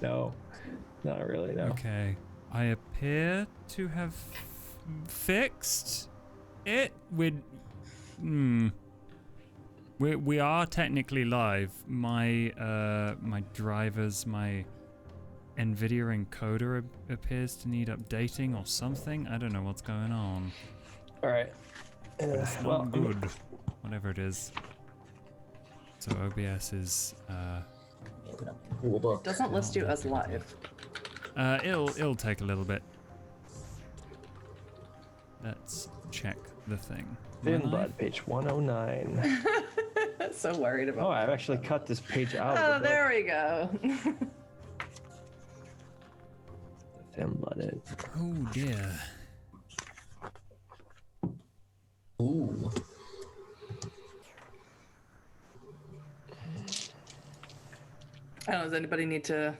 No, not really, no. Okay. I appear to have fixed it with... We are technically live. My drivers, my NVIDIA encoder appears to need updating or something. I don't know what's going on. All right. It's not good. Whatever it is. So OBS is Open up the cool book. Doesn't list you as live. it'll take a little bit. Let's check the thing. Thin Blood, page 109. So worried about. Oh, I've actually cut this page out. Oh, there we go. Thin Blooded. Oh dear. Ooh. I don't know, does anybody need to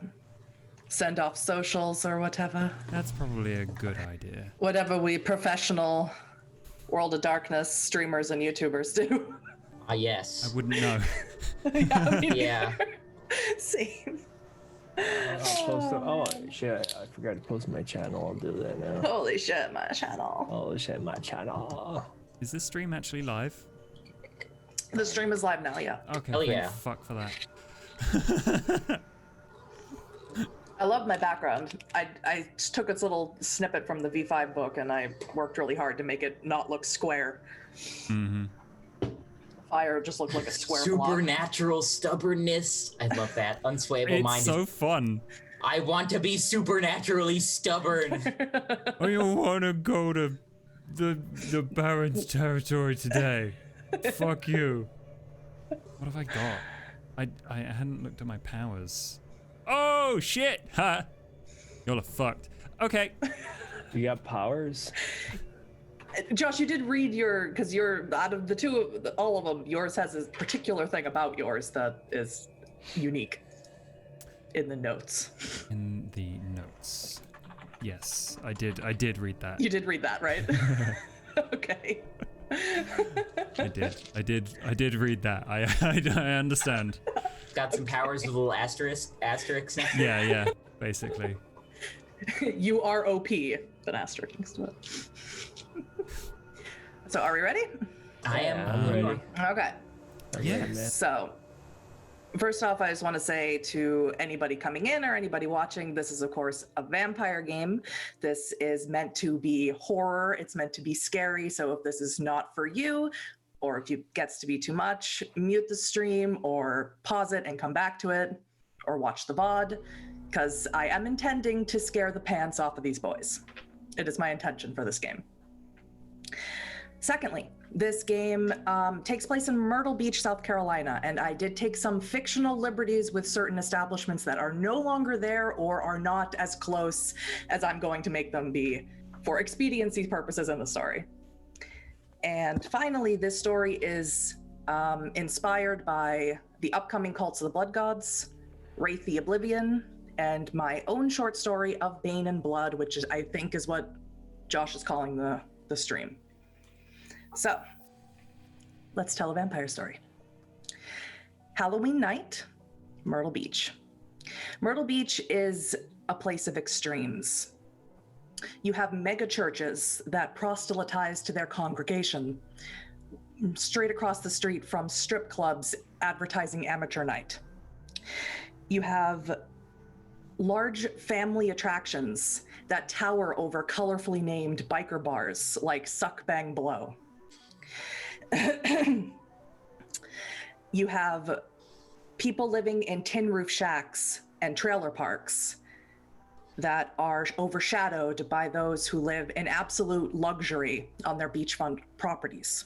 send off socials or whatever? That's probably a good idea. Whatever we professional World of Darkness streamers and YouTubers do. Yes. I wouldn't know. Yeah. Same. Oh shit! I forgot to post my channel. I'll do that now. Holy shit, my channel. Holy shit, my channel. Is this stream actually live? The stream is live now, yeah. Okay, Hell thank yeah. fuck for that. I love my background. I just took its little snippet from the V5 book and I worked really hard to make it not look square. Mm-hmm. Fire just looked like a square block. Supernatural stubbornness. I love that. Unswayable mind. It's so fun. I want to be supernaturally stubborn. I want to go to the Baron's territory today. Fuck you. What have I got? I hadn't looked at my powers. Oh shit! Ha! Y'all are fucked. Okay. You got powers? Josh, you did read your, because you're, out of the two, all of them, yours has a particular thing about yours that is unique in the notes. In the notes. Yes, I did read that. You did read that, right? Okay. I did read that. I understand. Got some powers with a little asterisks next to it. Yeah, basically. You are OP, an asterisk next to it. So are we ready? I am. I'm ready. Okay. Yes. So, first off, I just want to say to anybody coming in or anybody watching, this is, of course, a vampire game. This is meant to be horror. It's meant to be scary. So if this is not for you, or if it gets to be too much, mute the stream or pause it and come back to it, or watch the VOD, because I am intending to scare the pants off of these boys. It is my intention for this game. Secondly, this game takes place in Myrtle Beach, South Carolina, and I did take some fictional liberties with certain establishments that are no longer there or are not as close as I'm going to make them be for expediency purposes in the story. And finally, this story is inspired by the upcoming Cults of the Blood Gods, Wraith the Oblivion, and my own short story of Bane and Blood, which is, I think is what Josh is calling the stream. So, let's tell a vampire story. Halloween night, Myrtle Beach. Myrtle Beach is a place of extremes. You have mega churches that proselytize to their congregation straight across the street from strip clubs advertising amateur night. You have large family attractions that tower over colorfully named biker bars like Suck Bang Blow. You have people living in tin roof shacks and trailer parks that are overshadowed by those who live in absolute luxury on their beachfront properties.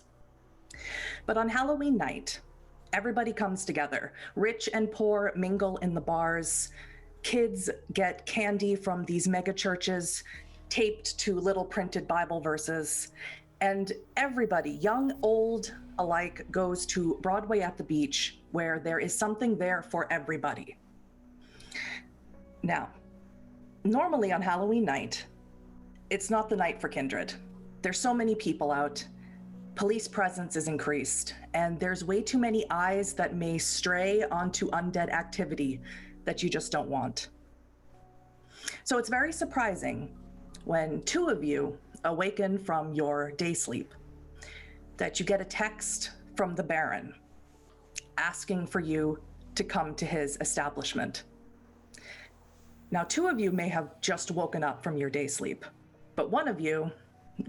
But on Halloween night, everybody comes together. Rich and poor mingle in the bars. Kids get candy from these mega churches taped to little printed Bible verses. And everybody, young, old alike, goes to Broadway at the Beach, where there is something there for everybody. Now, normally on Halloween night, it's not the night for kindred. There's so many people out. Police presence is increased, and there's way too many eyes that may stray onto undead activity that you just don't want. So it's very surprising when two of you awaken from your day sleep that you get a text from the Baron asking for you to come to his establishment. Now, two of you may have just woken up from your day sleep, but one of you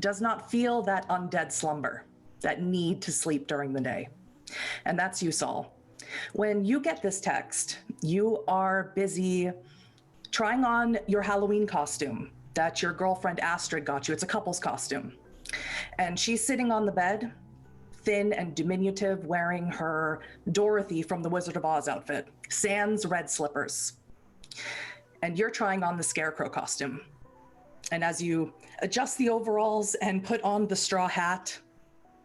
does not feel that undead slumber, that need to sleep during the day. And that's you, Saul. When you get this text, you are busy trying on your Halloween costume that your girlfriend Astrid got you. It's a couple's costume. And she's sitting on the bed, thin and diminutive, wearing her Dorothy from the Wizard of Oz outfit, sans red slippers. And you're trying on the Scarecrow costume. And as you adjust the overalls and put on the straw hat,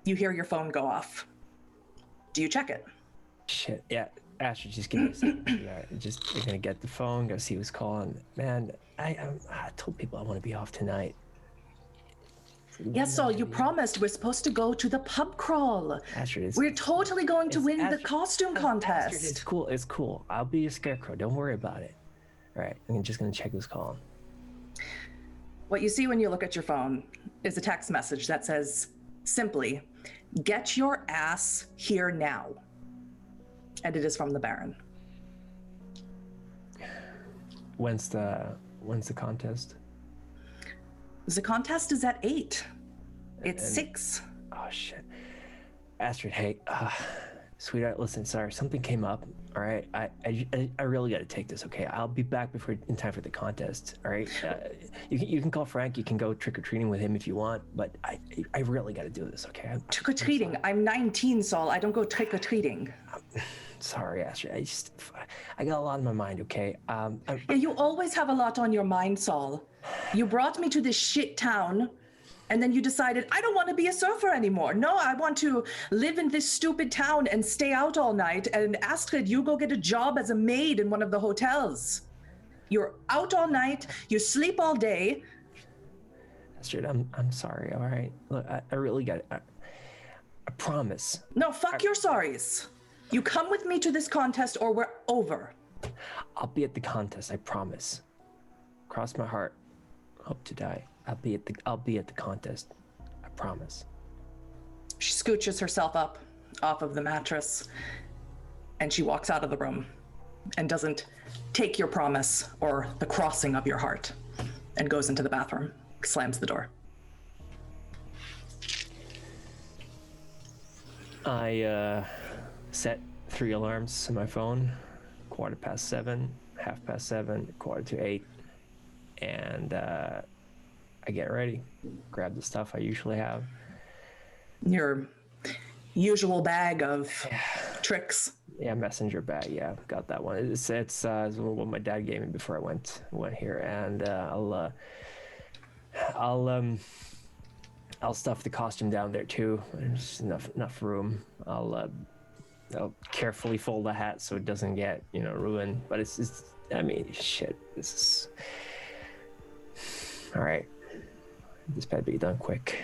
you hear your phone go off. Do you check it? Shit, yeah. Astrid, just give me a second. Yeah, you're gonna get the phone, go see who's calling. Man, I told people I want to be off tonight. Yes, Saul, you promised we're supposed to go to the pub crawl. Astrid, We're totally going to win the costume contest. Astrid, it's cool. I'll be your Scarecrow. Don't worry about it. All right, I'm just gonna check who's calling. What you see when you look at your phone is a text message that says simply, "Get your ass here now." And it is from the Baron. When's the contest? The contest is at 8. It's 6. Oh shit. Astrid, hey, sweetheart, listen, sorry, something came up. All right, I really got to take this. Okay, I'll be back in time for the contest. All right, you can call Frank. You can go trick or treating with him if you want, but I really got to do this. Okay. Trick or treating? I'm 19, Saul. I don't go trick or treating. Sorry, Astrid. I got a lot on my mind. Okay. Yeah, you always have a lot on your mind, Saul. You brought me to this shit town, and then you decided, I don't want to be a surfer anymore. No, I want to live in this stupid town and stay out all night. And Astrid, you go get a job as a maid in one of the hotels. You're out all night, you sleep all day. Astrid, I'm sorry, all right? Look, I really got it. I promise. No, fuck your sorries. You come with me to this contest or we're over. I'll be at the contest, I promise. Cross my heart, hope to die. I'll be at the contest. I promise. She scooches herself up off of the mattress and she walks out of the room and doesn't take your promise or the crossing of your heart and goes into the bathroom, slams the door. I set 3 alarms on my phone: 7:15, 7:30, 7:15, 8:15, and I get ready, grab the stuff I usually have. Your usual bag of tricks. Yeah, messenger bag. Yeah, got that one. It's what my dad gave me before I went here, and I'll stuff the costume down there too. There's enough room. I'll carefully fold the hat so it doesn't get ruined. But it's I mean, shit. This is all right. This better be done quick.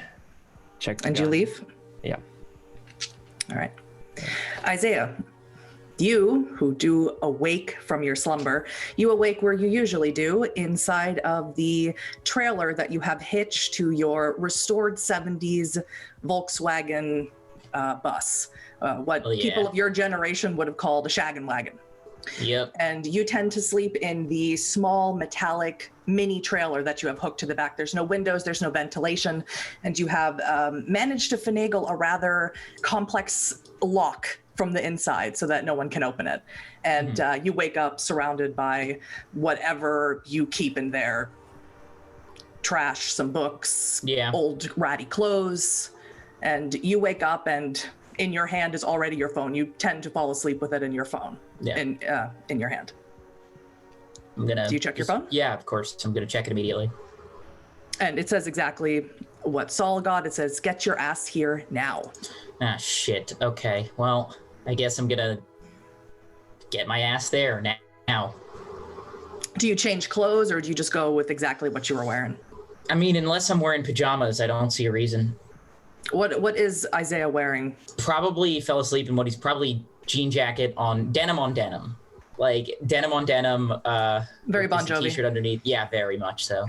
Check the And gun. you leave? Yeah. All right. Isaiah, you who do awake from your slumber, you awake where you usually do, inside of the trailer that you have hitched to your restored 70s Volkswagen bus. People of your generation would have called a shaggin' wagon. Yep. And you tend to sleep in the small metallic mini trailer that you have hooked to the back. There's no windows, there's no ventilation, and you have managed to finagle a rather complex lock from the inside so that no one can open it. And you wake up surrounded by whatever you keep in there. Trash, some books, old ratty clothes. And you wake up and in your hand is already your phone. You tend to fall asleep with it in your phone, in your hand. I'm gonna. Do you check your phone? Yeah, of course. I'm gonna check it immediately. And it says exactly what Saul got. It says, "Get your ass here now." Ah, shit. Okay. Well, I guess I'm gonna get my ass there now. Do you change clothes or do you just go with exactly what you were wearing? I mean, unless I'm wearing pajamas, I don't see a reason. What is Isaiah wearing? Probably fell asleep in what he's probably jean jacket on denim. like denim on denim. Very with Bon just a Jovi. T-shirt underneath. Yeah, very much so.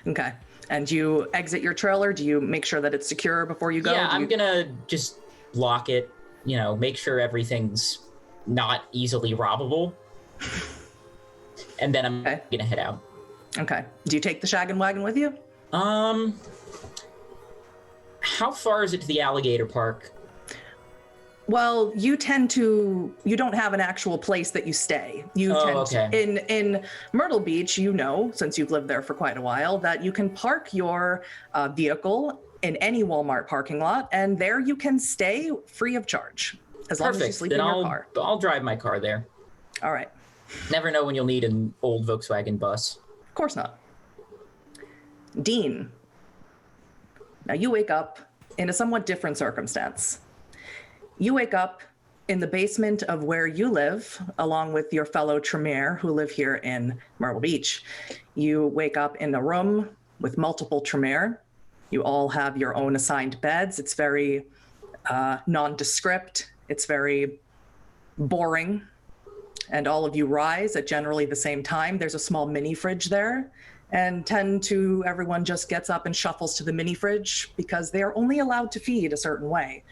Okay. And you exit your trailer. Do you make sure that it's secure before you go? Yeah, Do you... I'm gonna just lock it. You know, make sure everything's not easily robbable, and then I'm Okay. gonna head out. Okay. Do you take the shaggin' wagon with you? How far is it to the alligator park? Well, you don't have an actual place that you stay. In Myrtle Beach, since you've lived there for quite a while, that you can park your vehicle in any Walmart parking lot, and there you can stay free of charge, as long as you sleep in your car. I'll drive my car there. All right. Never know when you'll need an old Volkswagen bus. Of course not. Dean. Now you wake up in a somewhat different circumstance. You wake up in the basement of where you live, along with your fellow Tremere who live here in Myrtle Beach. You wake up in a room with multiple Tremere. You all have your own assigned beds. It's very nondescript. It's very boring. And all of you rise at generally the same time. There's a small mini fridge there. And everyone just gets up and shuffles to the mini fridge because they are only allowed to feed a certain way.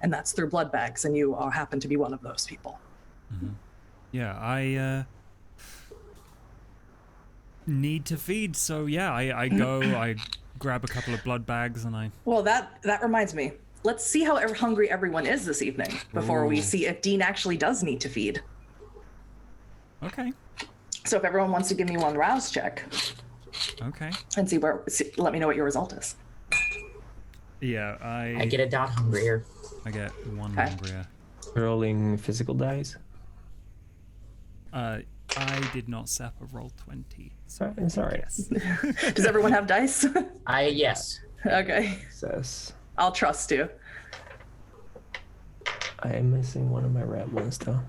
And that's through blood bags, and you happen to be one of those people. Mm-hmm. Yeah, I need to feed, so yeah, I go, I grab a couple of blood bags, and I... Well, that reminds me. Let's see how hungry everyone is this evening before we see if Dean actually does need to feed. Okay. So if everyone wants to give me one rouse check. Okay. And let me know what your result is. Yeah, I get a dot hungrier. I get one Okay. hungrier. Rolling physical dice. I did not sap a roll 20. Sorry. Yes. Does everyone have dice? Yes. Okay. Success. I'll trust you. I am missing one of my red ones though.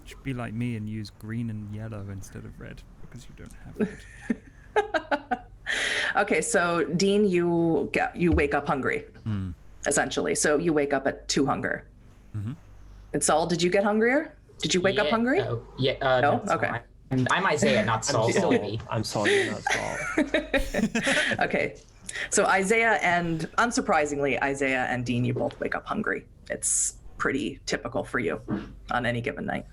Should be like me and use green and yellow instead of red because you don't have red. Okay, so Dean, you wake up hungry, essentially. So you wake up at 2 hunger. Mm-hmm. And Saul, did you get hungrier? Did you wake up hungry? Yeah. No? That's Okay. fine. I'm Isaiah, not Saul. I'm sorry, not Saul. Okay. So unsurprisingly, Isaiah and Dean, you both wake up hungry. It's pretty typical for you on any given night.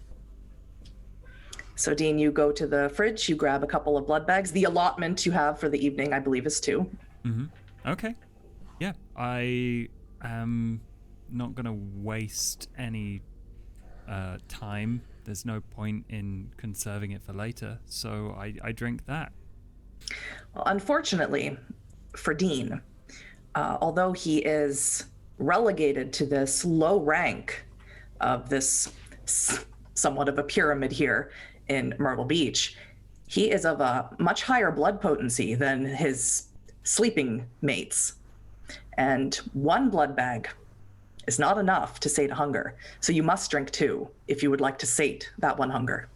So Dean, you go to the fridge, you grab a couple of blood bags. The allotment you have for the evening, I believe, is 2. Mm-hmm. Okay. Yeah, I am not going to waste any time. There's no point in conserving it for later, so I drink that. Well, unfortunately for Dean, although he is relegated to this low rank of this somewhat of a pyramid here in Myrtle Beach, he is of a much higher blood potency than his sleeping mates. And 1 blood bag is not enough to sate a hunger. So you must drink 2 if you would like to sate that 1 hunger,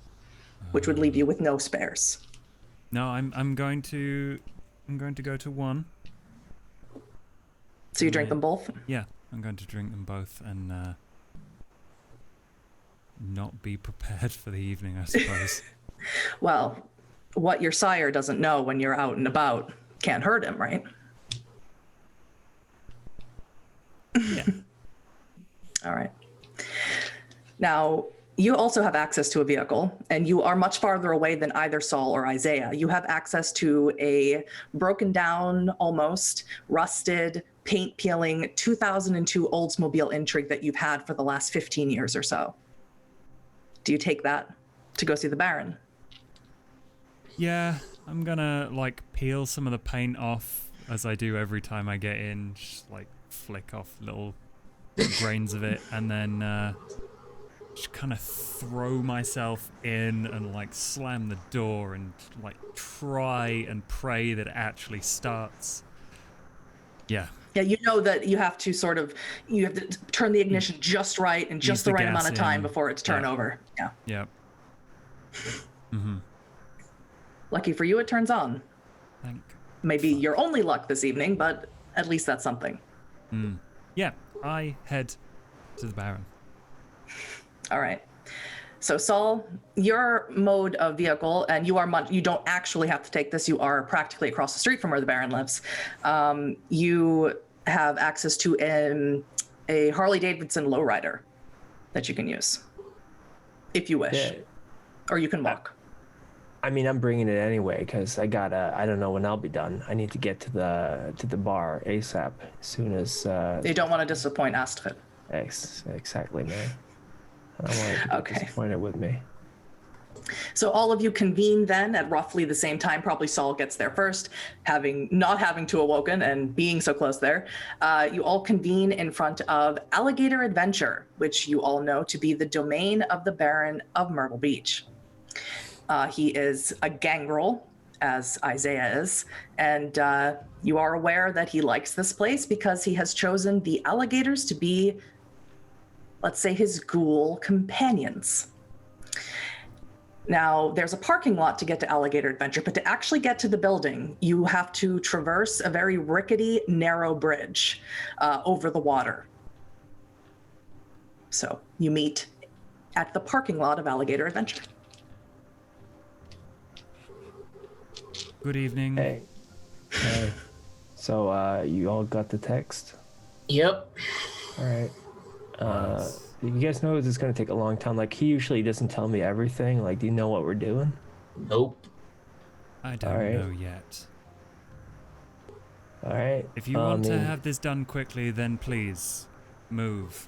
which would leave you with no spares. No, I'm going to go to 1. So you drink them both? Yeah, I'm going to drink them both and not be prepared for the evening, I suppose. Well, what your sire doesn't know when you're out and about can't hurt him, right? Yeah. All right. Now, you also have access to a vehicle, and you are much farther away than either Saul or Isaiah. You have access to a broken down, almost rusted, paint peeling 2002 Oldsmobile Intrigue that you've had for the last 15 years or so. Do you take that to go see the Baron? Yeah, I'm gonna peel some of the paint off as I do every time I get in, just flick off little grains of it, and then just kind of throw myself in and slam the door and try and pray that it actually starts. Yeah. Yeah, you know that you have to you have to turn the ignition just right and just the right amount of time before it's turned over. Yeah. Yeah. Mm-hmm. Lucky for you, it turns on. Maybe your only luck this evening, but at least that's something. Yeah, I head to the Baron. All right. So Saul, your mode of vehicle, and you don't actually have to take this. You are practically across the street from where the Baron lives. You have access to a Harley Davidson lowrider that you can use if you wish, Yeah. or you can walk. I mean, I'm bringing it anyway because I don't know when I'll be done. I need to get to the bar ASAP as soon as. You don't want to disappoint Astrid. Exactly, man. I don't want to be Okay. disappointed with me. So all of you convene then at roughly the same time. Probably Saul gets there first, not having to awoken and being so close there. You all convene in front of Alligator Adventure, which you all know to be the domain of the Baron of Myrtle Beach. He is a gangrel, as Isaiah is, and you are aware that he likes this place because he has chosen the alligators to be, let's say, his ghoul companions. Now, there's a parking lot to get to Alligator Adventure, but to actually get to the building, you have to traverse a very rickety, narrow bridge over the water. So you meet at the parking lot of Alligator Adventure. Good evening. Hey. So you all got the text? Yep. All right. You guys know this is going to take a long time. Like, he usually doesn't tell me everything. Like, do you know what we're doing? Nope. I don't Alright. know yet. All right. If you want to have this done quickly, then please move.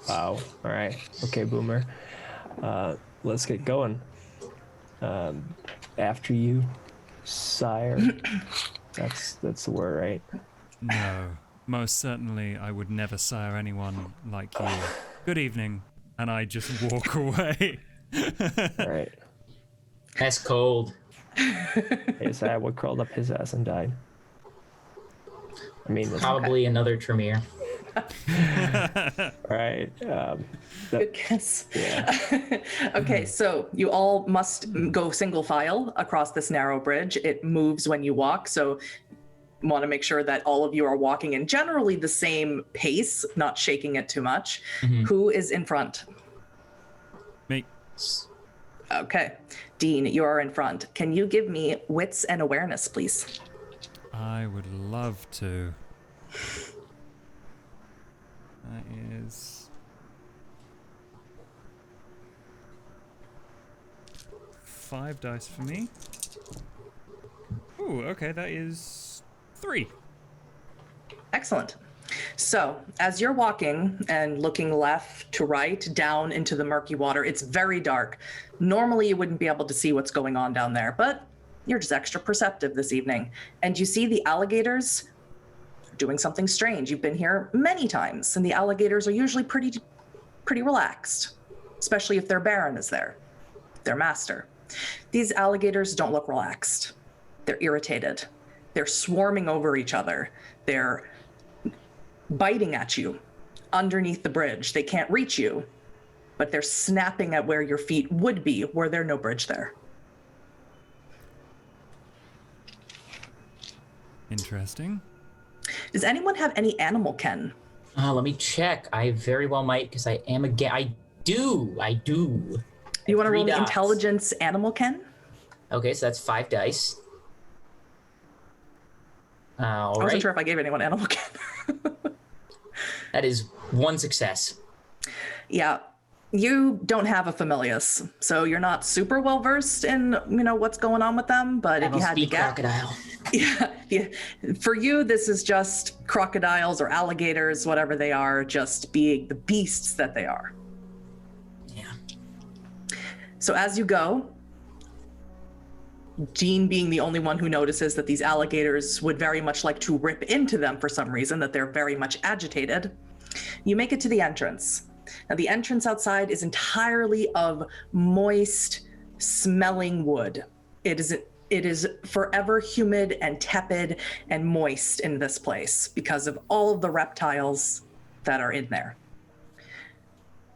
Wow. All right. Okay, Boomer. Let's get going. After you, sire. That's the word, right? No. Most certainly, I would never sire anyone like you. Good evening. And I just walk away. All right. That's cold. Hey, sire, what crawled up his ass and died? I mean, that's Probably another Tremere. all right. Good guess. Yeah. Okay, so you all must go single file across this narrow bridge. It moves when you walk, so want to make sure that all of you are walking in generally the same pace, not shaking it too much. Who is in front? Me. Okay. Dean, you are in front. Can you give me wits and awareness, please? I would love to. That is 5 dice for me. Ooh, okay, that is 3. Excellent. So, as you're walking and looking left to right, down into the murky water, it's very dark. Normally, you wouldn't be able to see what's going on down there, but you're just extra perceptive this evening. And you see the alligators doing something strange. You've been here many times, and the alligators are usually pretty relaxed, especially if their baron is there, their master. These alligators don't look relaxed. They're irritated. They're swarming over each other. They're biting at you underneath the bridge. They can't reach you, but they're snapping at where your feet would be were there no bridge there. Interesting. Does anyone have any animal ken? Let me check. I very well might, because I am I do. You want to roll 3 the dots. intelligence animal ken? Okay, so that's 5 dice. All I wasn't right. sure if I gave anyone animal ken. That is 1 success. Yeah, you don't have a familius, so you're not super well versed in what's going on with them. But I if you don't had to speak get, crocodile. yeah, for you, this is just crocodiles or alligators, whatever they are, just being the beasts that they are. Yeah. So as you go, Jean being the only one who notices that these alligators would very much like to rip into them for some reason, that they're very much agitated, you make it to the entrance. Now, the entrance outside is entirely of moist, smelling wood. It is forever humid and tepid and moist in this place because of all of the reptiles that are in there.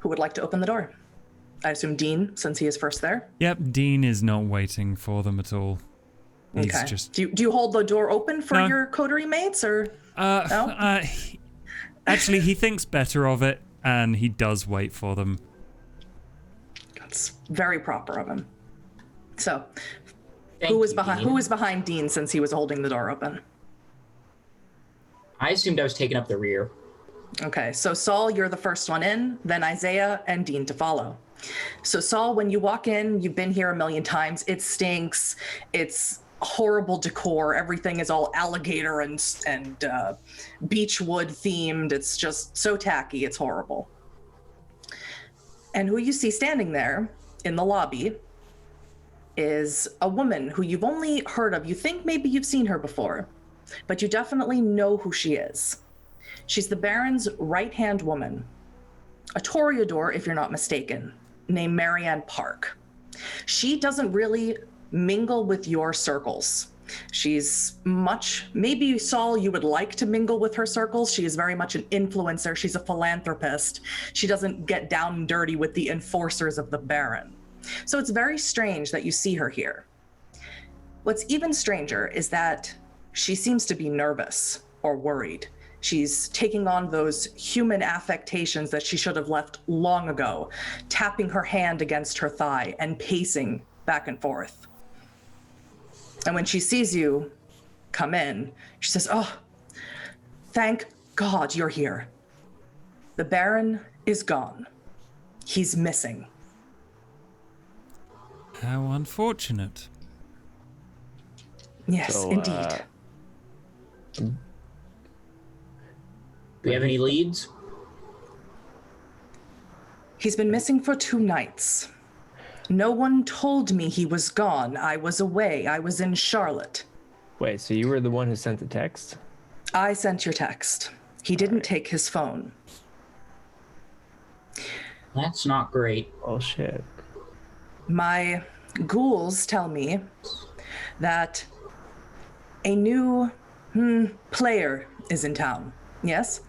Who would like to open the door? I assume Dean, since he is first there. Yep, Dean is not waiting for them at all. He's Okay. just... Do you hold the door open for No. your coterie mates, or no? Actually, he thinks better of it. and he does wait for them. That's very proper of him. So, Thank who was you, behind? Dean. Who was behind Dean since he was holding the door open? I assumed I was taking up the rear. Okay, so Saul, you're the first one in, then Isaiah and Dean to follow. So Saul, when you walk in, you've been here a million times. It stinks. It's horrible decor. Everything is all alligator and beechwood themed. It's just so tacky. It's horrible. And who you see standing there in the lobby is a woman who you've only heard of. You think maybe you've seen her before, but you definitely know who she is. She's the Baron's right-hand woman, a Toreador, if you're not mistaken, named Marianne Park. She doesn't really mingle with your circles. She's much, maybe Saul, you would like to mingle with her circles. She is very much an influencer. She's a philanthropist. She doesn't get down and dirty with the enforcers of the Baron. So it's very strange that you see her here. What's even stranger is that she seems to be nervous or worried. She's taking on those human affectations that she should have left long ago, tapping her hand against her thigh and pacing back and forth. And when she sees you come in, she says, "Oh, thank God you're here. The Baron is gone. He's missing." How unfortunate. Yes, So, indeed. Do we have any leads? He's been missing for 2 nights. No one told me he was gone. I was away. I was in Charlotte. Wait, so you were the one who sent the text? I sent your text. He didn't take his phone. That's not great. Oh, shit. My ghouls tell me that a new player is in town. Yes?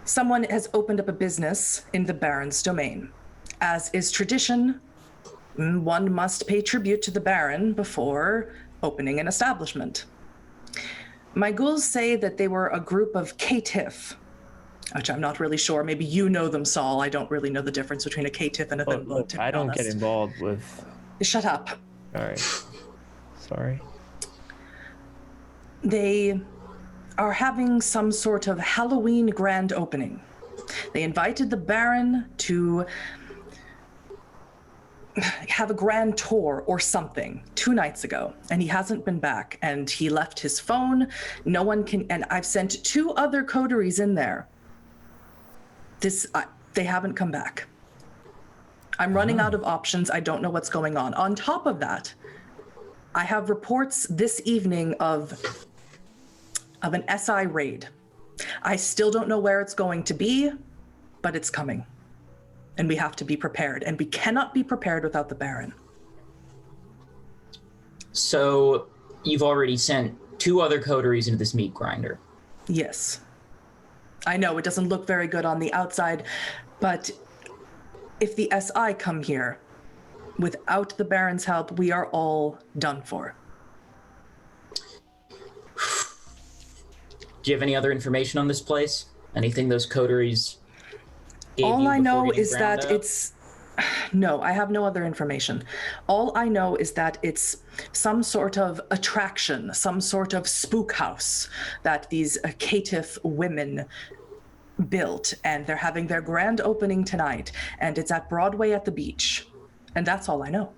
Someone has opened up a business in the Baron's domain. As is tradition, one must pay tribute to the Baron before opening an establishment. My ghouls say that they were a group of caitiff, which I'm not really sure. Maybe you know them, Saul. I don't really know the difference between a caitiff and a thin blood, to be I don't honest. get involved with... Shut up. All right. Sorry. They are having some sort of Halloween grand opening. They invited the Baron to have a grand tour or something 2 nights ago, and he hasn't been back, and he left his phone. No one can, and I've sent 2 other coteries in there. They haven't come back. I'm running out of options. I don't know what's going on. On top of that, I have reports this evening of an SI raid. I still don't know where it's going to be, but it's coming. And we have to be prepared, and we cannot be prepared without the Baron. So you've already sent 2 other coteries into this meat grinder. Yes. I know it doesn't look very good on the outside, but if the SI come here, without the Baron's help, we are all done for. Do you have any other information on this place? Anything those coteries gave All you I before know getting is ground that up? it's... No, I have no other information. All I know is that it's some sort of attraction, some sort of spook house that these caitiff women built, and they're having their grand opening tonight, and it's at Broadway at the beach. And that's all I know.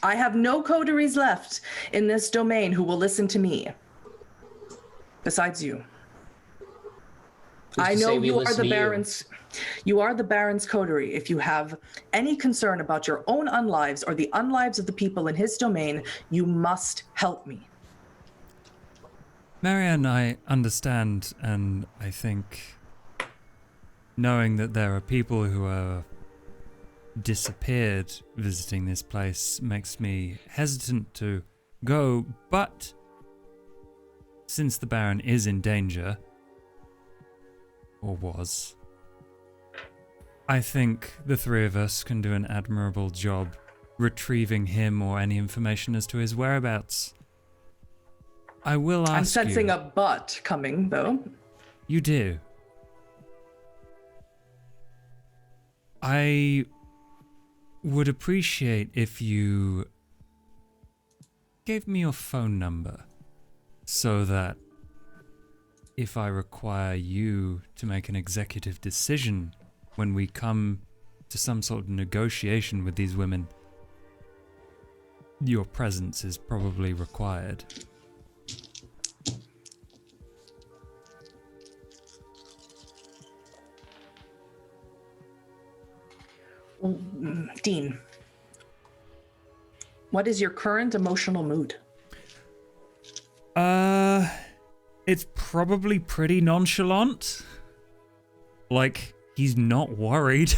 I have no coteries left in this domain who will listen to me, besides you. Who's I to know say we you are listen the to you? Baron's. You are the Baron's coterie. If you have any concern about your own unlives or the unlives of the people in his domain, you must help me. Marianne, I understand, and I think knowing that there are people who are disappeared visiting this place makes me hesitant to go, but since the Baron is in danger, or was, I think the 3 of us can do an admirable job retrieving him or any information as to his whereabouts. I will ask I'm sensing you, a but coming, though. You do. I would appreciate if you gave me your phone number so that if I require you to make an executive decision when we come to some sort of negotiation with these women, your presence is probably required. Dean, what is your current emotional mood? It's probably pretty nonchalant. Like, he's not worried.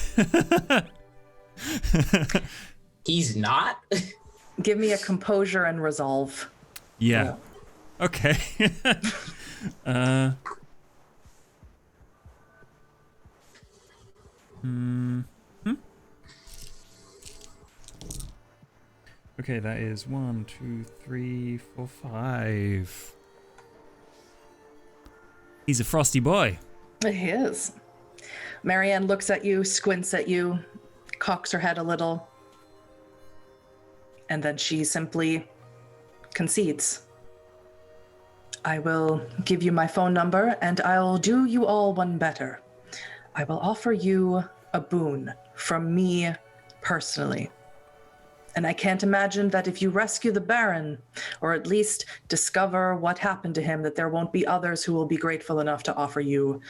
He's not? Give me a composure and resolve. Yeah. Okay. Okay, that is 1, 2, 3, 4, 5. He's a frosty boy. He is. Marianne looks at you, squints at you, cocks her head a little, and then she simply concedes. I will give you my phone number, and I'll do you all one better. I will offer you a boon from me personally. And I can't imagine that if you rescue the Baron, or at least discover what happened to him, that there won't be others who will be grateful enough to offer you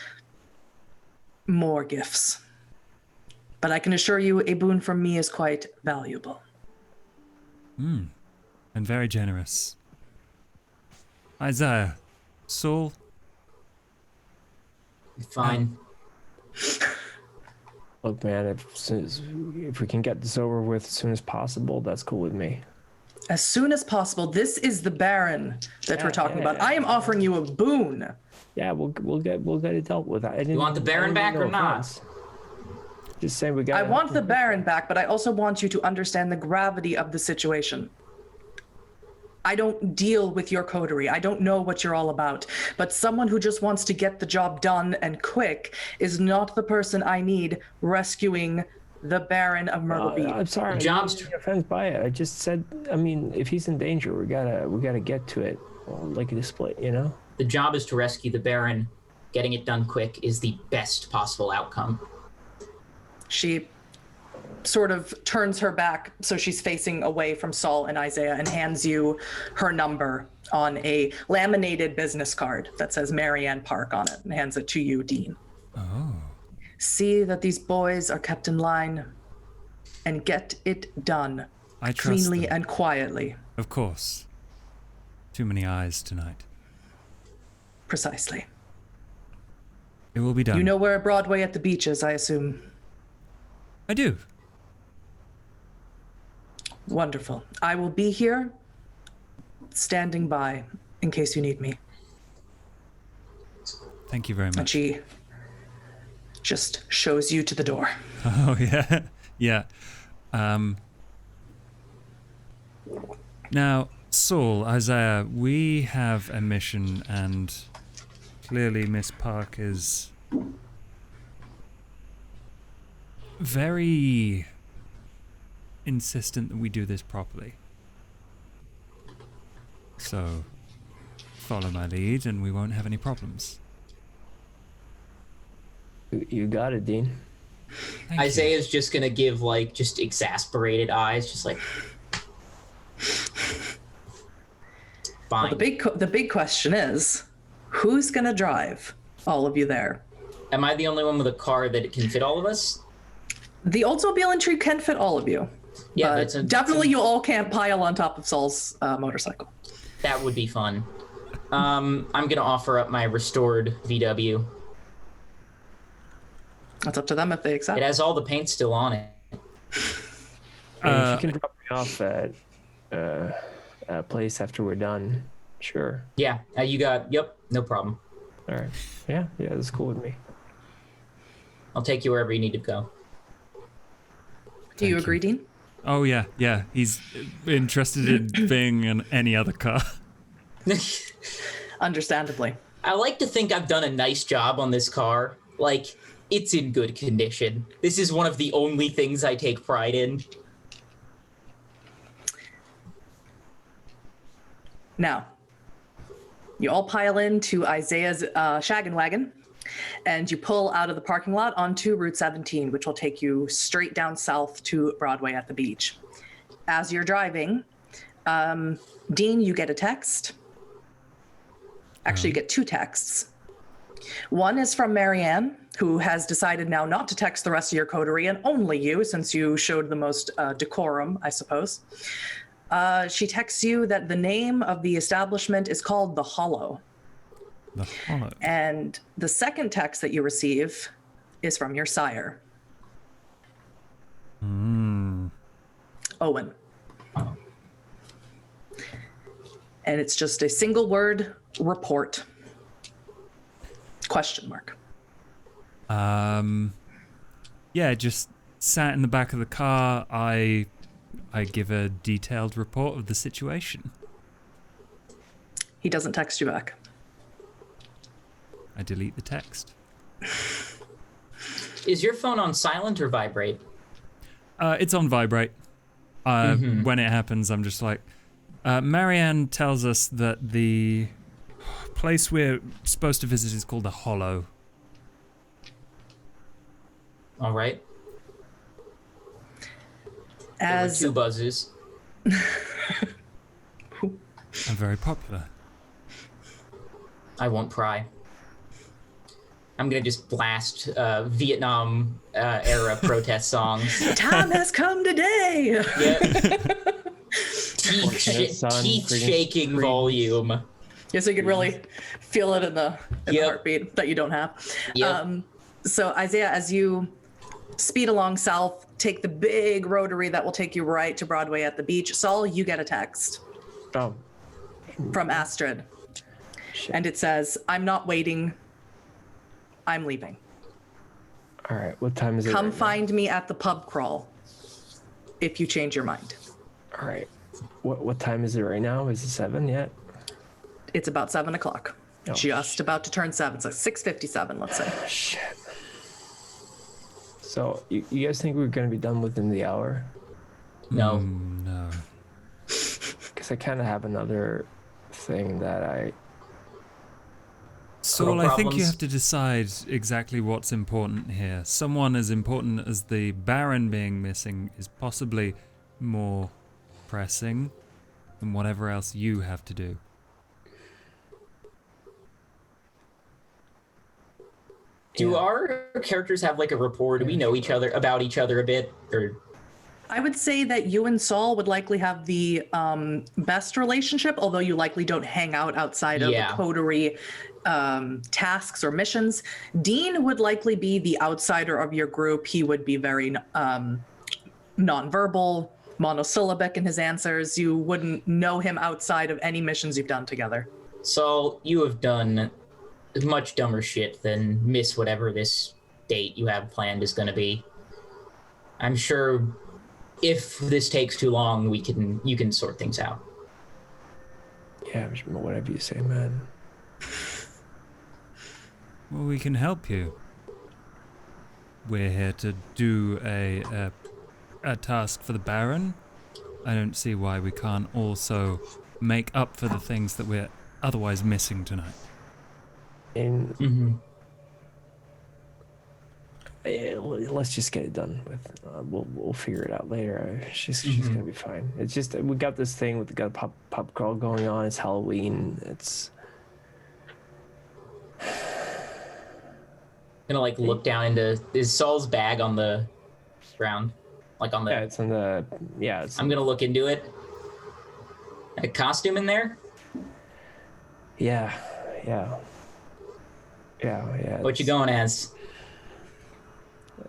more gifts. But I can assure you a boon from me is quite valuable. And very generous. Isaiah, Saul, Fine. Look, man, if we can get this over with as soon as possible, that's cool with me. As soon as possible. This is the Baron that we're talking about. I am offering you a boon. Yeah, we'll get it dealt with. You want the Baron back or not? Just saying we got. I want the Baron back, but I also want you to understand the gravity of the situation. I don't deal with your coterie. I don't know what you're all about. But someone who just wants to get the job done and quick is not the person I need rescuing the Baron of Myrtle Beach. I'm sorry. Job's I didn't get offended by it. I just said, I mean, if he's in danger, we gotta get to it, like a display, you know. The job is to rescue the Baron. Getting it done quick is the best possible outcome. She sort of turns her back so she's facing away from Saul and Isaiah and hands you her number on a laminated business card that says Marianne Park on it and hands it to you, Dean. Oh. See that these boys are kept in line and get it done I trust cleanly them. and quietly. Of course. Too many eyes tonight. Precisely. It will be done. You know where Broadway at the beach is, I assume. I do. Wonderful. I will be here, standing by, in case you need me. Thank you very And much. she just shows you to the door. Oh, yeah. Yeah. Now, Saul, Isaiah, we have a mission, and clearly Miss Park is very insistent that we do this properly. So, follow my lead and we won't have any problems. You got it, Dean. Thank you. Isaiah's just gonna give like just exasperated eyes, just like fine. Well, the big question is, who's gonna drive all of you there? Am I the only one with a car that it can fit all of us? The Oldsmobile Intrigue can fit all of you. Yeah, But definitely you all can't pile on top of Saul's motorcycle. that would be fun. I'm gonna offer up my restored VW. That's up to them if they accept. It has all the paint still on it. If you can drop me off at a place after we're done, sure. Yeah, you got. Yep, no problem. All right. Yeah, that's cool with me. I'll take you wherever you need to go. Do you Thank agree, Dean? Oh, yeah. He's interested in being in any other car. Understandably. I like to think I've done a nice job on this car. Like, it's in good condition. This is one of the only things I take pride in. Now, you all pile into Isaiah's shaggin' wagon, and you pull out of the parking lot onto Route 17, which will take you straight down south to Broadway at the beach. As you're driving, Dean, you get a text. Actually, you get 2 texts. One is from Marianne, who has decided now not to text the rest of your coterie and only you, since you showed the most decorum, I suppose. She texts you that the name of the establishment is called The Hollow. The Hollow. And the second text that you receive is from your sire. Owen. And it's just a single word, report. Question mark. Yeah, just sat in the back of the car. I give a detailed report of the situation. He doesn't text you back. I delete the text. Is your phone on silent or vibrate? It's on vibrate. When it happens, I'm just like, Marianne tells us that the place we're supposed to visit is called the Hollow. All right. As there were 2 buzzes. I'm very popular. I won't pry. I'm gonna just blast Vietnam era protest songs. time has come today. Yep. Teeth shaking volume. Yeah, so you can really feel it in the Yep. heartbeat that you don't have. Yep. So Isaiah, as you speed along south, take the big rotary that will take you right to Broadway at the beach. Saul, you get a text Oh, from Astrid. shit. And it says, I'm not waiting. I'm leaving. All right. What time is it? Come right now? find me at the pub crawl if you change your mind. All right. What time is it right now? Is it 7 yet? It's about 7 o'clock. Oh, Just about to turn 7. So 6:57, let's say. Shit. So you guys think we're gonna be done within the hour? No. No. Because I kind of have another thing that I. Saul, I think you problems? have to decide exactly what's important here. Someone as important as the Baron being missing is possibly more pressing than whatever else you have to do. Do Yeah. our characters have like a rapport? Do we know each other about each other a bit? Or I would say that you and Saul would likely have the best relationship, although you likely don't hang out outside of Yeah. coterie tasks or missions. Dean would likely be the outsider of your group. He would be very nonverbal, monosyllabic in his answers. You wouldn't know him outside of any missions you've done together. so you have done much dumber shit than miss whatever this date you have planned is going to be. I'm sure if this takes too long, you can sort things out. Yeah, whatever you say, man. Well, we can help you. We're here to do a task for the Baron. I don't see why we can't also make up for the things that we're otherwise missing tonight. And let's just get it done with. We'll figure it out later. She's gonna be fine. It's just we got this thing with the pop crawl going on. It's Halloween. It's Gonna like look down into is Saul's bag on the ground, like on the. yeah, it's on the It's, I'm gonna look into it. A costume in there? yeah. What you going as?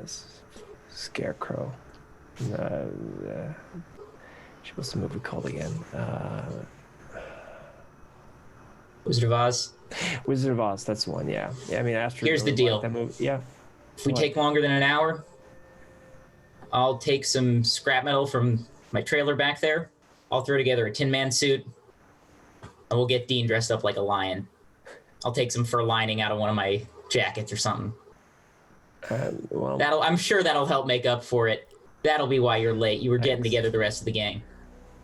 It's Scarecrow. What's the movie called again? Wizard of Oz. Wizard of Oz. That's the one. Yeah. I mean, after Here's the deal. That movie, yeah. If we What? take longer than an hour, I'll take some scrap metal from my trailer back there. I'll throw together a Tin Man suit, and we'll get Dean dressed up like a lion. I'll take some fur lining out of one of my jackets or something. Well, I'm sure that'll help make up for it. That'll be why you're late. You were getting together the rest of the gang.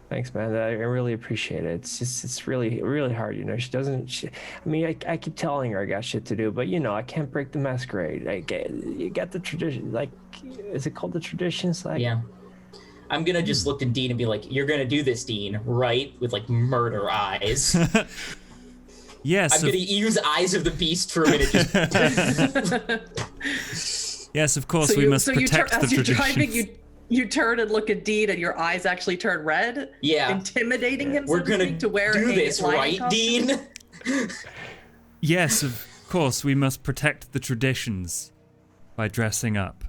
thanks, man. I really appreciate it. It's really, really hard. You know, I keep telling her I got shit to do, but you know, I can't break the masquerade. You got the tradition. Like, is it called the traditions? Like, Yeah. I'm gonna just look at Dean and be like, "You're gonna do this, Dean, right?" With like murder eyes. Yes. I'm gonna use Eyes of the Beast for a minute. Yes, of course, we must protect the tradition. Driving, you turn and look at Dean, and your eyes actually turn red. Yeah. Intimidating him. We're gonna to wear do a this, lion right, costume. Dean? Yes, of course, we must protect the traditions by dressing up.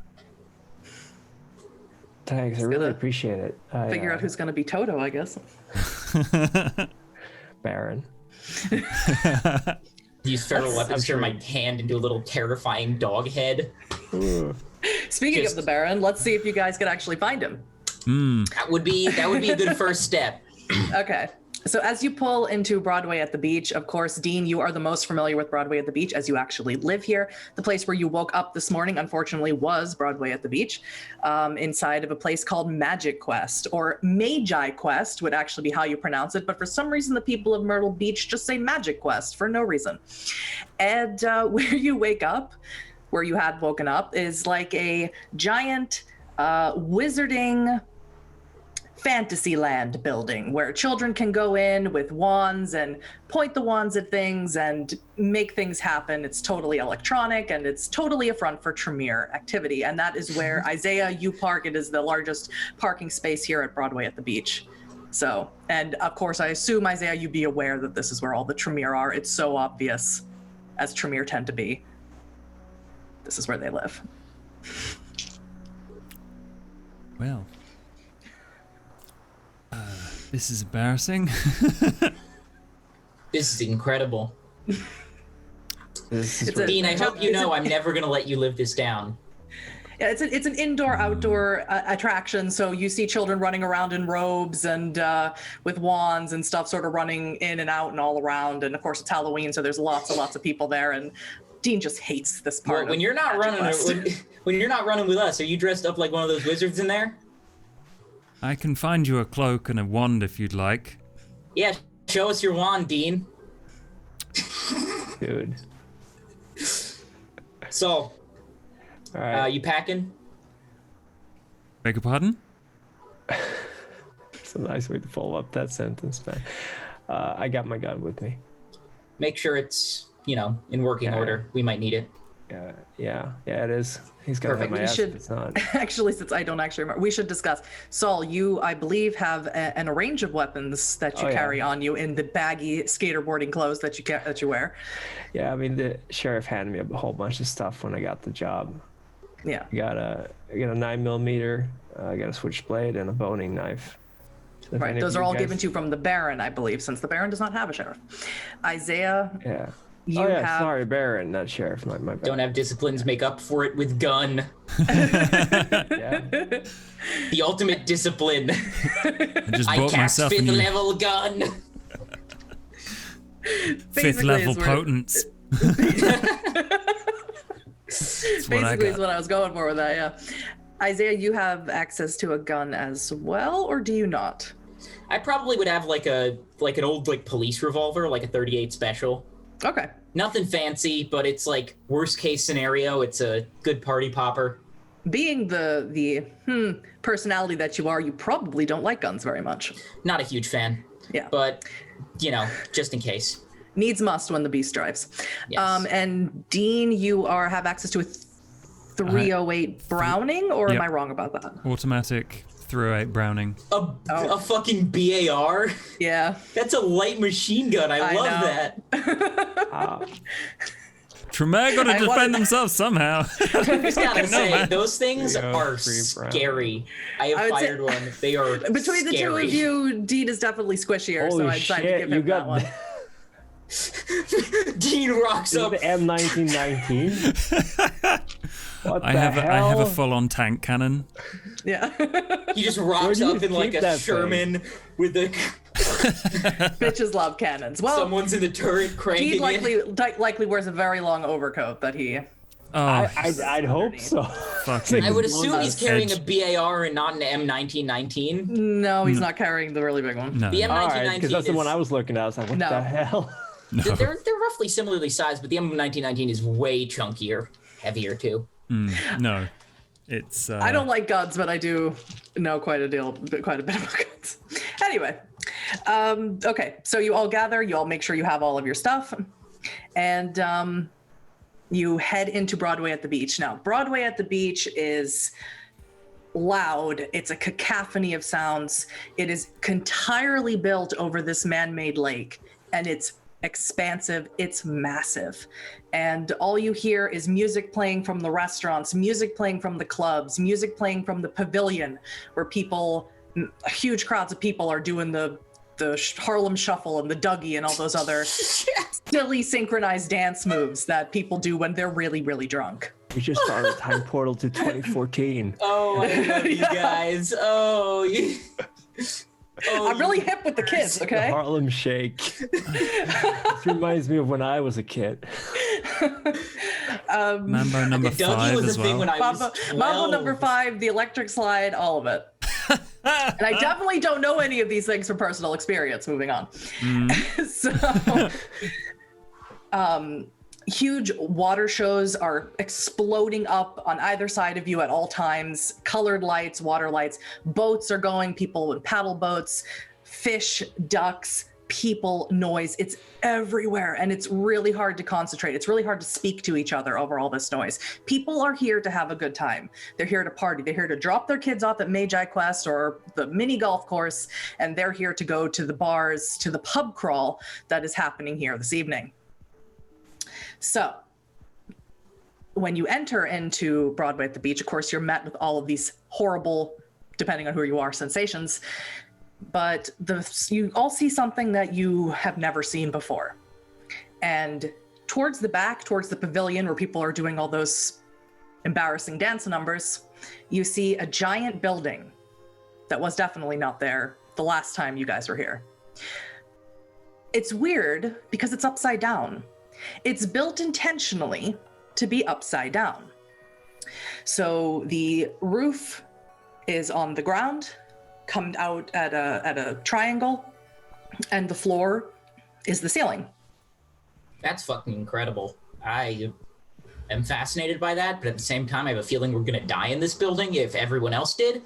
Thanks, I really appreciate it. Figure out who's going to be Toto, I guess. Baron. Use feral weapons, turn my hand into a little terrifying dog head. Speaking of the Baron, let's see if you guys could actually find him. That would be a good first step. Okay. So as you pull into Broadway at the Beach, of course, Dean, you are the most familiar with Broadway at the Beach as you actually live here. The place where you woke up this morning, unfortunately, was Broadway at the Beach, inside of a place called Magic Quest, or Magi Quest would actually be how you pronounce it. But for some reason, the people of Myrtle Beach just say Magic Quest for no reason. And where you wake up, where you had woken up, is like a giant wizarding Fantasyland building where children can go in with wands and point the wands at things and make things happen. It's totally electronic and it's totally a front for Tremere activity. And that is where Isaiah, you park. It is the largest parking space here at Broadway at the Beach. So, and of course, I assume, Isaiah, you'd be aware that this is where all the Tremere are. It's so obvious, as Tremere tend to be. This is where they live. Well, this is embarrassing. This is incredible. This is Dean, I hope you know I'm never going to let you live this down. Yeah, it's an indoor-outdoor attraction, so you see children running around in robes and with wands and stuff, sort of running in and out and all around. And of course, it's Halloween, so there's lots of people there. And Dean just hates this part. When you're not running, when you're not running with us, are you dressed up like one of those wizards in there? I can find you a cloak and a wand if you'd like. Yeah, show us your wand, Dean. Dude. So, All right. you packing? Beg your pardon? It's a nice way to follow up that sentence, man. I got my gun with me. Make sure it's, in working order. We might need it. Yeah, it is. He's got to have my ass if it's not. Actually, since I don't actually remember, we should discuss. Saul, you, I believe, have a range of weapons that you carry on you in the baggy skateboarding clothes that you wear. Yeah, I mean, the sheriff handed me a whole bunch of stuff when I got the job. Yeah. I got a 9mm, I got a switchblade, and a boning knife. So right, those are all given to you from the Baron, I believe, since the Baron does not have a sheriff. Isaiah. Yeah. You have... sorry, Baron, not sheriff. My bad. Don't have disciplines, make up for it with gun. Yeah. The ultimate discipline. Just I bought cast myself a 5th new level gun. 5th level potence. Basically is what I was going for with that, yeah. Isaiah, you have access to a gun as well, or do you not? I probably would have like an old police revolver, like a 38 special. Okay. Nothing fancy, but it's like worst case scenario. It's a good party popper. Being the personality that you are, you probably don't like guns very much. Not a huge fan. Yeah. But, just in case. Needs must when the beast drives. Yes. And Dean, you have access to a 308 Browning, or am I wrong about that? Automatic 308 Browning. A fucking BAR? Yeah. That's a light machine gun. I love know. that. Tremere got to defend themselves somehow. I just gotta say, those things are Brown. scary. I have fired one. They are Between the two of you, Dean is definitely squishier, Holy so I decided to shit, give him that one. Dean rocks Is up. it the M1919? What I the have hell? a full-on tank cannon. Yeah. He just rocks Where do you up in like keep a that Sherman with a Bitches love cannons. Well, Someone's in the turret cranking Deed likely wears a very long overcoat that he. Oh, I'd hope so. fucking. I would assume he's carrying Edge. a BAR and not an M1919. No, he's not carrying the really big one. No. The M1919 All right, because that's the one I is- was looking at. I was like, what No. the hell? They're roughly similarly sized, but the M1919 is way chunkier, heavier too. No. It's. I don't like guns, but I do know quite a bit about guns. Anyway, okay, so you all gather, you all make sure you have all of your stuff, and you head into Broadway at the Beach. Now, Broadway at the Beach is loud. It's a cacophony of sounds. It is entirely built over this man-made lake, and it's expansive, it's massive, and all you hear is music playing from the restaurants, music playing from the clubs, music playing from the pavilion, where huge crowds of people are doing the Harlem Shuffle and the Dougie and all those other silly synchronized dance moves that people do when they're really, really drunk. We just found a time portal to 2014. Oh, I love you guys. I'm really hip with the kids, The okay? Harlem Shake. This reminds me of when I was a kid. Mambo number Dougie 5 was as a thing well. when I was Mambo 12. number 5, the electric slide, all of it. And I definitely don't know any of these things from personal experience. Moving on. So, huge water shows are exploding up on either side of you at all times. Colored lights, water lights, boats are going, people with paddle boats, fish, ducks, people, noise. It's everywhere, and it's really hard to concentrate. It's really hard to speak to each other over all this noise. People are here to have a good time. They're here to party. They're here to drop their kids off at Magi Quest or the mini golf course, and they're here to go to the bars, to the pub crawl that is happening here this evening. So, when you enter into Broadway at the Beach, of course, you're met with all of these horrible, depending on who you are, sensations. But you all see something that you have never seen before. And towards the back, towards the pavilion where people are doing all those embarrassing dance numbers, you see a giant building that was definitely not there the last time you guys were here. It's weird because it's upside down. It's built intentionally to be upside down. So the roof is on the ground, come out at a triangle, and the floor is the ceiling. That's fucking incredible. I am fascinated by that, but at the same time, I have a feeling we're gonna die in this building if everyone else did.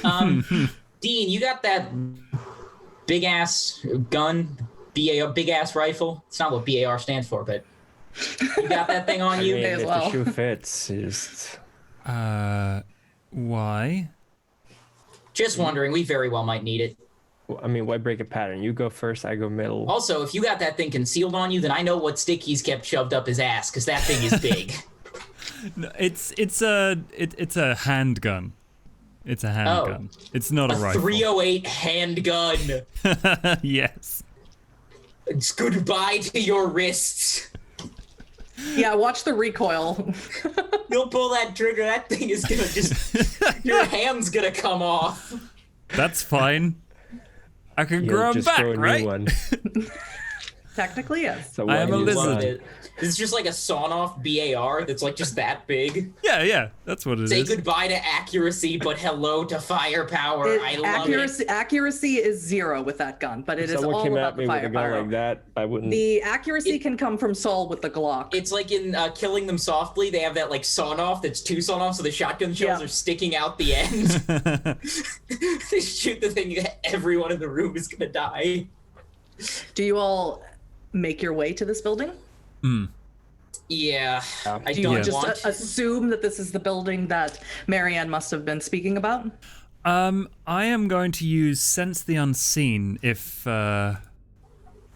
Dean, you got that big ass gun, big ass rifle. It's not what BAR stands for, but you got that thing on you. I mean, as if well. the shoe fits, just... Why? Just wondering, we very well might need it. I mean, why break a pattern? You go first, I go middle. Also, if you got that thing concealed on you, then I know what stick he's kept shoved up his ass, because that thing is big. No, it's a handgun. It's a handgun. It's not a rifle. 308 handgun. Yes. It's goodbye to your wrists. Yeah, watch the recoil. You'll pull that trigger, that thing is gonna just... your hand's gonna come off. That's fine. I can You'll grow 'em just back, grow a new right? one. Technically, yes. So I am a what is lizard. Love it. It's just like a sawn-off BAR that's like just that big. Yeah, that's what it Say is. goodbye to accuracy, but hello to firepower. I love it. Accuracy is 0 with that gun, but it is Someone all came about at the me with a gun firepower. like that, I wouldn't... The accuracy can come from Saul with the Glock. It's like in Killing Them Softly, they have that like sawn-off that's 2 sawn-offs, so the shotgun shells Yeah. are sticking out the end. They shoot the thing, everyone in the room is gonna die. Do you all make your way to this building? Yeah, I Do you don't just want to. assume that this is the building that Marianne must have been speaking about? I am going to use Sense the Unseen if I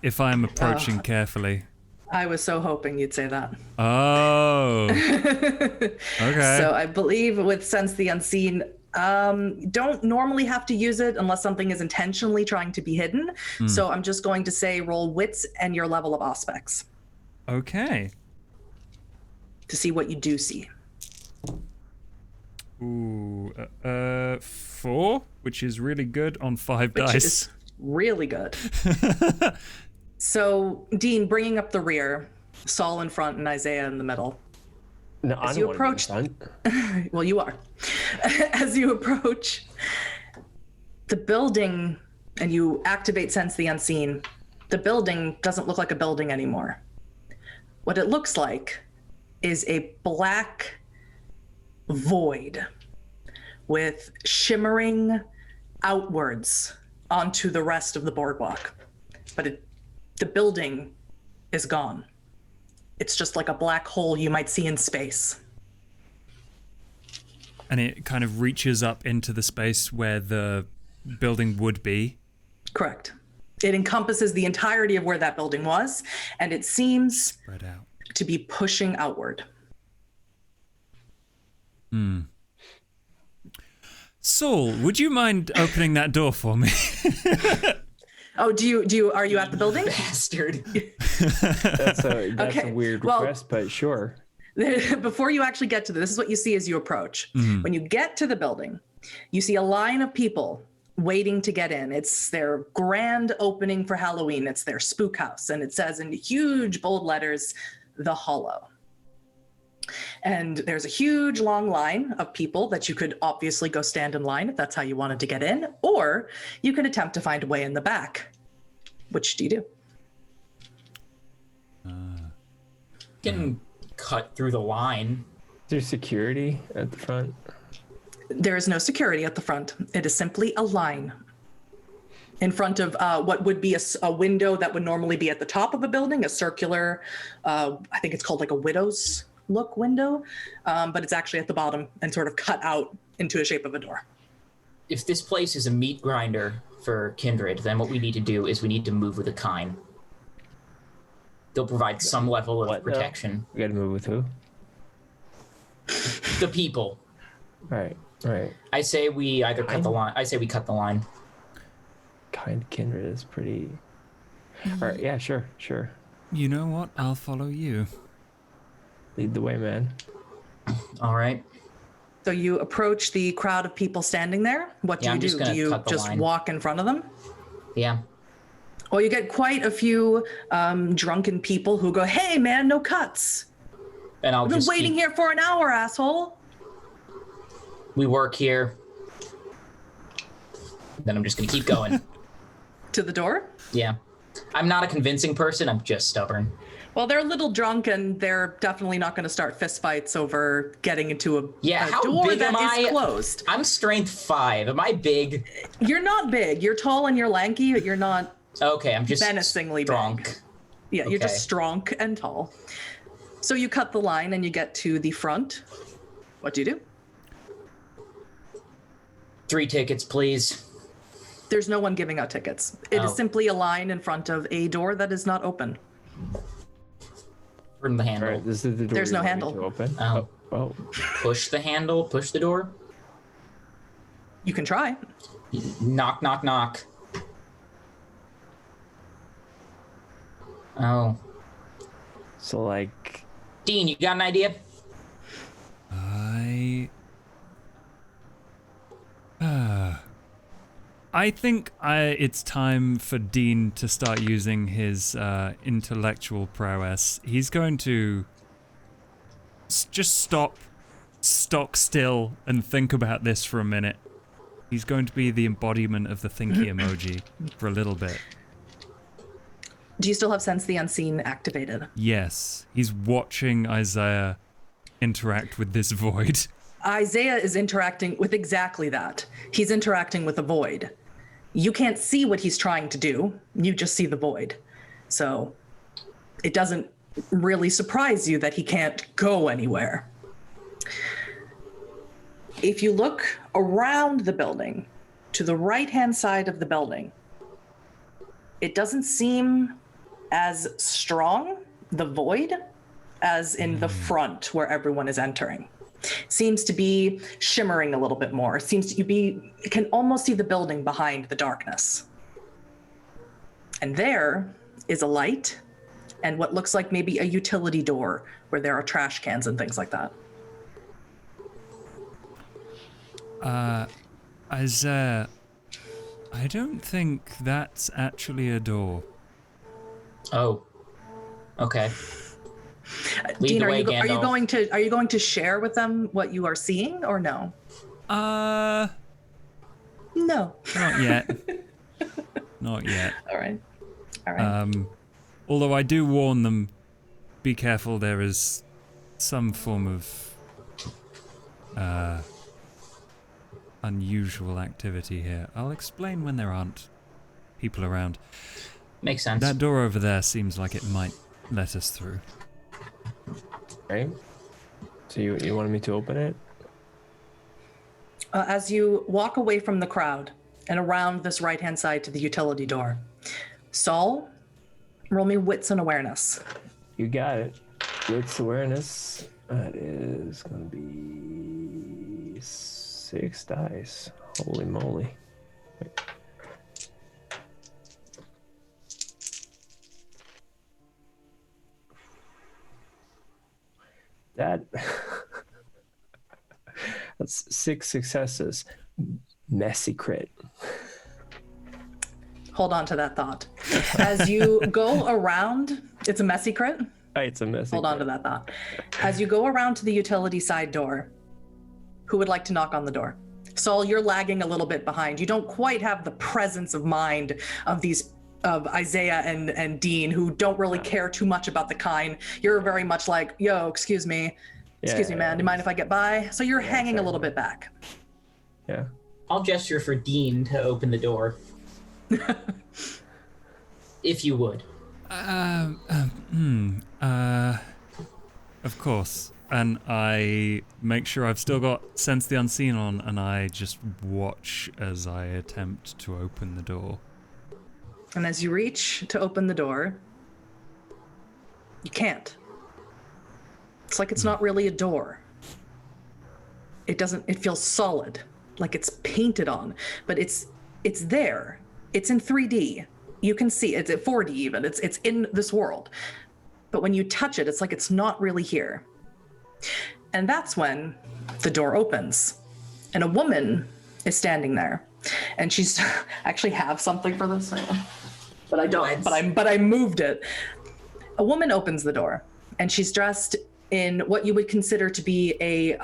am approaching carefully. I was so hoping you'd say that. Oh. Okay. So I believe with Sense the Unseen, don't normally have to use it unless something is intentionally trying to be hidden. So I'm just going to say roll wits and your level of aspects Okay. to see what you do see. Ooh, 4, which is really good on 5 Which dice. is really good. So, Dean, bringing up the rear, Saul in front and Isaiah in the middle. No, I don't want to be in front. Well, you are. As you approach the building and you activate Sense the Unseen, the building doesn't look like a building anymore. What it looks like is a black void with shimmering outwards onto the rest of the boardwalk. But the building is gone. It's just like a black hole you might see in space. And it kind of reaches up into the space where the building would be. Correct. It encompasses the entirety of where that building was, and it seems Spread out. to be pushing outward. Saul, would you mind opening that door for me? Oh, are you at the building? Bastard. That's Okay, a weird well- request, but sure. Before you actually get to this is what you see as you approach. When you get to the building, you see a line of people waiting to get in. It's their grand opening for Halloween. It's their spook house. And it says in huge bold letters, The Hollow. And there's a huge long line of people that you could obviously go stand in line if that's how you wanted to get in, or you could attempt to find a way in the back. Which do you do? Can cut through the line. Is there security at the front? There is no security at the front. It is simply a line in front of what would be a window that would normally be at the top of a building, a circular, I think it's called like a widow's look window, but it's actually at the bottom and sort of cut out into a shape of a door. If this place is a meat grinder for Kindred, then what we need to do is we need to move with a kind. They'll provide some level of What now? protection. We gotta move with who? The people. Right. I say we either cut the line. I say we cut the line. Kind kindred is pretty. All right. Yeah. Sure. You know what? I'll follow you. Lead the way, man. All right. So you approach the crowd of people standing there. What do Yeah, you I'm just do? gonna Do you cut the just line. walk in front of them? Yeah. Well, you get quite a few drunken people who go, "Hey, man, no cuts. And I'll I've been just waiting keep- here for an hour, asshole." We work here. Then I'm just gonna keep going. To the door. Yeah. I'm not a convincing person. I'm just stubborn. Well, they're a little drunk, and they're definitely not going to start fistfights over getting into a How door big that am I? is closed. I'm strength 5. Am I big? You're not big. You're tall and you're lanky, but you're not Okay, I'm just menacingly strong. big. Yeah, you're just Okay. strong and tall. So you cut the line and you get to the front. What do you do? 3 tickets, please. There's no one giving out tickets. It is Oh. simply a line in front of a door that is not open. Turn the All handle. right. This is the door. There's you no want me handle. to open. Oh. Oh. Push the handle. Push the door. You can try. Knock, knock, knock. Oh. So like. Dean, you got an idea? I think it's time for Dean to start using his intellectual prowess. He's going to just stop, stock still, and think about this for a minute. He's going to be the embodiment of the thinky emoji for a little bit. Do you still have Sense the Unseen activated? Yes, he's watching Isaiah interact with this void. Isaiah is interacting with exactly that. He's interacting with a void. You can't see what he's trying to do. You just see the void. So it doesn't really surprise you that he can't go anywhere. If you look around the building, to the right-hand side of the building, it doesn't seem as strong, the void, as in the front where everyone is entering. Seems to be shimmering a little bit more. Seems to be, you can almost see the building behind the darkness. And there is a light and what looks like maybe a utility door where there are trash cans and things like that. Isaiah, I don't think that's actually a door. Oh. Okay. Lead Dean, the way, are you Gandalf. going to share with them what you are seeing or no? No. Not yet. Not yet. All right. Although I do warn them, be careful, there is some form of unusual activity here. I'll explain when there aren't people around. Makes sense. That door over there seems like it might let us through. Right? So you wanted me to open it? As you walk away from the crowd and around this right-hand side to the utility door, Saul, roll me wits and awareness. You got it. Wits awareness. That is going to be 6 dice. Holy moly. Wait. That's 6 successes. Messy crit. Hold on to that thought. As you go around, it's a messy crit. It's a messy Hold on to that thought. As you go around to the utility side door, who would like to knock on the door? Saul, you're lagging a little bit behind. You don't quite have the presence of mind of Isaiah and Dean, who don't really care too much about the kind. You're very much like, yo, excuse me, man, do you mind if I get by? So you're hanging a little bit back. Yeah. I'll gesture for Dean to open the door. If you would. Of course. And I make sure I've still got Sense the Unseen on, and I just watch as I attempt to open the door. And as you reach to open the door, you can't. It's like it's not really a door. It feels solid, like it's painted on, but it's there. It's in 3D. You can see it's at 4D even. It's in this world. But when you touch it, it's like it's not really here. And that's when the door opens and a woman is standing there. And she's actually have something for this, but I don't. But I moved it. A woman opens the door, and she's dressed in what you would consider to be a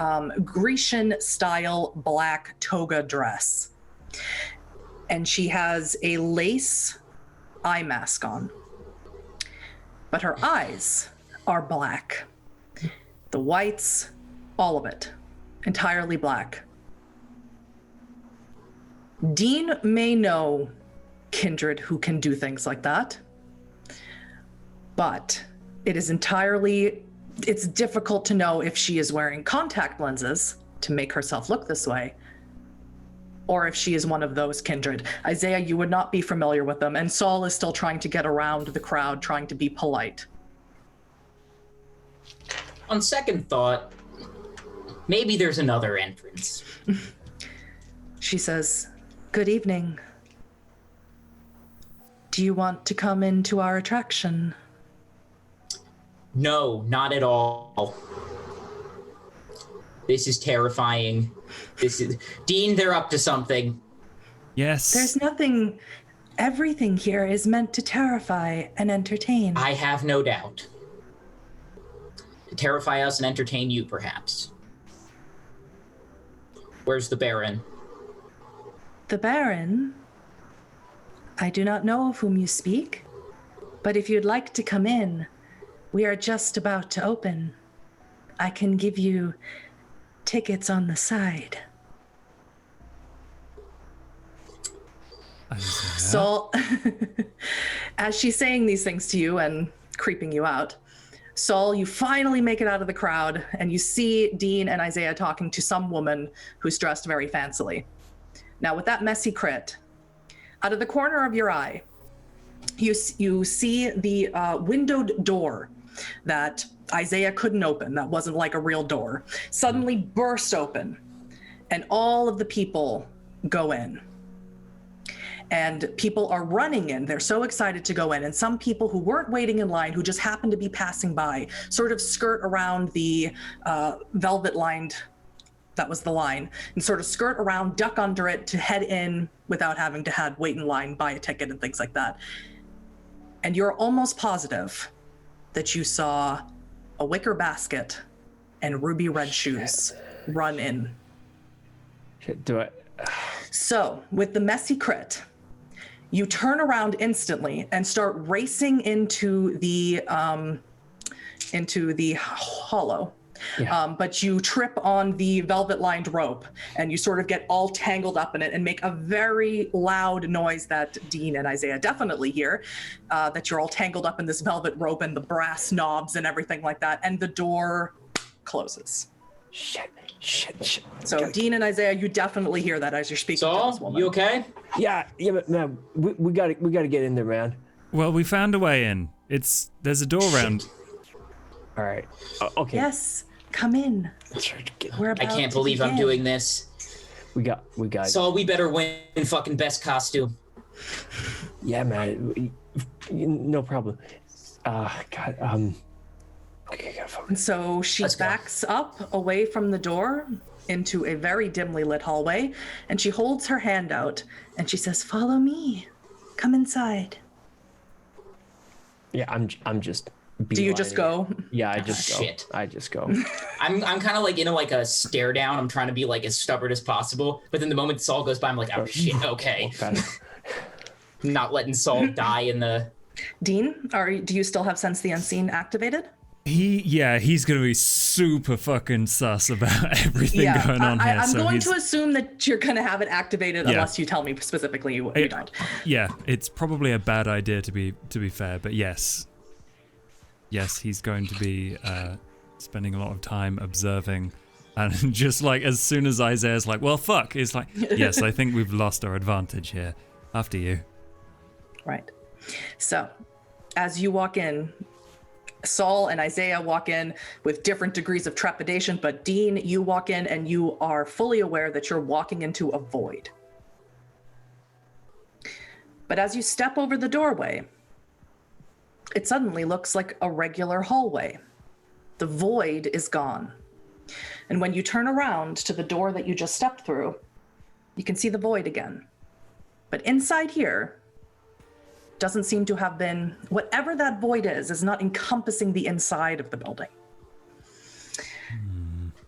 Grecian-style black toga dress, and she has a lace eye mask on. But her eyes are black. The whites, all of it, entirely black. Dean may know kindred who can do things like that, but it's difficult to know if she is wearing contact lenses to make herself look this way, or if she is one of those kindred. Isaiah, you would not be familiar with them, and Saul is still trying to get around the crowd, trying to be polite. On second thought, maybe there's another entrance. She says, "Good evening. Do you want to come into our attraction?" No, not at all. This is terrifying. Dean, they're up to something. Yes. There's nothing. Everything here is meant to terrify and entertain. I have no doubt. To terrify us and entertain you, perhaps. Where's the Baron? The Baron? I do not know of whom you speak, but if you'd like to come in, we are just about to open. I can give you tickets on the side. So, as she's saying these things to you and creeping you out, Saul, you finally make it out of the crowd, and you see Dean and Isaiah talking to some woman who's dressed very fancily. Now, with that messy crit, out of the corner of your eye, you see the windowed door that Isaiah couldn't open, that wasn't like a real door, suddenly burst open, and all of the people go in. And people are running in. They're so excited to go in. And some people who weren't waiting in line, who just happened to be passing by, sort of skirt around the velvet-lined That was the line. And sort of skirt around, duck under it to head in without having to wait in line, buy a ticket and things like that. And you're almost positive that you saw a wicker basket and ruby red shoes run in. Shit, do I? So with the messy crit, you turn around instantly and start racing into the hollow. Yeah. But you trip on the velvet-lined rope, and you sort of get all tangled up in it and make a very loud noise that Dean and Isaiah definitely hear, that you're all tangled up in this velvet rope and the brass knobs and everything like that, and the door closes. Shit. So Dean and Isaiah, you definitely hear that as you're speaking to this woman. You okay? Yeah, but man, we gotta get in there, man. Well, we found a way in. There's a door around. All right. Okay. Yes, come in. We're I about can't to believe I'm begin. God this. We got. Saul, we better win fucking best costume. Yeah, man. No problem. God. Okay, gotta focus. And so she Let's go. backs up away from the door into a very dimly lit hallway, and she holds her hand out and she says, "Follow me. Come inside." Yeah, I'm just. Do you just go? Yeah, I just go. Shit. I just go. I'm kind of like in a stare down. I'm trying to be like as stubborn as possible. But then the moment Saul goes by, I'm like, oh shit, okay. I'm not letting Saul die in the... Dean, do you still have Sense the Unseen activated? He's gonna be super fucking sus about everything going on here. I'm so going to assume that you're going to have it activated unless you tell me specifically you don't. Yeah, it's probably a bad idea to be fair, but yes, he's going to be spending a lot of time observing, and just like as soon as Isaiah's like, well, fuck, it's like, yes, I think we've lost our advantage here. After you. Right. So, as you walk in, Saul and Isaiah walk in with different degrees of trepidation, but Dean, you walk in and you are fully aware that you're walking into a void. But as you step over the doorway, it suddenly looks like a regular hallway. The void is gone. And when you turn around to the door that you just stepped through, you can see the void again. But inside here doesn't seem to have been, whatever that void is not encompassing the inside of the building.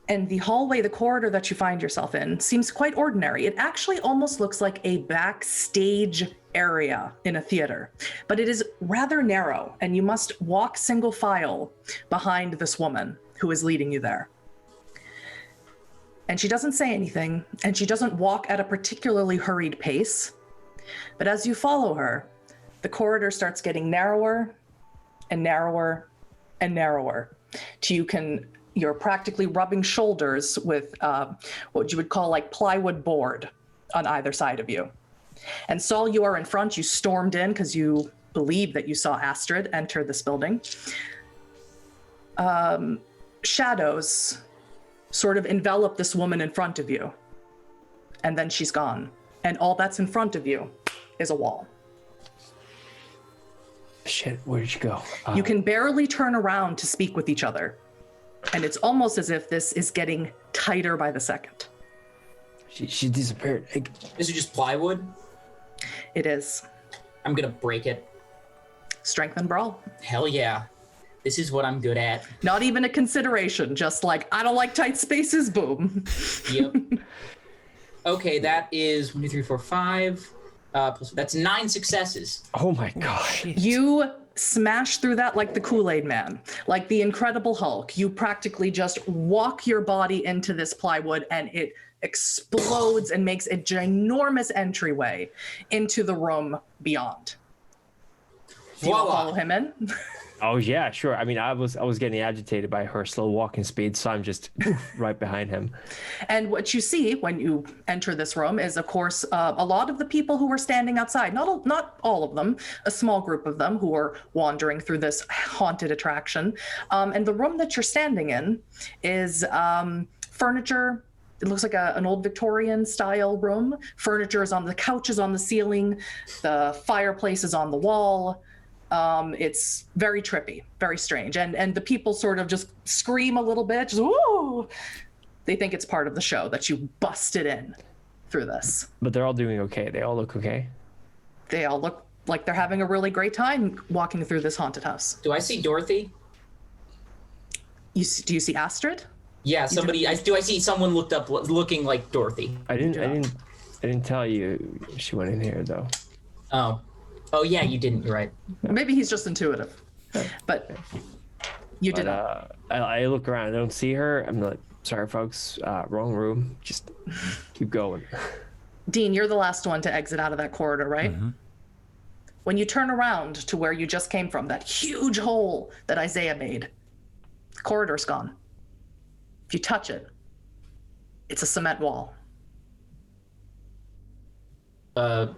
And the hallway, the corridor that you find yourself in seems quite ordinary. It actually almost looks like a backstage area in a theater, but it is rather narrow, and you must walk single file behind this woman who is leading you there. And she doesn't say anything, and she doesn't walk at a particularly hurried pace. But as you follow her, the corridor starts getting narrower and narrower and narrower till you're practically rubbing shoulders with what you would call like plywood board on either side of you. And Saul, you are in front. You stormed in because you believe that you saw Astrid enter this building. Shadows sort of envelop this woman in front of you. And then she's gone. And all that's in front of you is a wall. Shit, where'd you go? You can barely turn around to speak with each other. And it's almost as if this is getting tighter by the second. She disappeared. This is just plywood? It is. I'm gonna break it. Strength and brawl. Hell yeah. This is what I'm good at. Not even a consideration, just like, I don't like tight spaces, boom. Yep. Okay, that is 1, 2, 3, 4, 5. That's 9 successes. Oh my god. You smash through that like the Kool-Aid Man, like the Incredible Hulk. You practically just walk your body into this plywood and it explodes and makes a ginormous entryway into the room beyond. Do you want to follow him in? Oh yeah, sure. I mean, I was getting agitated by her slow walking speed, so I'm just right behind him. And what you see when you enter this room is, of course, a lot of the people who were standing outside. Not all of them, a small group of them who were wandering through this haunted attraction. And the room that you're standing in is furniture. It looks like an old Victorian style room. Furniture is on the couches on the ceiling. The fireplace is on the wall. It's very trippy, very strange. And the people sort of just scream a little bit, just, ooh. They think it's part of the show that you busted in through this. But they're all doing okay. They all look okay. They all look like they're having a really great time walking through this haunted house. Do I see Dorothy? Do you see Astrid? Yeah, somebody. Do I see someone looking like Dorothy? I didn't tell you she went in here though. Oh yeah, you didn't. You're right. Maybe he's just intuitive, but you didn't. I look around. I don't see her. I'm like, sorry, folks. Wrong room. Just keep going. Dean, you're the last one to exit out of that corridor, right? Mm-hmm. When you turn around to where you just came from, that huge hole that Isaiah made, the corridor's gone. If you touch it, it's a cement wall. I'm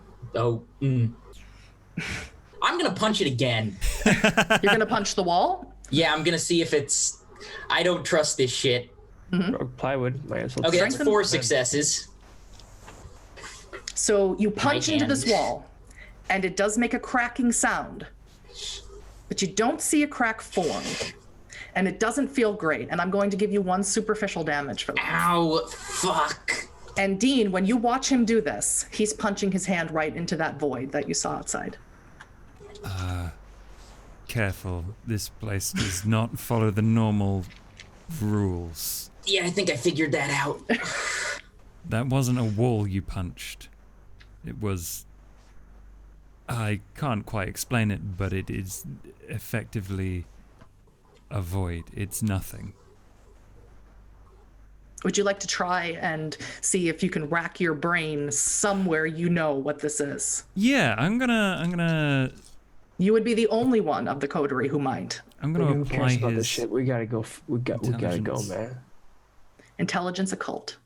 gonna punch it again. You're gonna punch the wall? Yeah, I'm gonna see if it's. I don't trust this shit. Plywood. Might as well. Okay, that's 4 successes. So you punch into hand. this wall, and it does make a cracking sound, but you don't see a crack form, and it doesn't feel great. And I'm going to give you 1 superficial damage for that. Ow! Fuck. And Dean, when you watch him do this, he's punching his hand right into that void that you saw outside. Careful. This place does not follow the normal rules. Yeah, I think I figured that out. That wasn't a wall you punched. It was... I can't quite explain it, but it is effectively a void. It's nothing. Would you like to try and see if you can rack your brain somewhere you know what this is? Yeah, I'm gonna... You would be the only one of the coterie who might. I'm gonna Who apply cares about this his... shit? We gotta go. We gotta go, intelligence. man. Intelligence occult.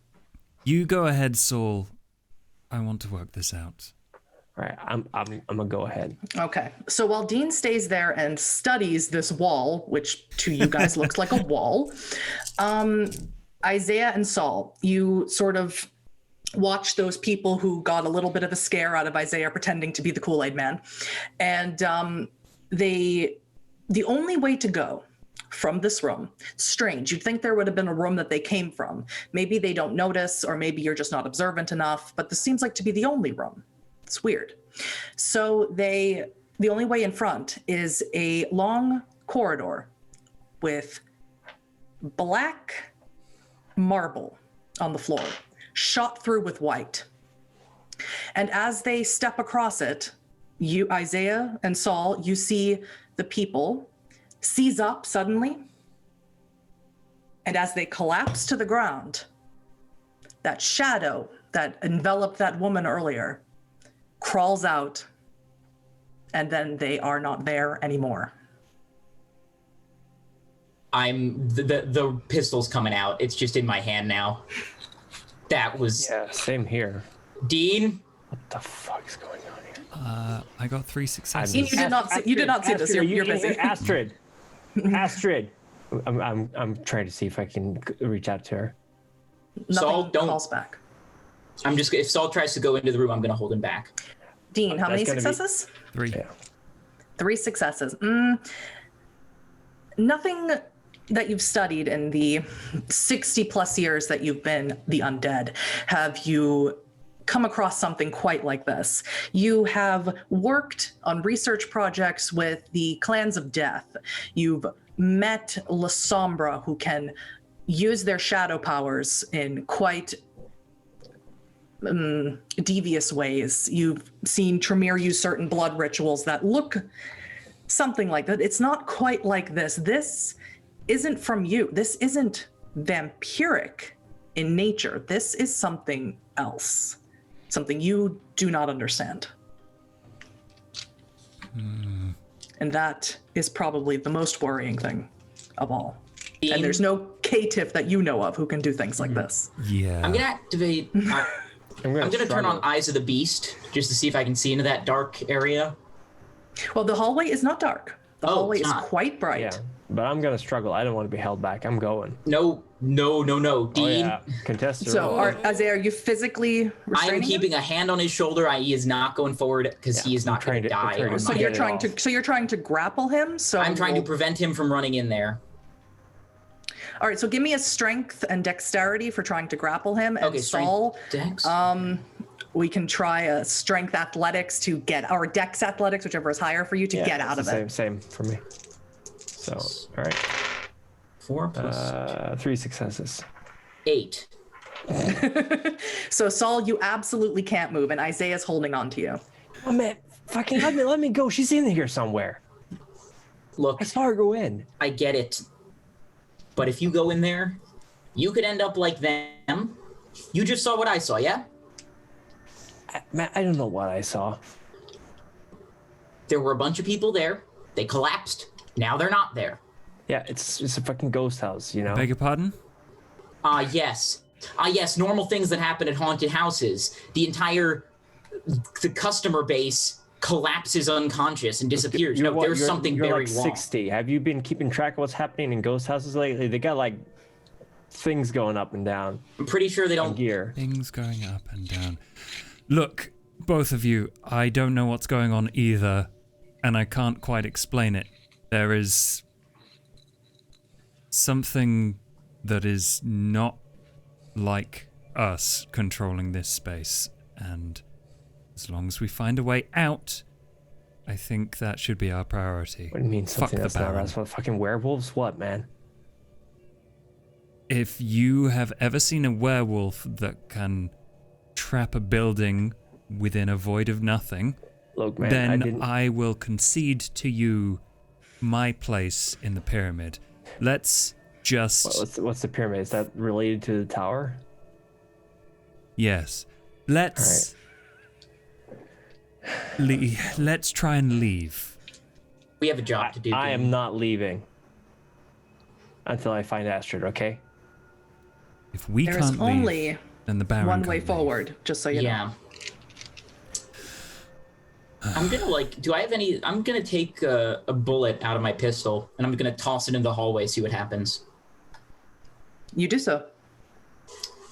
You go ahead, Saul. I want to work this out. All right, I'm gonna go ahead. Okay, so while Dean stays there and studies this wall, which to you guys looks like a wall, Isaiah and Saul, you sort of watch those people who got a little bit of a scare out of Isaiah pretending to be the Kool-Aid man. And the only way to go from this room, strange, you'd think there would have been a room that they came from. Maybe they don't notice, or maybe you're just not observant enough, but this seems like to be the only room. It's weird. So the only way in front is a long corridor with black marble on the floor, shot through with white. And as they step across it, you, Isaiah and Saul, you see the people seize up suddenly. And as they collapse to the ground, that shadow that enveloped that woman earlier crawls out, and then they are not there anymore. The pistol's coming out. It's just in my hand now. That was... Yeah, same here. Dean? What the fuck is going on here? I got 3 successes. You did not see this. You're busy. Astrid. I'm trying to see if I can reach out to her. Saul, Nothing don't- calls back. I'm just... If Saul tries to go into the room, I'm gonna hold him back. Dean, how many That's gonna be- successes? 3. Yeah. 3 successes. Nothing that you've studied in the 60 plus years that you've been the undead have you come across something quite like this. You have worked on research projects with the clans of death. You've met La Sombra, who can use their shadow powers in quite devious ways. You've seen Tremere use certain blood rituals that look something like that. It's not quite like this. This isn't from you. This isn't vampiric in nature. This is something else, something you do not understand. And that is probably the most worrying thing of all. Dean? And there's no K-Tiff that you know of who can do things like this. Yeah. I'm gonna activate... I'm gonna turn on Eyes of the Beast, just to see if I can see into that dark area. Well, the hallway is not dark. The hallway it's is not. quite bright. Yeah, but I'm gonna struggle. I don't want to be held back. I'm going. No. Dean, Oh yeah, contested. So, Isaiah, are you physically I restraining am keeping a hand on his shoulder. He is not going forward because he is not going to die. trying to on So my get you're it trying off. to. So you're trying to grapple him. So I'm trying to roll- prevent him from running in there. All right, so give me a strength and dexterity for trying to grapple him. And Okay, strength, Saul, dex. we can try a strength athletics to get, or dex athletics, whichever is higher for you to get out of it. Same for me. So, all right. 4 plus 3 successes. 8. So Saul, you absolutely can't move, and Isaiah's holding on to you. Oh man, fucking let me go. She's in here somewhere. Look, I saw her go in. I get it. But if you go in there, you could end up like them. You just saw what I saw, yeah? Man, I don't know what I saw. There were a bunch of people there. They collapsed. Now they're not there. Yeah, it's a fucking ghost house, you know? Beg your pardon? Yes. Yes, normal things that happen at haunted houses. The customer base collapses unconscious and disappears. There's something you're very like wrong. 60. Have you been keeping track of what's happening in ghost houses lately? They got like things going up and down. I'm pretty sure they don't. Gear. Things going up and down. Look, both of you, I don't know what's going on either, and I can't quite explain it. There is something that is not like us controlling this space, and as long as we find a way out, I think that should be our priority. What do you mean something Fuck that's the not Baron. us? What, fucking werewolves? What, man? If you have ever seen a werewolf that can trap a building within a void of nothing, Look, man, then I will concede to you my place in the pyramid. Let's just... What's the pyramid? Is that related to the tower? Yes. Let's... Let's try and leave. We have a job to do. I Dean. am not leaving until I find Astrid, okay? If we There can't is only leave, then the Baron one can way leave. forward, just so you know. Yeah. I'm gonna do I have any? I'm gonna take a bullet out of my pistol and I'm gonna toss it in the hallway, see what happens. You do so.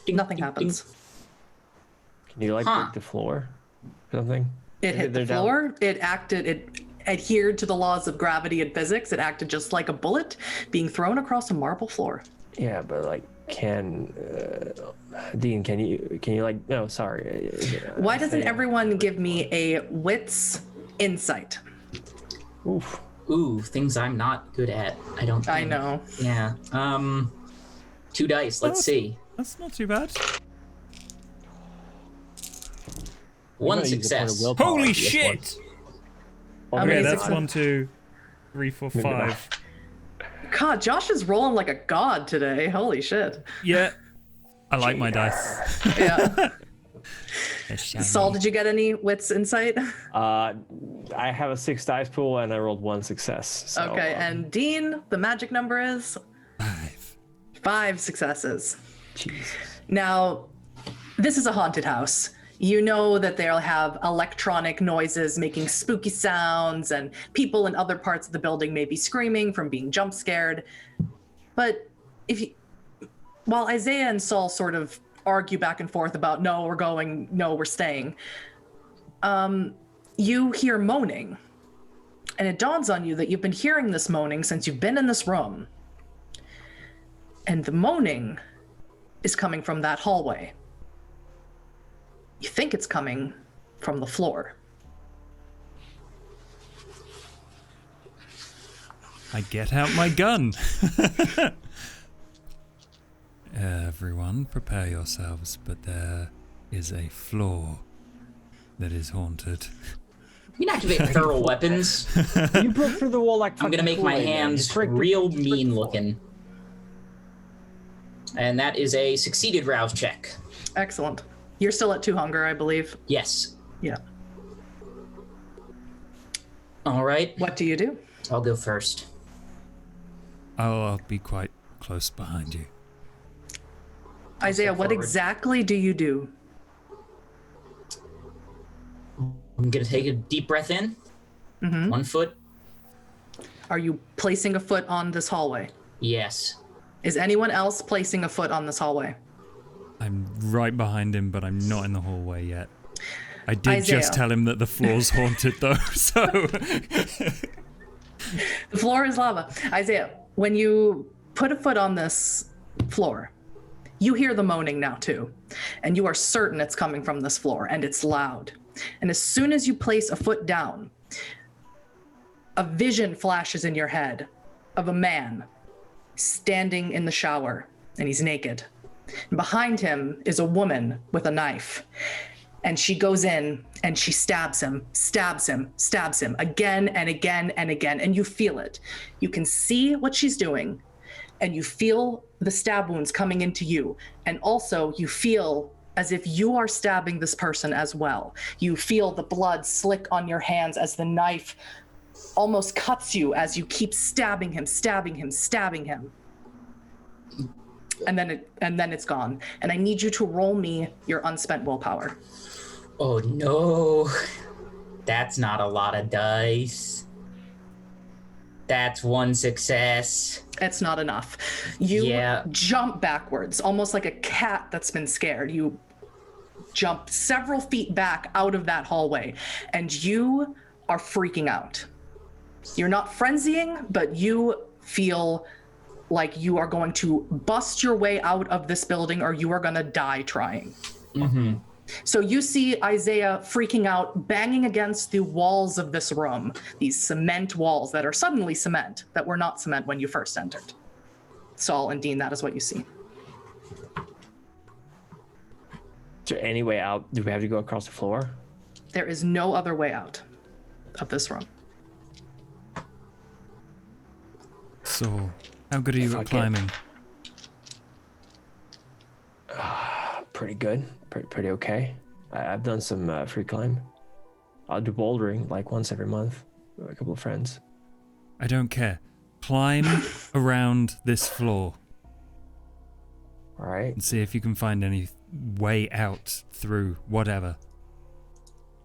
Ding, Nothing ding, happens. ding. Can you like break the floor or something? It hit the They're down. floor. It adhered to the laws of gravity and physics. It acted just like a bullet being thrown across a marble floor. Yeah, but like, Dean, can you like? No, sorry. Why doesn't everyone give me a wits insight? Oof. Ooh, things I'm not good at. I don't. I think. know. Yeah. 2 dice. Let's see. That's not too bad. One gotta use a point of success. willpower Holy for this shit! one. How Okay, many that's success- 1, 2, 3, 4, Maybe not. 5. God, Josh is rolling like a god today. Holy shit. Yeah. I like my dice. Yeah. They're shiny. Saul, did you get any wits insight? I have a 6 dice pool and I rolled 1 success. So, Okay, and Dean, the magic number is 5. 5 successes. Jesus. Now, this is a haunted house. You know that they'll have electronic noises making spooky sounds, and people in other parts of the building may be screaming from being jump scared. But while Isaiah and Saul sort of argue back and forth about no, we're going, no, we're staying, you hear moaning. And it dawns on you that you've been hearing this moaning since you've been in this room. And the moaning is coming from that hallway. You think it's coming from the floor. I get out my gun. Everyone, prepare yourselves, but there is a floor that is haunted. You can activate feral weapons. You broke through the wall like I'm gonna fucking make my Kool-Aid, man. hands Just break the- real just break the mean floor. looking. And that is a succeeded rouse check. Excellent. You're still at 2 hunger, I believe. Yes. Yeah. All right. What do you do? I'll go first. I'll be quite close behind you. Isaiah, what forward. exactly do you do? I'm gonna take a deep breath in. 1 foot. Are you placing a foot on this hallway? Yes. Is anyone else placing a foot on this hallway? I'm right behind him, but I'm not in the hallway yet. I did just Isaiah. tell him that the floor's haunted, though, so... The floor is lava. Isaiah, when you put a foot on this floor, you hear the moaning now too, and you are certain it's coming from this floor, and it's loud. And as soon as you place a foot down, a vision flashes in your head of a man standing in the shower, and he's naked. And behind him is a woman with a knife. And she goes in and she stabs him again and again and again. And you feel it. You can see what she's doing, and you feel the stab wounds coming into you. And also you feel as if you are stabbing this person as well. You feel the blood slick on your hands as the knife almost cuts you as you keep stabbing him. And then it's gone. And I need you to roll me your unspent willpower. Oh no, that's not a lot of dice. That's one success. It's not enough. You jump backwards, almost like a cat that's been scared. You jump several feet back out of that hallway, and you are freaking out. You're not frenzying, but you feel like you are going to bust your way out of this building, or you are going to die trying. Mm-hmm. So you see Isaiah freaking out, banging against the walls of this room, these cement walls that are suddenly cement, that were not cement when you first entered. Saul and Dean, that is what you see. Is there any way out? Do we have to go across the floor? There is no other way out of this room. So, how good are you at climbing? Pretty good. Pretty okay. I've done some free climb. I'll do bouldering like once every month with a couple of friends. I don't care. Climb around this floor. All right. And see if you can find any way out through whatever.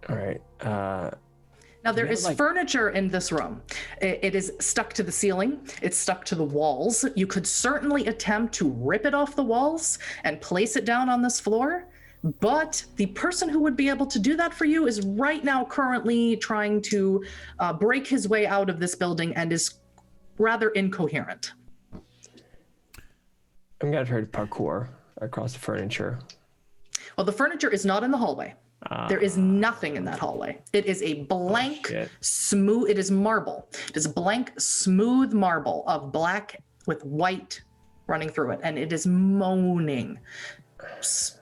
All right. Now there is furniture in this room. It is stuck to the ceiling. It's stuck to the walls. You could certainly attempt to rip it off the walls and place it down on this floor. But the person who would be able to do that for you is right now currently trying to break his way out of this building and is rather incoherent. I'm gonna try to parkour across the furniture. Well, the furniture is not in the hallway. There is nothing in that hallway. It is a blank, smooth, it is marble. It is blank, smooth marble of black with white running through it. And it is moaning.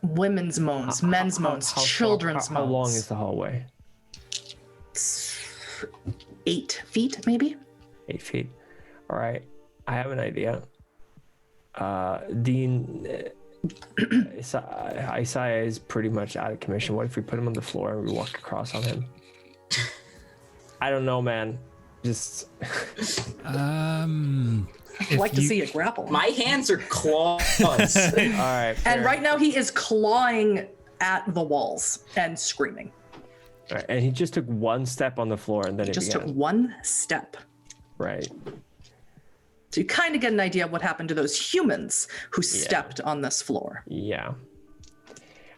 Women's moans, men's moans, children's moans. How long is the hallway? 8 feet, maybe? 8 feet. All right. I have an idea. Dean, Isaiah is pretty much out of commission. What if we put him on the floor and we walk across on him? I don't know, man. Just... I'd like to see a grapple. My hands are claws. All right. And right now he is clawing at the walls and screaming. All right. And he just took one step on the floor and then it just began. took one step. Right. So you kind of get an idea of what happened to those humans who stepped on this floor. Yeah.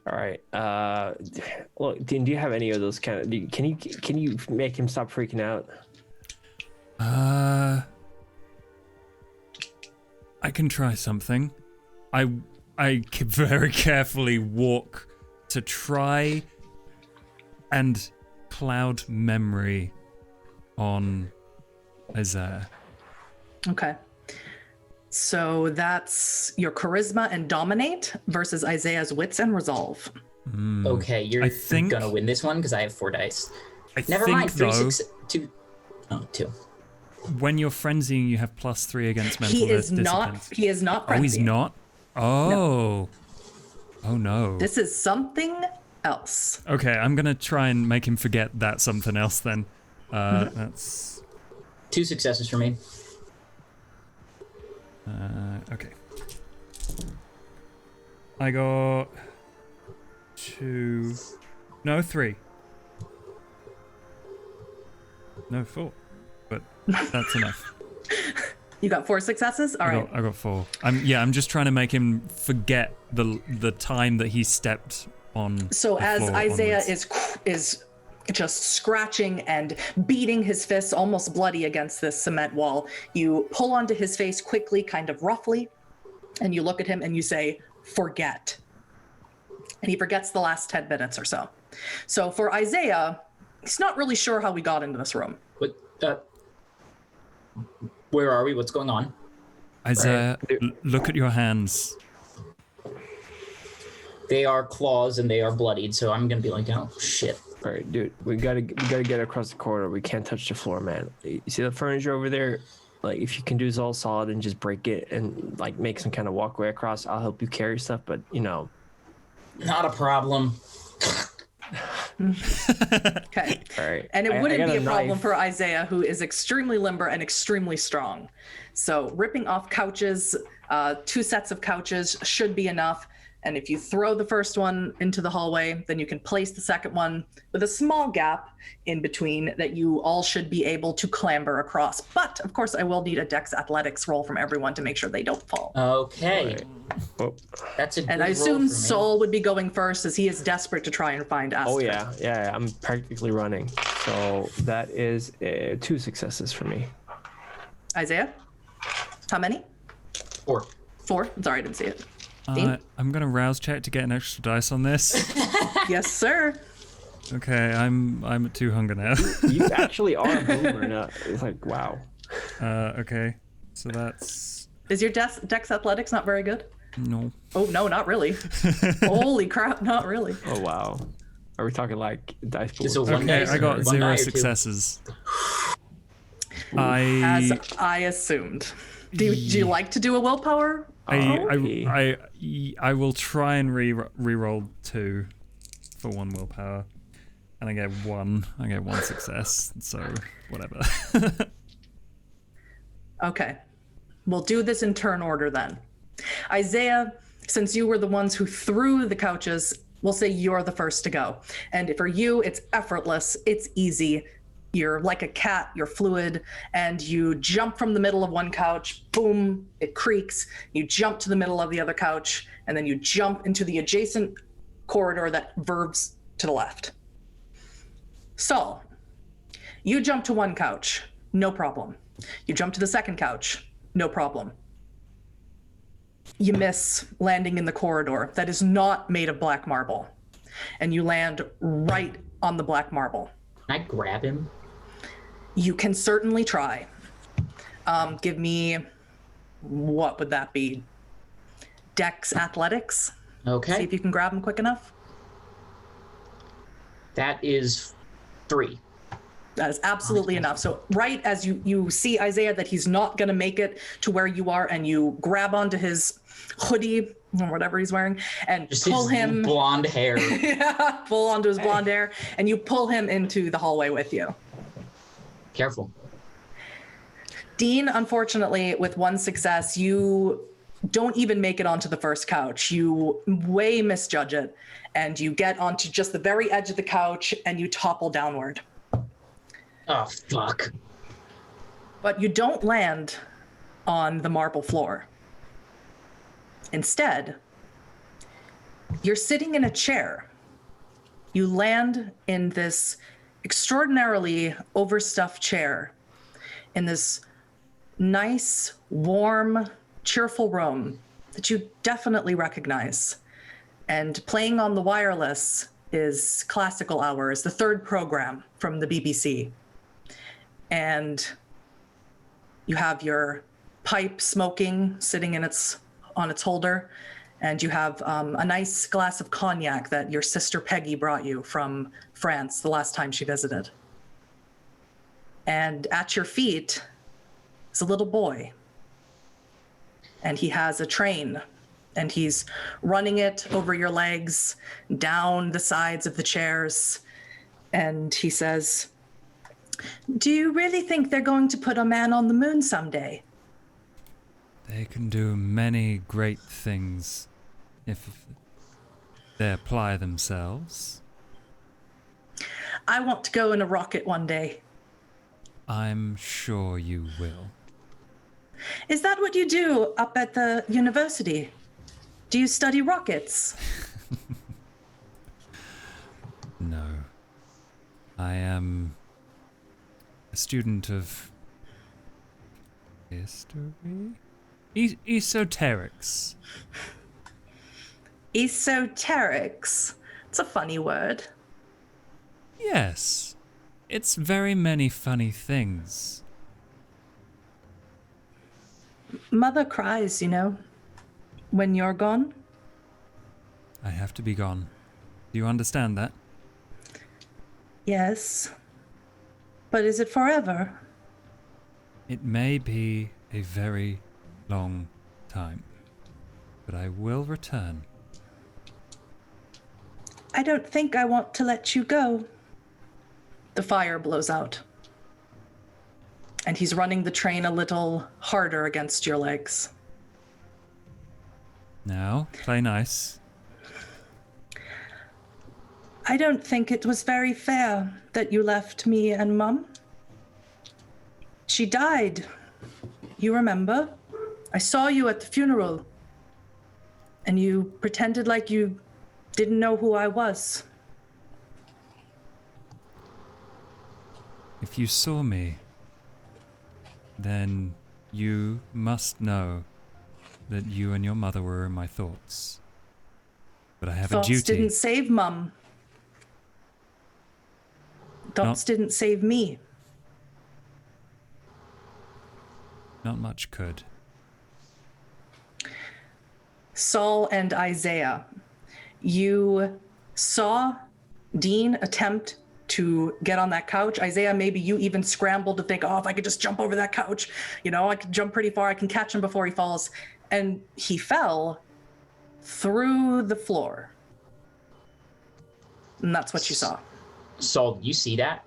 All right. Look, Dean, do you have any of those kind of? Can you make him stop freaking out? I can try something. I very carefully walk to try and cloud memory on Isaiah. Okay. So that's your charisma and dominate versus Isaiah's wits and resolve. Okay, you're gonna win this one because I have 4 dice. Never mind. 2. Oh, 2. When you're frenzying, you have +3 against mental He is disciplines. not. He is not. Oh, he's frenzying. not. Oh. No. Oh no. This is something else. Okay, I'm gonna try and make him forget that something else then. That's 2 successes for me. Okay. I got 2. No, 3. No, 4. But that's enough. You got 4 successes? All right. I got 4. I'm just trying to make him forget the time that he stepped on. So the as floor Isaiah onwards. is just scratching and beating his fists almost bloody against this cement wall. You pull onto his face quickly, kind of roughly, and you look at him and you say, "Forget." And he forgets the last 10 minutes or so. So for Isaiah, he's not really sure how we got into this room. Where are we? What's going on? Isaiah, look at your hands. They are claws and they are bloodied, so I'm gonna be like, oh shit. All right, dude, we gotta get across the corridor. We can't touch the floor, man. You see the furniture over there? Like, if you can do this all solid and just break it and like make some kind of walkway across, I'll help you carry stuff. But Not a problem. Okay. All right. And it wouldn't be a problem knife. for Isaiah, who is extremely limber and extremely strong. So ripping off couches, 2 sets of couches should be enough. And if you throw the first one into the hallway, then you can place the second one with a small gap in between that you all should be able to clamber across. But of course, I will need a Dex Athletics roll from everyone to make sure they don't fall. Okay. Oh. That's a good And I roll assume for me. Saul would be going first, as he is desperate to try and find Astrid. Oh yeah. I'm practically running. So that is 2 successes for me. Isaiah? How many? 4. 4? Sorry, I didn't see it. Dean? I'm gonna rouse check to get an extra dice on this. Yes, sir. Okay, I'm at 2 hunger now. You actually are a boomer. No, it's like, wow. Okay, so that's Is your Dex Athletics not very good? no. Oh, no, not really. Holy crap, not really. Oh wow. Are we talking like dice pool? Is it one Okay, dice I or got one 0 die or two? successes. As I I assumed. Do you like to do a willpower? I will try and re-roll 2 for 1 willpower, and I get 1. I get 1 success. So whatever. Okay. We'll do this in turn order then. Isaiah, since you were the ones who threw the couches, we'll say you're the first to go. And for you, it's effortless. It's easy. You're like a cat, you're fluid, and you jump from the middle of one couch, boom, it creaks. You jump to the middle of the other couch, and then you jump into the adjacent corridor that verves to the left. So, you jump to one couch, no problem. You jump to the second couch, no problem. You miss landing in the corridor that is not made of black marble, and you land right on the black marble. Can I grab him? You can certainly try. Give me, what would that be? Dex Athletics? Okay. See if you can grab him quick enough. That is 3. That is absolutely enough. So right as you see Isaiah that he's not going to make it to where you are, and you grab onto his hoodie or whatever he's wearing and Just pull his him blonde hair. yeah, pull onto his blonde hair, and you pull him into the hallway with you. Careful. Dean, unfortunately, with 1 success, you don't even make it onto the first couch. You way misjudge it, and you get onto just the very edge of the couch, and you topple downward. Oh, fuck. But you don't land on the marble floor. Instead, you're sitting in a chair. You land in this extraordinarily overstuffed chair in this nice, warm, cheerful room that you definitely recognize. And playing on the wireless is Classical Hours, the 3rd program from the BBC. And you have your pipe smoking sitting on its holder, and you have a nice glass of cognac that your sister Peggy brought you from France the last time she visited. And at your feet is a little boy, and he has a train, and he's running it over your legs, down the sides of the chairs, and he says, "Do you really think they're going to put a man on the moon someday?" They can do many great things if they apply themselves. I want to go in a rocket one day. I'm sure you will. Is that what you do up at the university? Do you study rockets? No. I am a student of history? Esoterics. Esoterics. It's a funny word. Yes. It's very many funny things. Mother cries, when you're gone. I have to be gone. Do you understand that? Yes. But is it forever? It may be a very long time, but I will return. I don't think I want to let you go. The fire blows out. And he's running the train a little harder against your legs. Now, play nice. I don't think it was very fair that you left me and Mum. She died. You remember? I saw you at the funeral. And you pretended like you didn't know who I was. If you saw me, then you must know that you and your mother were in my thoughts. But I have Thoughts a duty. didn't save Mum. Thoughts didn't save me. Not much could. Saul and Isaiah, you saw Dean attempt to get on that couch. Isaiah, maybe you even scrambled to think, if I could just jump over that couch, I could jump pretty far. I can catch him before he falls. And he fell through the floor. And that's what you saw. Saul, you see that?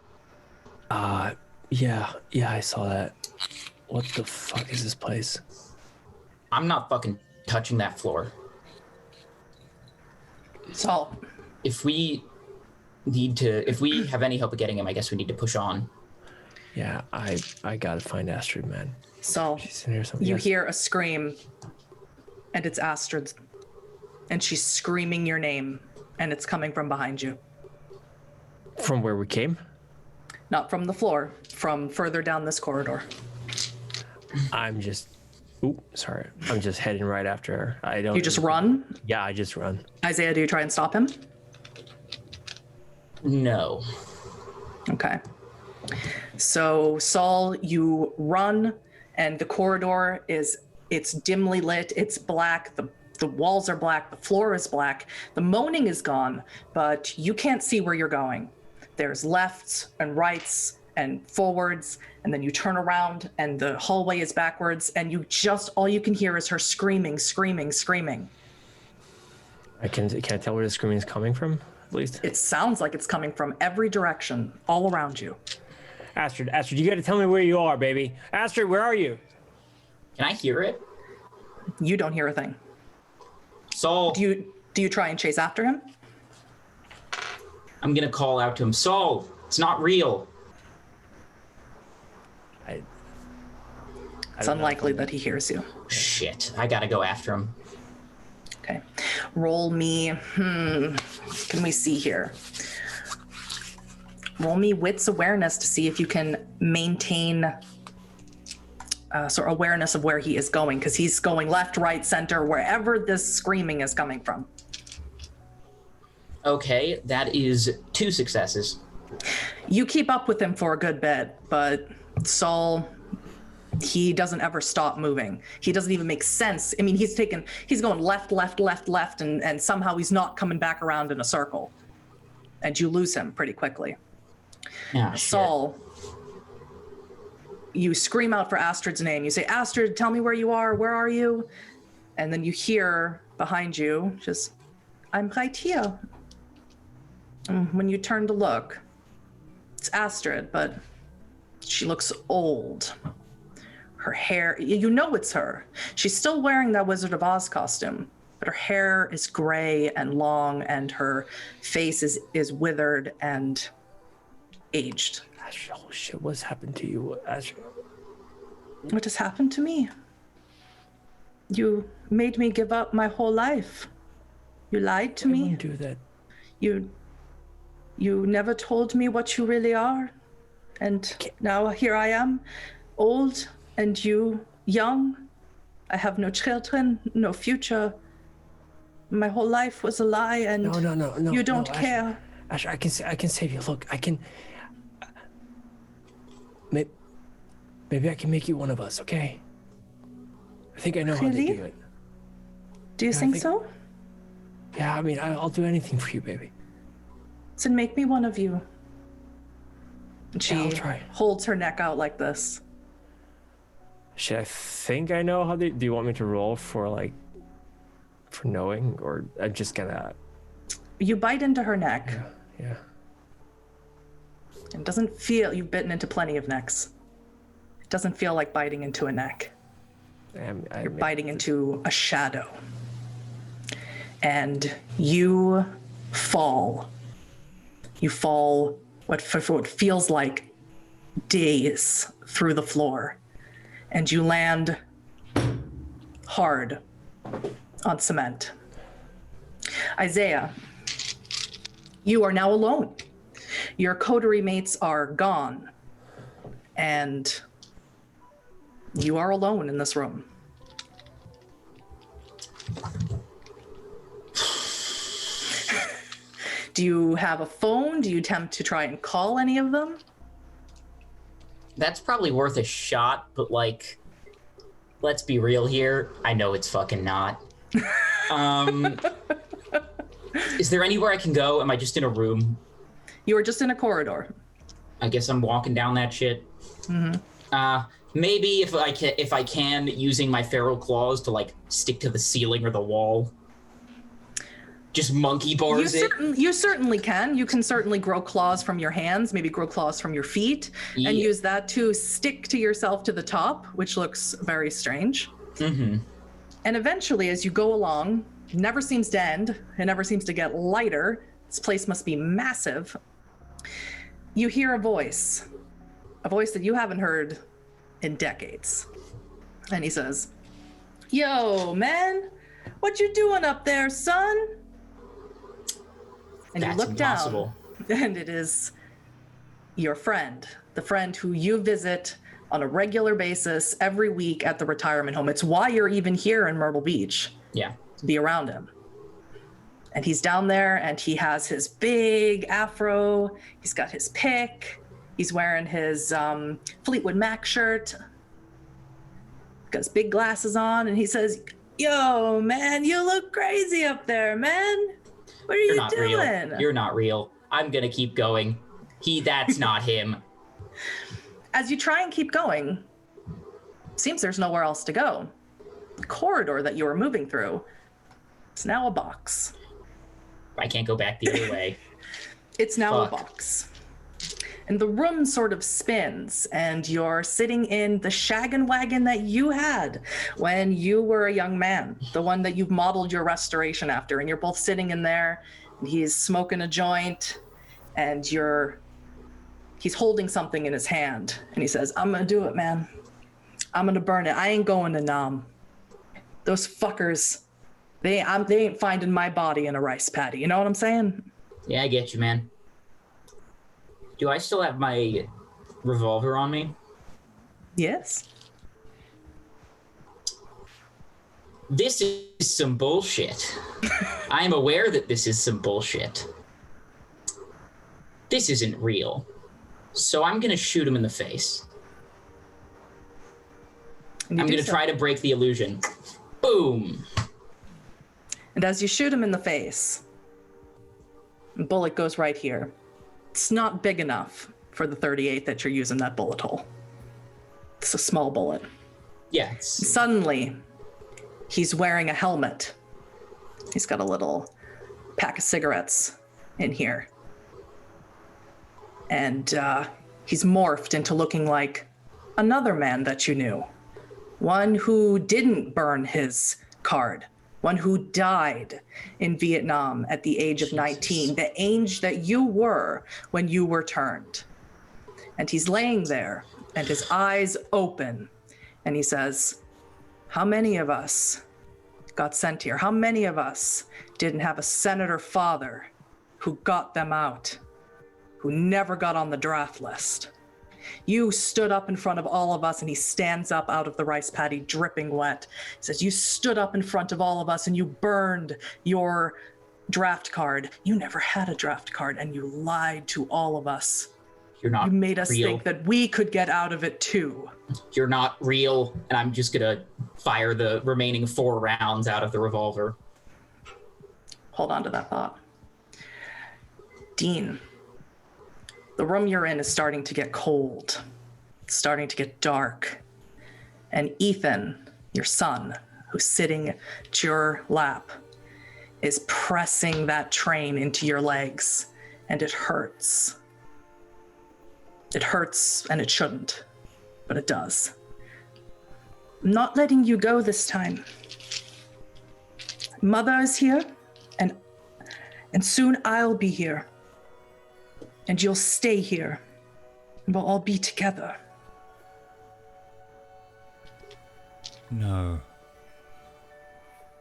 Yeah, I saw that. What the fuck is this place? I'm not fucking touching that floor. Saul. If we have any hope of getting him, I guess we need to push on. Yeah, I gotta find Astrid, man. Saul, She's in here somewhere. you hear a scream, and it's Astrid. And she's screaming your name, and it's coming from behind you. From where we came? Not from the floor, from further down this corridor. I'm just heading right after her. You just run? Yeah, I just run. Isaiah, do you try and stop him? No. Okay. So Saul, you run, and the corridor it's dimly lit, it's black, the walls are black, the floor is black, the moaning is gone, but you can't see where you're going. There's lefts and rights and forwards, and then you turn around and the hallway is backwards, and all you can hear is her screaming. I can't tell where the screaming is coming from, at least. It sounds like it's coming from every direction, all around you. Astrid, you gotta tell me where you are, baby. Astrid, where are you? Can I hear it? You don't hear a thing. Saul. Do you try and chase after him? I'm gonna call out to him. Saul, it's not real. It's unlikely that he hears you. Shit, I gotta go after him. Okay. Roll me, can we see here? Roll me wits awareness to see if you can maintain sort of awareness of where he is going, because he's going left, right, center, wherever this screaming is coming from. Okay, that is 2 successes. You keep up with him for a good bit, but Saul, he doesn't ever stop moving. He doesn't even make sense. I mean, he's going left, and somehow he's not coming back around in a circle. And you lose him pretty quickly. Ah, shit. Saul, you scream out for Astrid's name. You say, Astrid, tell me where you are. Where are you? And then you hear behind you, just, I'm right here. And when you turn to look, it's Astrid, but she looks old. Her hair, you know it's her. She's still wearing that Wizard of Oz costume, but her hair is gray and long, and her face is withered and aged. Astrid, oh shit, what's happened to you, Astrid? What has happened to me? You made me give up my whole life. You lied to I me. wouldn't do that. You You never told me what you really are. And now here I am, old, and you, young. I have no children, no future. My whole life was a lie, and No, you don't care. Asher, I can save you. Look, I can. Maybe I can make you one of us, okay? I think I know how to Really? do it. Do you think so? Yeah, I mean, I'll do anything for you, baby. Then make me one of you. And she I'll try. holds her neck out like this. Shit, I think I know how to. Do you want me to roll for knowing, or I'm just gonna? You bite into her neck. Yeah. It doesn't feel, you've bitten into plenty of necks. It doesn't feel like biting into a neck. You're biting into a shadow. And you fall. You fall what feels like days through the floor. And you land hard on cement. Isaiah, you are now alone. Your coterie mates are gone. And you are alone in this room. Do you have a phone? Do you attempt to try and call any of them? That's probably worth a shot, but let's be real here. I know it's fucking not. Is there anywhere I can go? Am I just in a room? You are just in a corridor. I guess I'm walking down that shit. Mm-hmm. Maybe if I can, using my feral claws to stick to the ceiling or the wall. Just monkey bars You certainly can. You can certainly grow claws from your hands, maybe grow claws from your feet, Yeah. and use that to stick to yourself to the top, which looks very strange. Mm-hmm. And eventually, as you go along, it never seems to end. It never seems to get lighter. This place must be massive. You hear a voice that you haven't heard in decades. And he says, "Yo, man, what you doing up there, son?" And That's you look impossible. down, and it is your friend, the friend who you visit on a regular basis every week at the retirement home. It's why you're even here in Myrtle Beach. Yeah. To be around him. And he's down there, and he has his big afro. He's got his pick. He's wearing his Fleetwood Mac shirt. Got his big glasses on, and he says, "Yo, man, you look crazy up there, man. What are you doing?" Real. You're not real. I'm gonna keep going. That's not him. As you try and keep going, seems there's nowhere else to go. The corridor that you were moving through is now a box. I can't go back the other way. It's now Fuck. a box. And the room sort of spins, and you're sitting in the shaggin' wagon that you had when you were a young man, the one that you've modeled your restoration after. And you're both sitting in there, and he's smoking a joint, and he's holding something in his hand. And he says, "I'm gonna do it, man. I'm gonna burn it. I ain't going to Nam. Those fuckers, they ain't finding my body in a rice paddy." You know what I'm saying? Yeah, I get you, man. Do I still have my revolver on me? Yes. This is some bullshit. I am aware that this is some bullshit. This isn't real. So I'm gonna shoot him in the face. And you I'm do gonna so. try to break the illusion. Boom. And as you shoot him in the face, the bullet goes right here. It's not big enough for the 38 that you're using that bullet hole. It's a small bullet. Yeah. Suddenly, he's wearing a helmet. He's got a little pack of cigarettes in here. And he's morphed into looking like another man that you knew. One who didn't burn his card. One who died in Vietnam at the age of 19, the age that you were when you were turned. And he's laying there, and his eyes open, and he says, "How many of us got sent here? How many of us didn't have a senator father who got them out? who never got on the draft list. You stood up in front of all of us, and he stands up out of the rice paddy dripping wet. He says, you stood up in front of all of us and you burned your draft card. You never had a draft card, and you lied to all of us. You're not You made us real. think that we could get out of it too. You're not real, and I'm just gonna fire the remaining 4 rounds out of the revolver. Hold on to that thought. Dean, the room you're in is starting to get cold. It's starting to get dark. And Ethan, your son, who's sitting at your lap, is pressing that train into your legs, and it hurts. It hurts, and it shouldn't, but it does. I'm not letting you go this time. Mother is here, and soon I'll be here. And you'll stay here. And we'll all be together. No.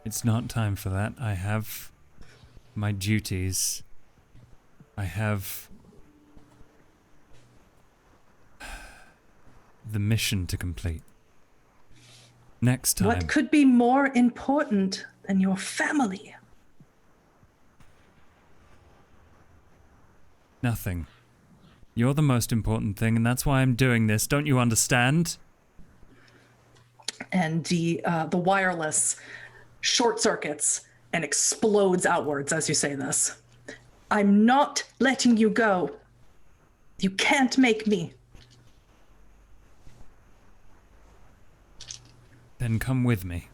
It's not time for that. I have my duties. I have the mission to complete. Next time. What could be more important than your family? Nothing. You're the most important thing, and that's why I'm doing this. Don't you understand? And the wireless short circuits and explodes outwards as you say this. I'm not letting you go. You can't make me. Then come with me.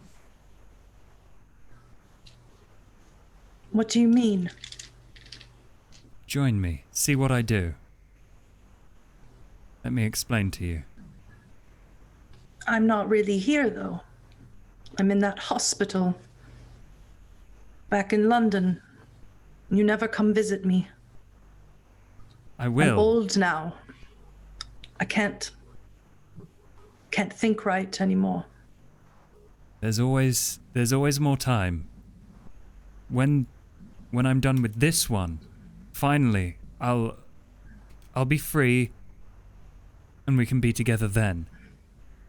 What do you mean? Join me. See what I do. Let me explain to you. I'm not really here, though. I'm in that hospital. Back in London. You never come visit me. I will. I'm old now. I can't think right anymore. There's always more time. When I'm done with this one, finally, I'll be free and we can be together then.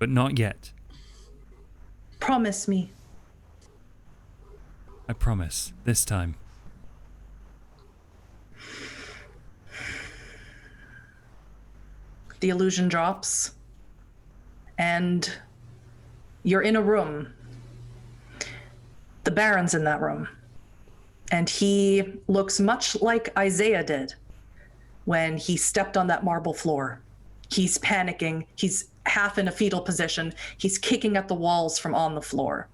But not yet. Promise me. I promise. This time. The illusion drops, and you're in a room. The Baron's in that room, and he looks much like Isaiah did when he stepped on that marble floor. He's panicking. He's half in a fetal position. He's kicking at the walls from on the floor.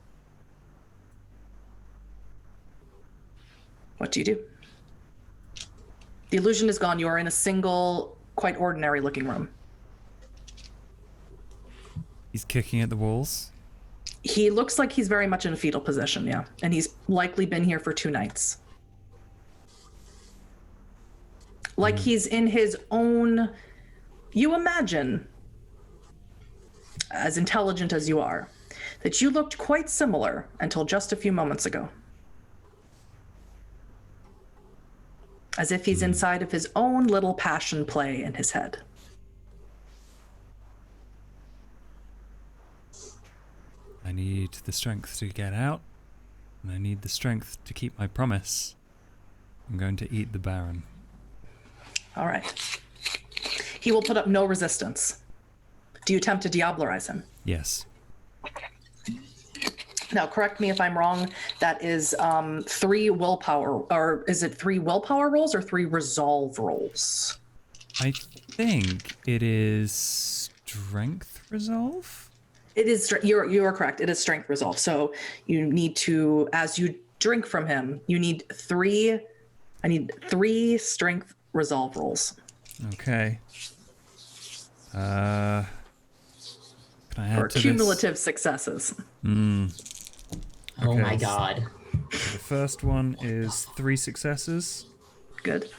What do you do? The illusion is gone. You are in a single, quite ordinary looking room. He's kicking at the walls. He looks like he's very much in a fetal position, yeah. And he's likely been here for 2 nights. Like he's in his own... You imagine, as intelligent as you are, that you looked quite similar until just a few moments ago. As if he's inside of his own little passion play in his head. I need the strength to get out, and I need the strength to keep my promise. I'm going to eat the Baron. All right. He will put up no resistance. Do you attempt to diablerize him? Yes. Now, correct me if I'm wrong. That is 3 willpower, or is it 3 willpower rolls or 3 resolve rolls? I think it is strength resolve? It is. You are correct. It is strength resolve. So you need to, as you drink from him, you need 3. I need 3 strength resolve rolls. Okay. Can I add For to cumulative successes. Oh Okay, my god. So the first one is 3 successes. Good.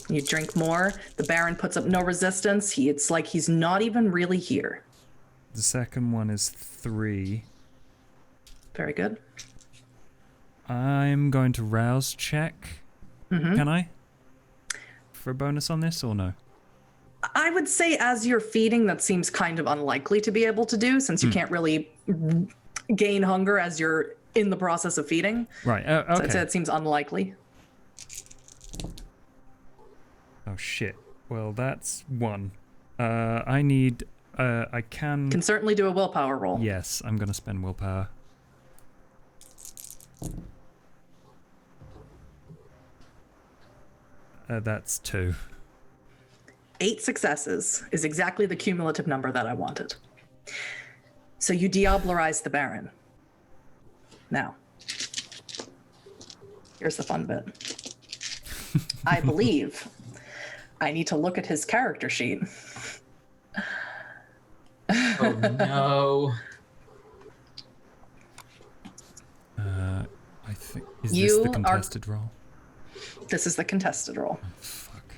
You drink more. The Baron puts up no resistance. It's like he's not even really here. The second one is 3. Very good. I'm going to rouse check. Can I? for a bonus on this, or no? I would say as you're feeding, that seems kind of unlikely to be able to do, since you can't really gain hunger as you're in the process of feeding. Right, So okay. I'd say it seems unlikely. Oh, shit. Well, that's 1. I need... I Can certainly do a willpower roll. Yes, I'm going to spend willpower. That's 2. 8 successes is exactly the cumulative number that I wanted. So you diablerize the Baron. Now, here's the fun bit. I believe I need to look at his character sheet. Oh no. I think... Is this the contested roll? This is the contested roll, Oh, fuck.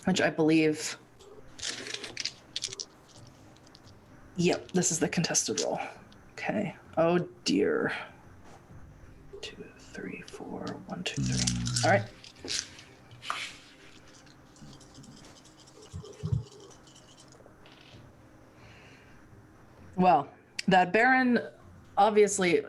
which I believe... Yep, this is the contested roll. Okay. Oh dear. 2, 3, 4, 1, 2, 3. All right. Well, that Baron obviously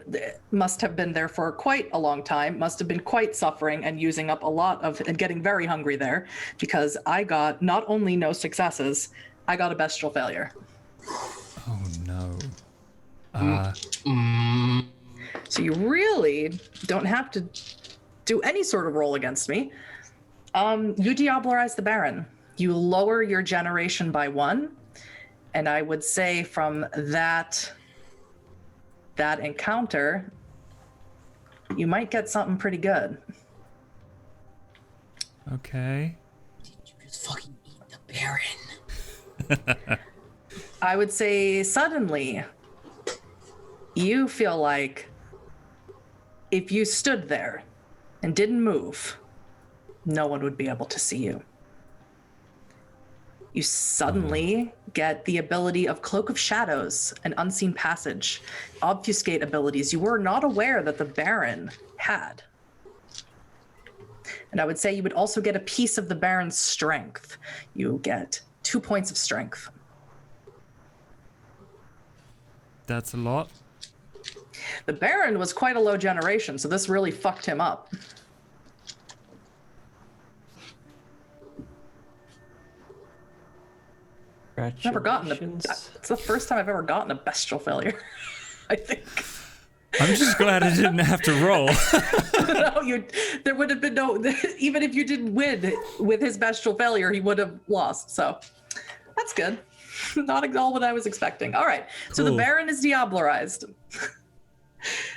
must have been there for quite a long time, must have been quite suffering and using up a lot of, and getting very hungry there, because I got not only no successes, I got a bestial failure. Oh, no. So you really don't have to do any sort of roll against me. You diablerize the Baron. You lower your generation by 1. And I would say from that encounter, you might get something pretty good. Okay. Did you just fucking eat the Baron? I would say suddenly, you feel like if you stood there and didn't move, no one would be able to see you. You suddenly get the ability of Cloak of Shadows and Unseen Passage, obfuscate abilities you were not aware that the Baron had. And I would say you would also get a piece of the Baron's strength. You get 2 points of strength. That's a lot. The Baron was quite a low generation, so this really fucked him up. Never gotten it's the first time I've ever gotten a bestial failure, I think. I'm just glad I didn't have to roll. No, there would have been no, even if you didn't win with his bestial failure, he would have lost. So that's good. Not all what I was expecting. All right. So the Cool. Baron is diablerized.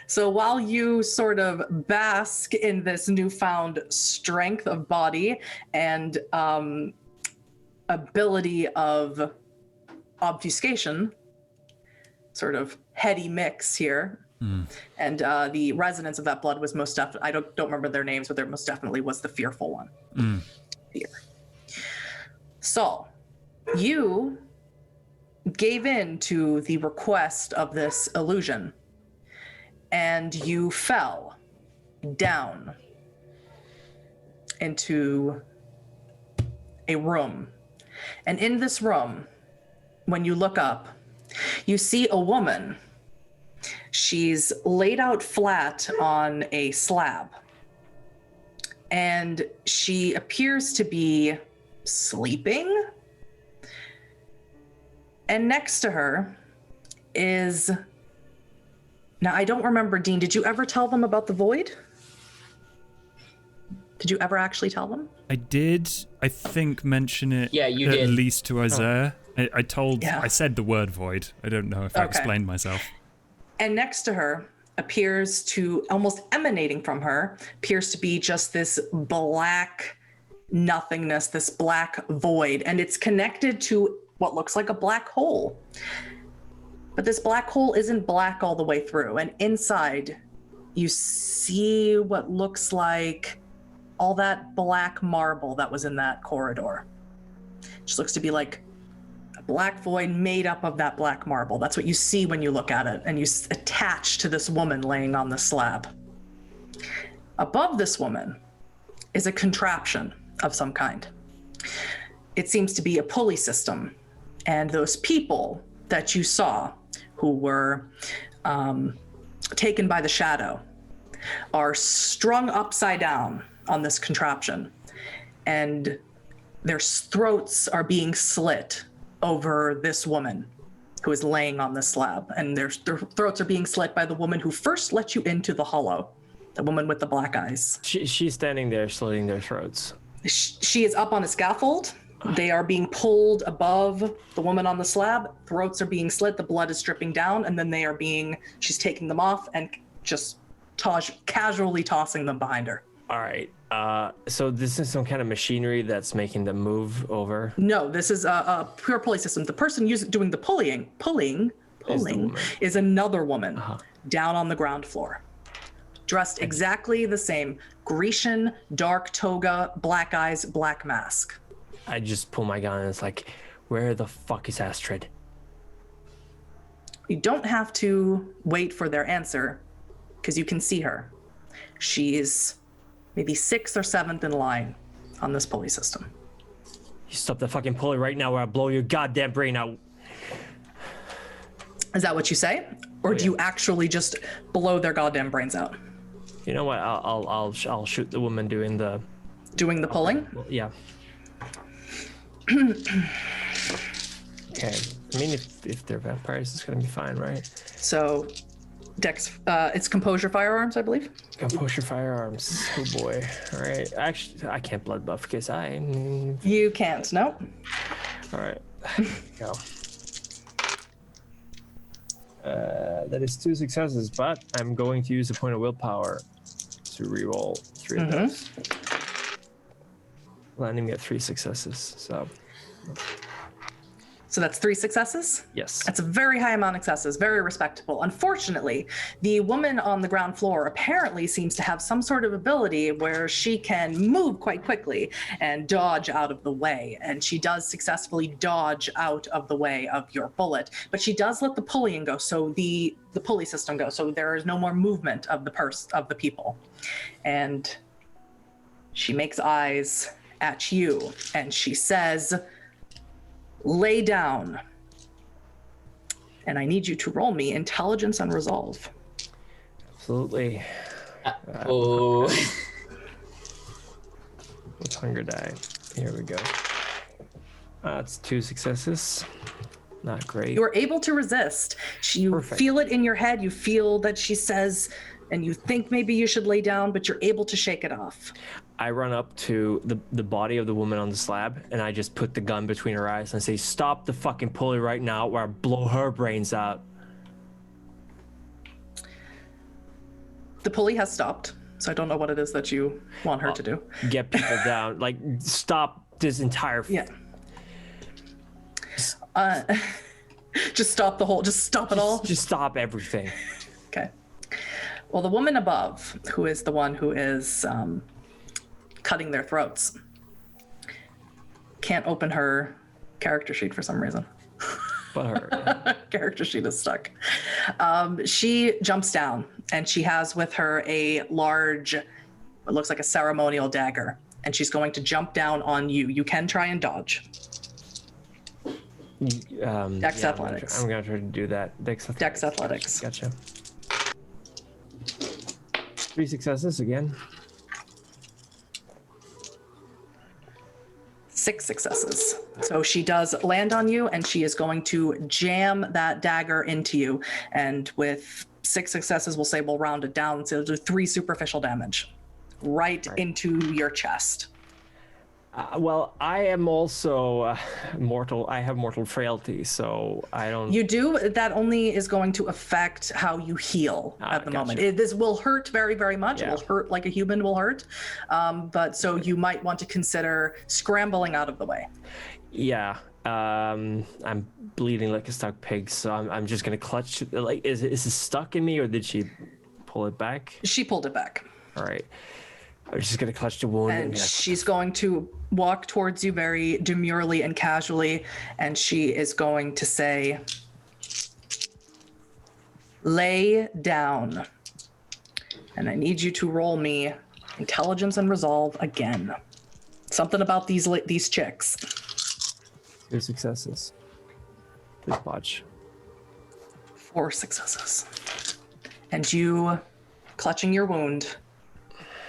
So while you sort of bask in this newfound strength of body and ability of obfuscation, sort of heady mix here, and the resonance of that blood was most definitely, I don't remember their names, but there most definitely was the fearful one. Fear. So you gave in to the request of this illusion, and you fell down into a room. And in this room, when you look up, you see a woman. She's laid out flat on a slab, and she appears to be sleeping. And next to her is... Now, I don't remember, Dean, did you ever tell them about the void? Did you ever actually tell them? I did, I think, mention it Yeah, you at did. least to Isaiah. I said the word void. I don't know if I Okay. explained myself. And next to her appears to, almost emanating from her, appears to be just this black nothingness, this black void. And it's connected to what looks like a black hole. But this black hole isn't black all the way through. And inside, you see what looks like all that black marble that was in that corridor. It just looks to be like a black void made up of that black marble. That's what you see when you look at it, and you attach to this woman laying on the slab. Above this woman is a contraption of some kind. It seems to be a pulley system. And those people that you saw who were taken by the shadow are strung upside down on this contraption. And their throats are being slit over this woman who is laying on the slab. And their throats are being slit by the woman who first let you into the hollow, the woman with the black eyes. She's standing there slitting their throats. She is up on a scaffold. They are being pulled above the woman on the slab. Throats are being slit. The blood is dripping down. And then she's taking them off and just casually tossing them behind her. All right. So this is some kind of machinery that's making them move over? No, this is a pure pulley system. The person doing the pulling is another woman down on the ground floor. Dressed exactly the same. Grecian, dark toga, black eyes, black mask. I just pull my gun and it's like, where the fuck is Astrid? You don't have to wait for their answer because you can see her. She's maybe 6th or 7th in line on this pulley system. You stop the fucking pulley right now or I'll blow your goddamn brain out. Is that what you say? Or do you actually just blow their goddamn brains out? You know what? I'll shoot the woman doing the pulling? Well, yeah. Okay. I mean, if they're vampires, it's gonna be fine, right? So, Dex, it's composure firearms, I believe. Composure firearms. Oh boy. All right. Actually, I can't blood buff because You can't. No. All right. Go. That is 2 successes, but I'm going to use a point of willpower to reroll 3 of those. Landing me at 3 successes. So that's 3 successes? Yes. That's a very high amount of successes, very respectable. Unfortunately, the woman on the ground floor apparently seems to have some sort of ability where she can move quite quickly and dodge out of the way. And she does successfully dodge out of the way of your bullet. But she does let the pulley go, so the pulley system go, so there is no more movement of the people. And she makes eyes at you and she says, "Lay down." And I need you to roll me intelligence and resolve. Absolutely. With hunger die. Here we go. That's 2 successes. Not great. You are able to resist. You feel it in your head. You feel that she says, and you think maybe you should lay down, but you're able to shake it off. I run up to the body of the woman on the slab and I just put the gun between her eyes and say, "Stop the fucking pulley right now or I blow her brains out." The pulley has stopped, so I don't know what it is that you want her to do. Get people down. Like, stop this entire... Yeah. Just stop it all? Just stop everything. Okay. Well, the woman above, who is the one who is cutting their throats, can't open her character sheet for some reason. But her character sheet is stuck. She jumps down and she has with her a large, it looks like a ceremonial dagger, and she's going to jump down on you. You can try and dodge. Dex athletics. I'm gonna try to do that. Dex athletics. Gotcha. 3 successes again. 6 successes. So she does land on you and she is going to jam that dagger into you. And with 6 successes, we'll round it down. So it'll do 3 superficial damage right into your chest. Well, I am also mortal. I have mortal frailty, so I don't... You do? That only is going to affect how you heal at the moment. This will hurt very, very much. Yeah. It will hurt like a human will hurt. But so you might want to consider scrambling out of the way. Yeah. I'm bleeding like a stuck pig, so I'm just going to clutch... Like, is it stuck in me, or did she pull it back? She pulled it back. All right. I'm just going to clutch the wound. And she's going to walk towards you very demurely and casually, and she is going to say, "Lay down." And I need you to roll me Intelligence and resolve again. Something about these chicks. 2 successes. Please watch. 4 successes. And you, clutching your wound,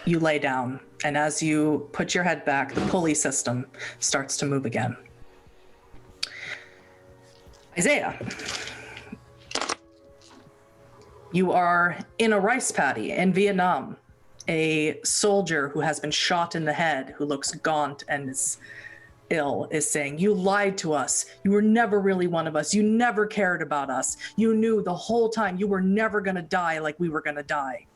you lay down. And as you put your head back, the pulley system starts to move again. Isaiah, you are in a rice paddy in Vietnam. A soldier who has been shot in the head, who looks gaunt and is ill, is saying, "You lied to us. You were never really one of us. You never cared about us. You knew the whole time you were never going to die like we were going to die."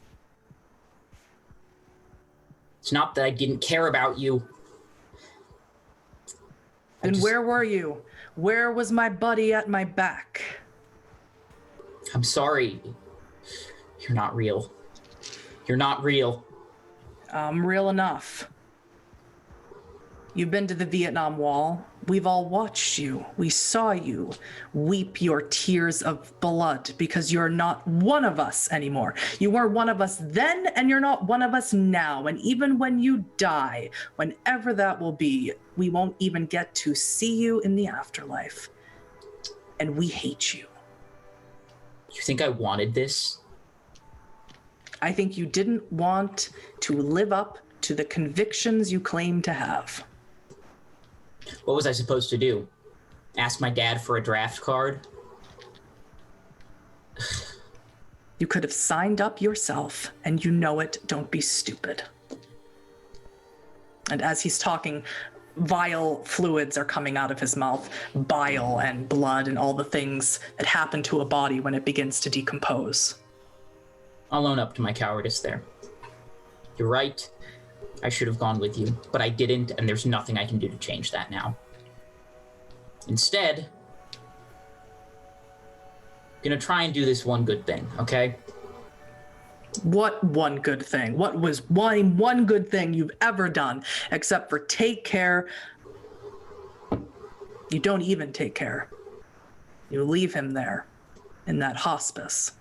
It's not that I didn't care about you. Then where were you? Where was my buddy at my back? I'm sorry. You're not real. You're not real. I'm real enough. You've been to the Vietnam Wall. We've all watched you. We saw you weep your tears of blood because you're not one of us anymore. You weren't one of us then, and you're not one of us now. And even when you die, whenever that will be, we won't even get to see you in the afterlife. And we hate you. You think I wanted this? I think you didn't want to live up to the convictions you claim to have. What was I supposed to do? Ask my dad for a draft card? You could have signed up yourself, and you know it. Don't be stupid. And as he's talking, vile fluids are coming out of his mouth, bile and blood and all the things that happen to a body when it begins to decompose. I'll own up to my cowardice there. You're right. I should have gone with you, but I didn't, and there's nothing I can do to change that now. Instead, I'm gonna try and do this one good thing, okay? What one good thing? What was one good thing you've ever done except for take care? You don't even take care. You leave him there in that hospice.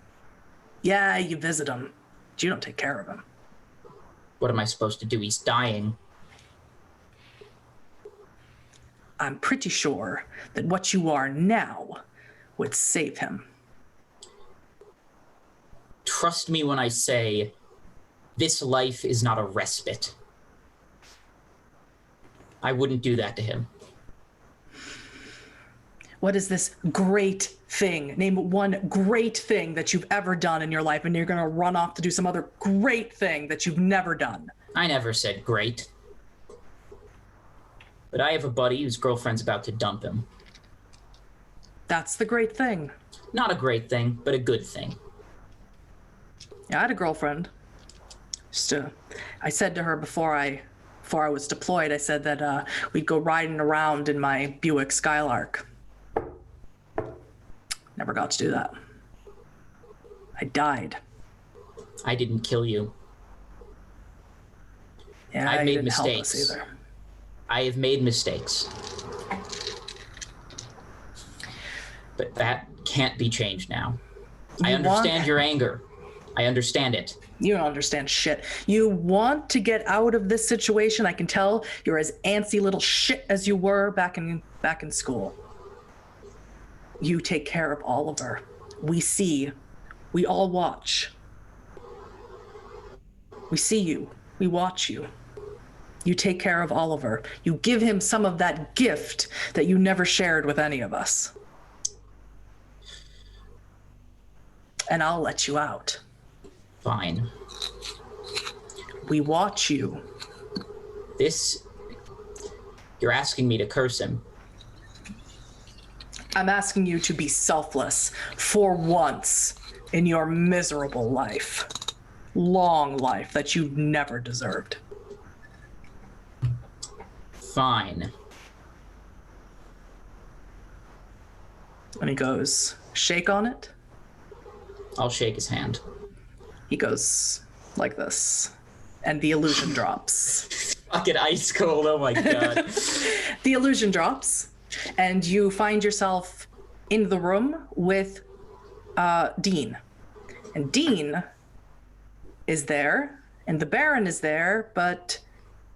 Yeah, you visit him, but you don't take care of him. What am I supposed to do? He's dying. I'm pretty sure that what you are now would save him. Trust me when I say this life is not a respite. I wouldn't do that to him. What is this great thing? Name one great thing that you've ever done in your life, and you're going to run off to do some other great thing that you've never done. I never said great. But I have a buddy whose girlfriend's about to dump him. That's the great thing. Not a great thing, but a good thing. Yeah, I had a girlfriend. I said to her before I was deployed, I said that we'd go riding around in my Buick Skylark. Never got to do that. I died. I didn't kill you. Yeah, I've you made didn't help us mistakes. either. I have made mistakes. But that can't be changed now. I understand your anger. I understand it. You don't understand shit. You want to get out of this situation. I can tell you're as antsy little shit as you were back in school. You take care of Oliver. We see. We all watch. We see you. We watch you. You take care of Oliver. You give him some of that gift that you never shared with any of us. And I'll let you out. Fine. We watch you. You're asking me to curse him. I'm asking you to be selfless for once in your miserable life. Long life that you never deserved. Fine. And he goes, shake on it. I'll shake his hand. He goes like this, and the illusion drops. Fucking ice cold, oh my god. The illusion drops, and you find yourself in the room with Dean. And Dean is there And the Baron is there, but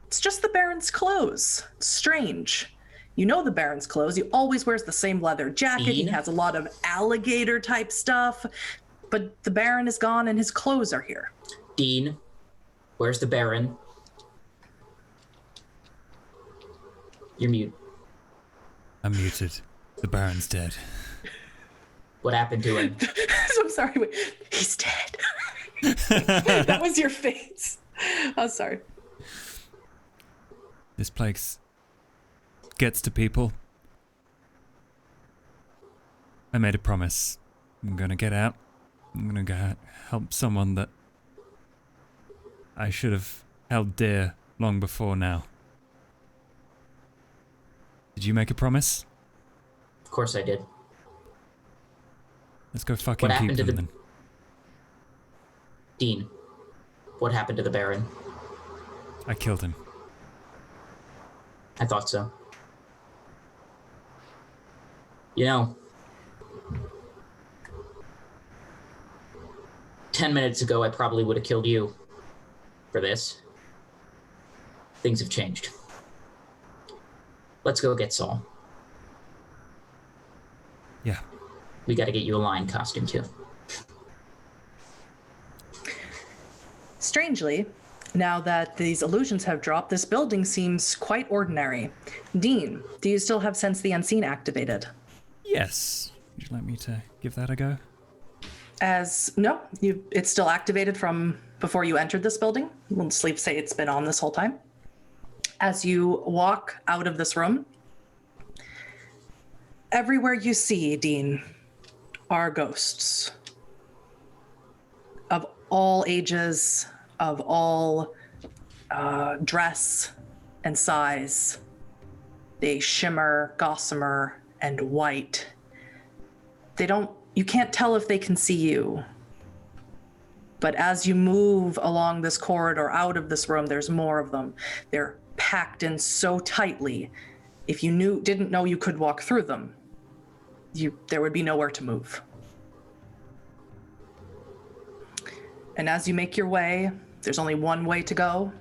it's just the Baron's clothes. It's strange. You know the Baron's clothes. He always wears the same leather jacket. Dean? He has a lot of alligator type stuff. But the Baron is gone and his clothes are here. Dean, where's the Baron? You're mute. I'm muted. The Baron's dead. What happened to him? I'm sorry. Wait. He's dead. That was your face. Oh, sorry. This place gets to people. I made a promise. I'm gonna get out. I'm gonna go help someone that I should have held dear long before now. Did you make a promise? Of course I did. Let's go fucking What happened keep to them the- then. Dean, what happened to the Baron? I killed him. I thought so. You know, 10 minutes ago, I probably would have killed you for this. Things have changed. Let's go get Saul. Yeah. We got to get you a lion costume, too. Strangely, now that these illusions have dropped, this building seems quite ordinary. Dean, do you still have Sense the Unseen activated? Yes. Would you like me to give that a go? No, it's still activated from before you entered this building. We'll say it's been on this whole time. As you walk out of this room, everywhere you see, Dean, are ghosts. Of all ages, of all dress and size. They shimmer, gossamer, and white. You can't tell if they can see you. But as you move along this corridor out of this room, there's more of them. They're packed in so tightly. If you didn't know you could walk through them, there would be nowhere to move. And as you make your way, there's only one way to go.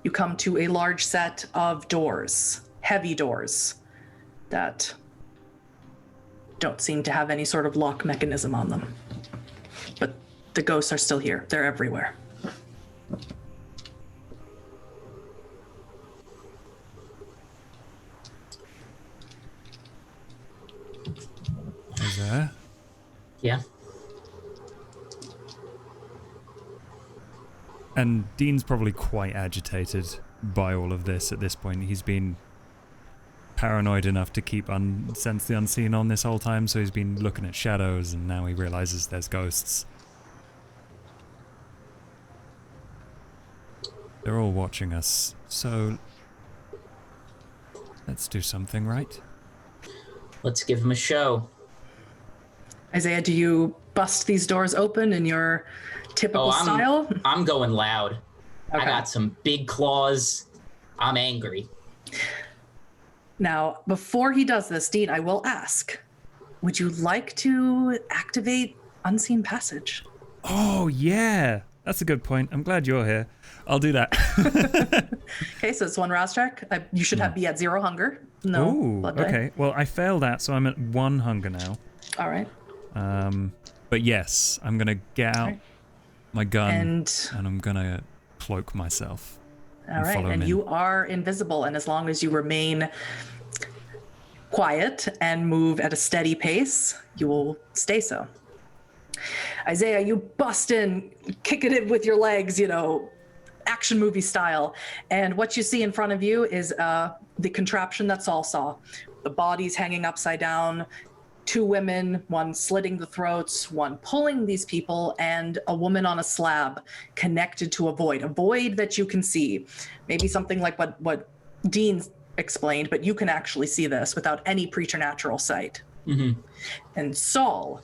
You come to a large set of doors, heavy doors, that don't seem to have any sort of lock mechanism on them. But the ghosts are still here. They're everywhere. Is there? Yeah? And Dean's probably quite agitated by all of this at this point. He's been paranoid enough to keep Sense the Unseen on this whole time, so he's been looking at shadows and now he realizes there's ghosts. They're all watching us, so let's do something, right? Let's give him a show. Isaiah, do you bust these doors open in your typical style? I'm going loud. Okay. I got some big claws. I'm angry. Now, before he does this, Dean, I will ask, would you like to activate Unseen Passage? Oh, yeah. That's a good point. I'm glad you're here. I'll do that. Okay, so it's one rouse check. You should be at 0 hunger. No. Ooh, blood die. okay. Well, I failed that, so I'm at 1 hunger now. All right. But yes, I'm gonna get out my gun And I'm gonna cloak myself. all right, follow him and in. you are invisible, and as long as you remain quiet and move at a steady pace, you will stay so. Isaiah, you bust in, kicking it with your legs, action movie style. And what you see in front of you is the contraption that Saul saw. The bodies hanging upside down, 2 women, one slitting the throats, one pulling these people, and a woman on a slab connected to a void that you can see. Maybe something like what Dean explained, but you can actually see this without any preternatural sight. Mm-hmm. And Saul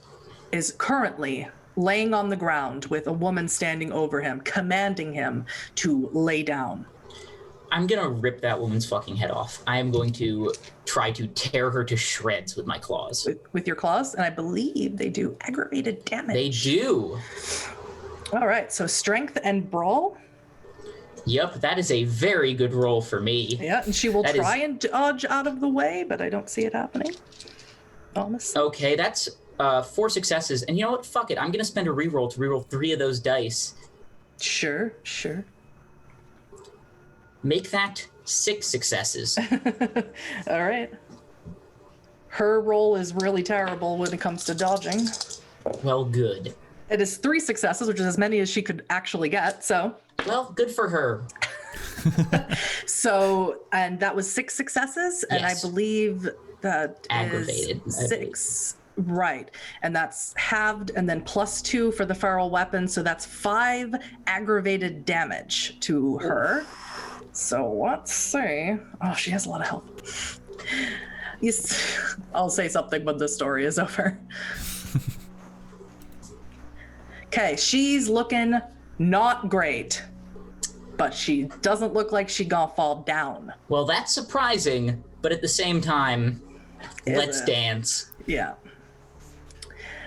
is currently laying on the ground with a woman standing over him, commanding him to lay down. I'm gonna rip that woman's fucking head off. I am going to try to tear her to shreds with my claws. With your claws, and I believe they do aggravated damage. They do. All right, so strength and brawl. Yep, that is a very good roll for me. Yeah, and she will try and dodge out of the way, but I don't see it happening. Almost. Okay, that's 4 successes. And you know what? Fuck it. I'm going to spend a reroll to reroll 3 of those dice. Sure. Make that 6 successes. All right. Her roll is really terrible when it comes to dodging. Well, good. It is 3 successes, which is as many as she could actually get, so. Well, good for her. So, and that was 6 successes, and Yes. I believe that Aggravated, is I 6. Right, and that's halved, and then +2 for the feral weapon, so that's 5 aggravated damage to her. So let's see. Oh, she has a lot of health. I'll say something when the story is over. Okay, she's looking not great, but she doesn't look like she gonna fall down. Well, that's surprising, but at the same time, let's dance. Yeah.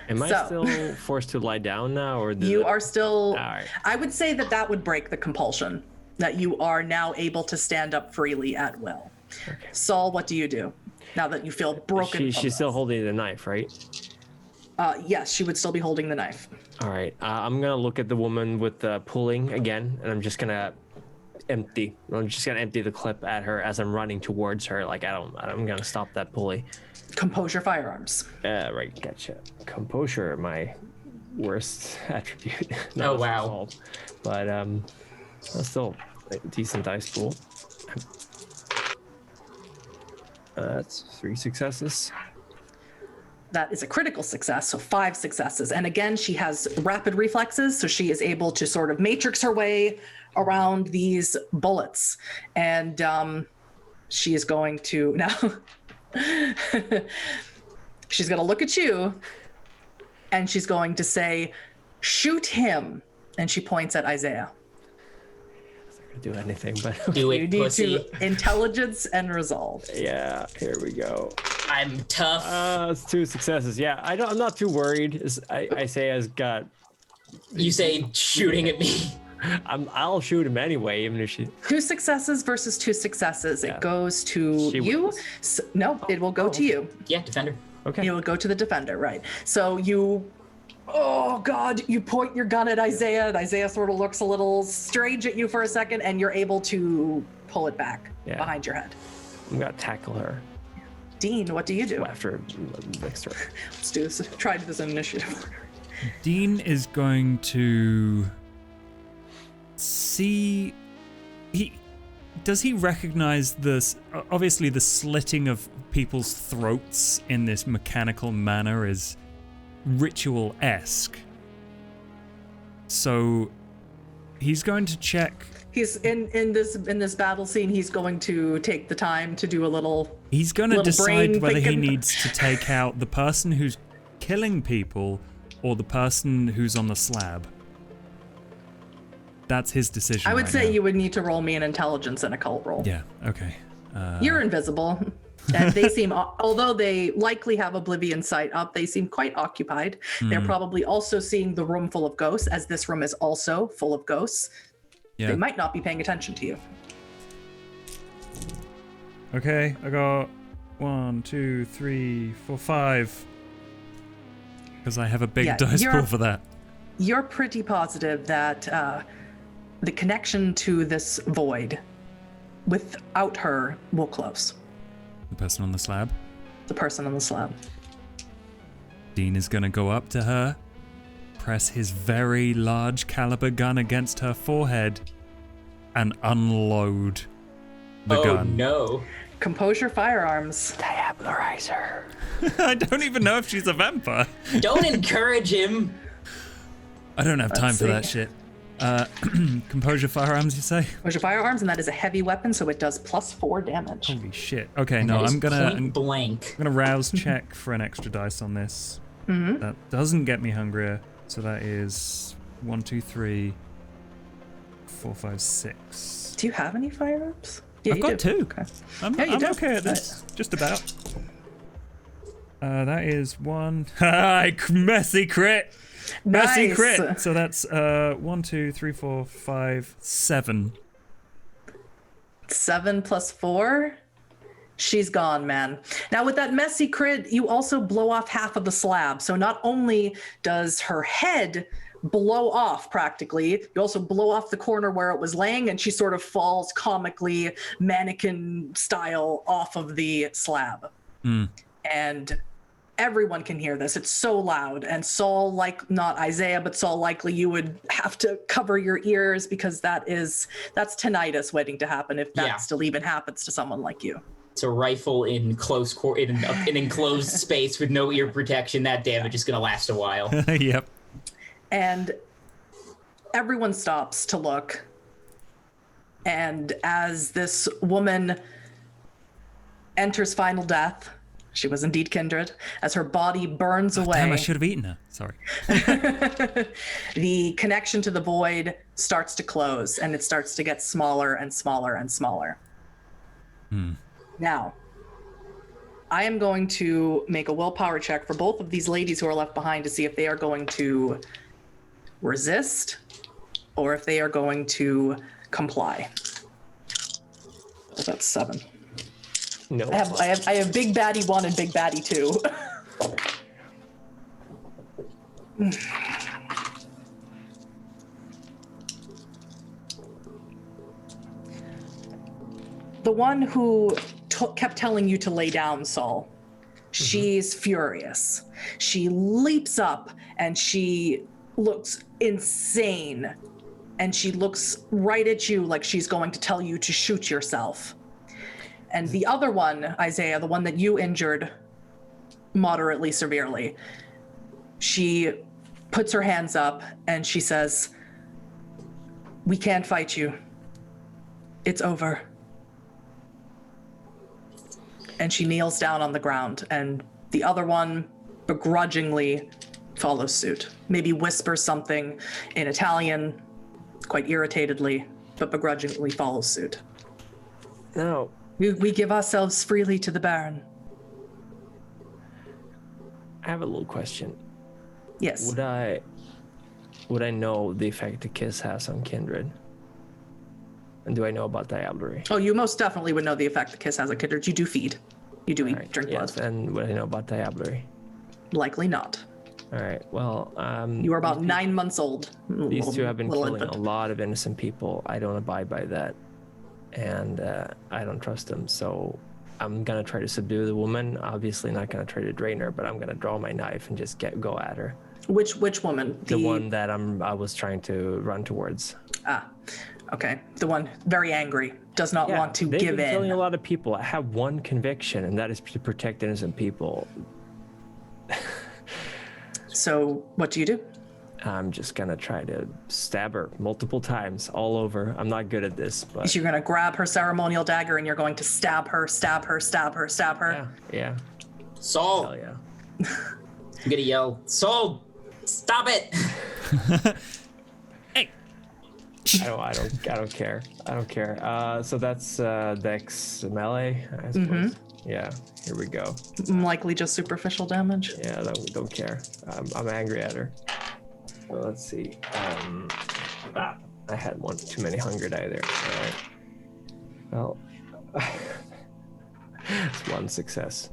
Am I still forced to lie down now, or you are still? All right. I would say that would break the compulsion. That you are now able to stand up freely at will. Okay. Saul, what do you do now that you feel broken? She's still holding the knife, right? Yes, she would still be holding the knife. All right. I'm gonna look at the woman with the pulling again, and I'm just gonna empty the clip at her as I'm running towards her. Like I'm gonna stop that pulley. Compose your firearms. Right. Gotcha. Composure, my worst attribute. Oh wow. But that's still a decent dice pool. That's 3 successes. That is a critical success, so 5 successes. And again, she has rapid reflexes, so she is able to sort of matrix her way around these bullets. And she is going to now. She's going to look at you, and she's going to say, "Shoot him." And she points at Isaiah. Do anything, but Do it, You need pussy. to intelligence and resolve. yeah, here we go. I'm tough. It's 2 successes. Yeah, I'm not too worried. Isaiah's got. You say shooting at me. I'll shoot him anyway, even if she. 2 successes versus 2 successes. Yeah. It goes to She you. wins. No, it will go to you. Yeah, defender. Okay. It will go to the defender, right? So you. Oh God! You point your gun at Isaiah, and Isaiah sort of looks a little strange at you for a second, and you're able to pull it back behind your head. I'm gonna tackle her Dean, what do you do? after next turn. Let's do this. Try this initiative. Dean is going to see. Does he recognize this? Obviously, the slitting of people's throats in this mechanical manner is ritual-esque. So he's going to check. He's in this battle scene. He's going to take the time to do a little. He's going to little decide brain whether he thinking. needs to take out the person who's killing people or the person who's on the slab. That's his decision. I would right say now. you would need to roll me an intelligence and occult roll. Yeah. Okay. You're invisible. And they seem, although they likely have Oblivion sight up, they seem quite occupied. They're probably also seeing the room full of ghosts, as this room is also full of ghosts. Yeah. They might not be paying attention to you. Okay, I got 1, 2, 3, 4, 5. Because I have a big Yeah, dice you're- pool for that. You're pretty positive that the connection to this void, without her, will close. The person on the slab. The person on the slab. Dean is going to go up to her, press his very large caliber gun against her forehead, and unload the gun. No. Compose your firearms. Diabolarize her. I don't even know if she's a vampire. Don't encourage him. I don't have time Let's for that see. shit. Composure firearms, you say? Compose your firearms, and that is a heavy weapon, so it does +4 damage. Holy shit. Okay, no, That is I'm gonna point blank. rouse check for an extra dice on this. Mm-hmm. That doesn't get me hungrier. So that is 1, 2, 3, 4, 5, 6. Do you have any firearms? Yeah, I've you got do. 2. Okay. I'm Yeah, you do. okay at this. Just about. That is 1. Messy crit. Messy Nice. crit. So that's 1, 2, 3, 4, 5, 7. 7 plus 4. She's gone, man. Now, with that messy crit, you also blow off half of the slab. So not only does her head blow off practically, you also blow off the corner where it was laying, and she sort of falls comically mannequin style off of the slab. And everyone can hear this. It's so loud. And Saul, like not Isaiah, but Saul, likely you would have to cover your ears because that's tinnitus waiting to happen if that still even happens to someone like you. It's a rifle in an enclosed space with no ear protection. That damage is going to last a while. Yep. And everyone stops to look. And as this woman enters final death, she was indeed kindred, as her body burns away. Damn, I should have eaten her. Sorry. The connection to the void starts to close, and it starts to get smaller and smaller and smaller. Now, I am going to make a willpower check for both of these ladies who are left behind to see if they are going to resist or if they are going to comply. So that's 7. No. I have Big Baddie 1 and Big Baddie 2. The one who kept telling you to lay down, Saul, she's furious. She leaps up and she looks insane. And she looks right at you like she's going to tell you to shoot yourself. And the other one, Isaiah, the one that you injured moderately severely, she puts her hands up and she says, "We can't fight you. It's over." And she kneels down on the ground, and the other one begrudgingly follows suit. Maybe whispers something in Italian, quite irritatedly, but begrudgingly follows suit. No. We give ourselves freely to the Baron. I have a little question. Yes. Would I know the effect a kiss has on kindred? And do I know about diablerie? Oh, you most definitely would know the effect the kiss has on kindred. You do feed. You do eat, drink blood. Yes, and would I know about diablerie? Likely not. All right. Well, you are about 9 months old. These two have been killing a lot of innocent people. I don't abide by that, and I don't trust them. So I'm gonna try to subdue the woman. Obviously, not gonna try to drain her, but I'm gonna draw my knife and just go at her. Which woman? The one that I was trying to run towards. Ah, okay. The one very angry, does not want to give in. They've been killing a lot of people. I have one conviction, and that is to protect innocent people. So what do you do? I'm just gonna try to stab her multiple times all over. I'm not good at this, but you're gonna grab her ceremonial dagger and you're going to stab her, stab her, stab her, stab her. Yeah. Saul. Hell yeah. I'm gonna yell, Saul, stop it. Hey. I don't care. I don't care. So that's Dex melee, I suppose. Yeah, here we go. Likely just superficial damage. Yeah, don't care. I'm angry at her. Well, let's see. I had one too many hunger die there. All right. Well, it's one success.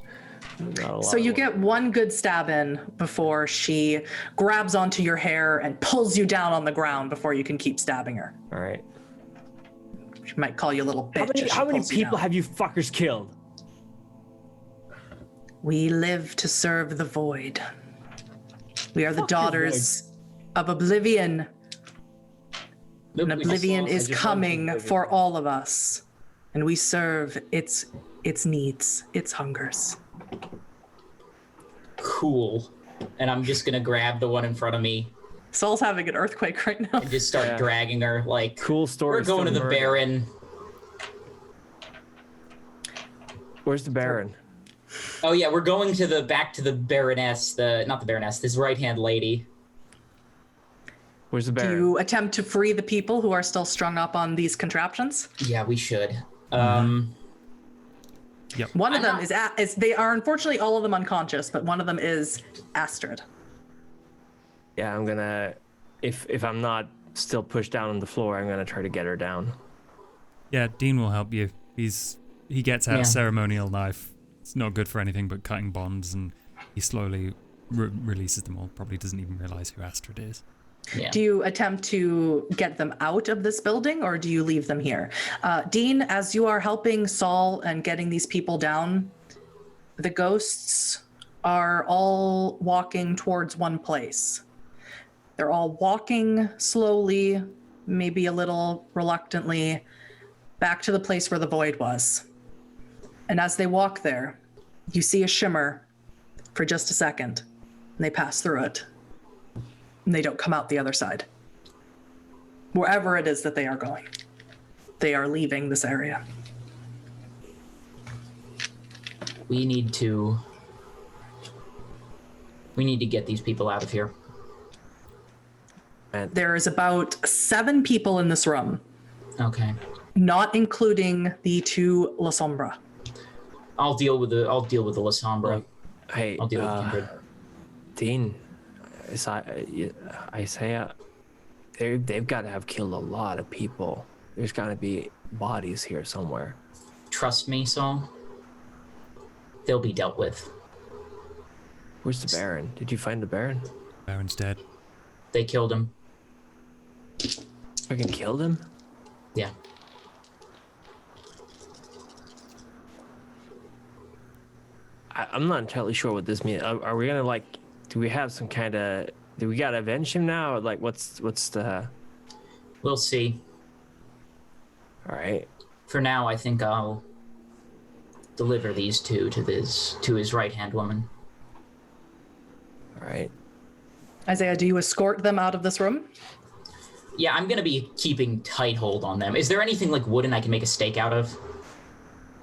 Not a lot. So you get one good stab in before she grabs onto your hair and pulls you down on the ground before you can keep stabbing her. All right. She might call you a little bitch. How many people have you fuckers killed? We live to serve the void. We are the daughters of Oblivion. And Oblivion is coming for all of us. And we serve its needs, its hungers. Cool. And I'm just gonna grab the one in front of me. Saul's having an earthquake right now. And just start dragging her like, cool story. We're going to the Baron. Where's the Baron? Oh yeah, we're going to back to the Baroness, not the Baroness, this right-hand lady. Where's the Baron? Do you attempt to free the people who are still strung up on these contraptions? Yeah, we should. Yep. One of them is they are unfortunately all of them unconscious, but one of them is Astrid. Yeah, I'm gonna, if I'm not still pushed down on the floor, I'm gonna try to get her down. Yeah, Dean will help you. He gets out Yeah. a ceremonial knife. It's not good for anything but cutting bonds, and he slowly releases them all. Probably doesn't even realize who Astrid is. Yeah. Do you attempt to get them out of this building, or do you leave them here? Dean, as you are helping Saul and getting these people down, the ghosts are all walking towards one place. They're all walking slowly, maybe a little reluctantly, back to the place where the void was. And as they walk there, you see a shimmer for just a second, and they pass through it. And they don't come out the other side. Wherever it is that they are going, they are leaving this area. We need to get these people out of here. There is about 7 people in this room, Okay. not including the 2 La Sombra. I'll deal with the La Sombra. Hey, I'll deal with Kindred. Dean, Isaiah, they've got to have killed a lot of people. There's got to be bodies here somewhere. Trust me, Saul. They'll be dealt with. Where's the Baron? Did you find the Baron? Baron's dead. They killed him. Fucking killed him? Yeah. I'm not entirely sure what this means. Are we gonna do we have some kind of, do we gotta avenge him now? Or what's the? We'll see. All right. For now, I think I'll deliver these 2 to his right-hand woman. All right. Isaiah, do you escort them out of this room? Yeah, I'm gonna be keeping tight hold on them. Is there anything wooden I can make a stake out of?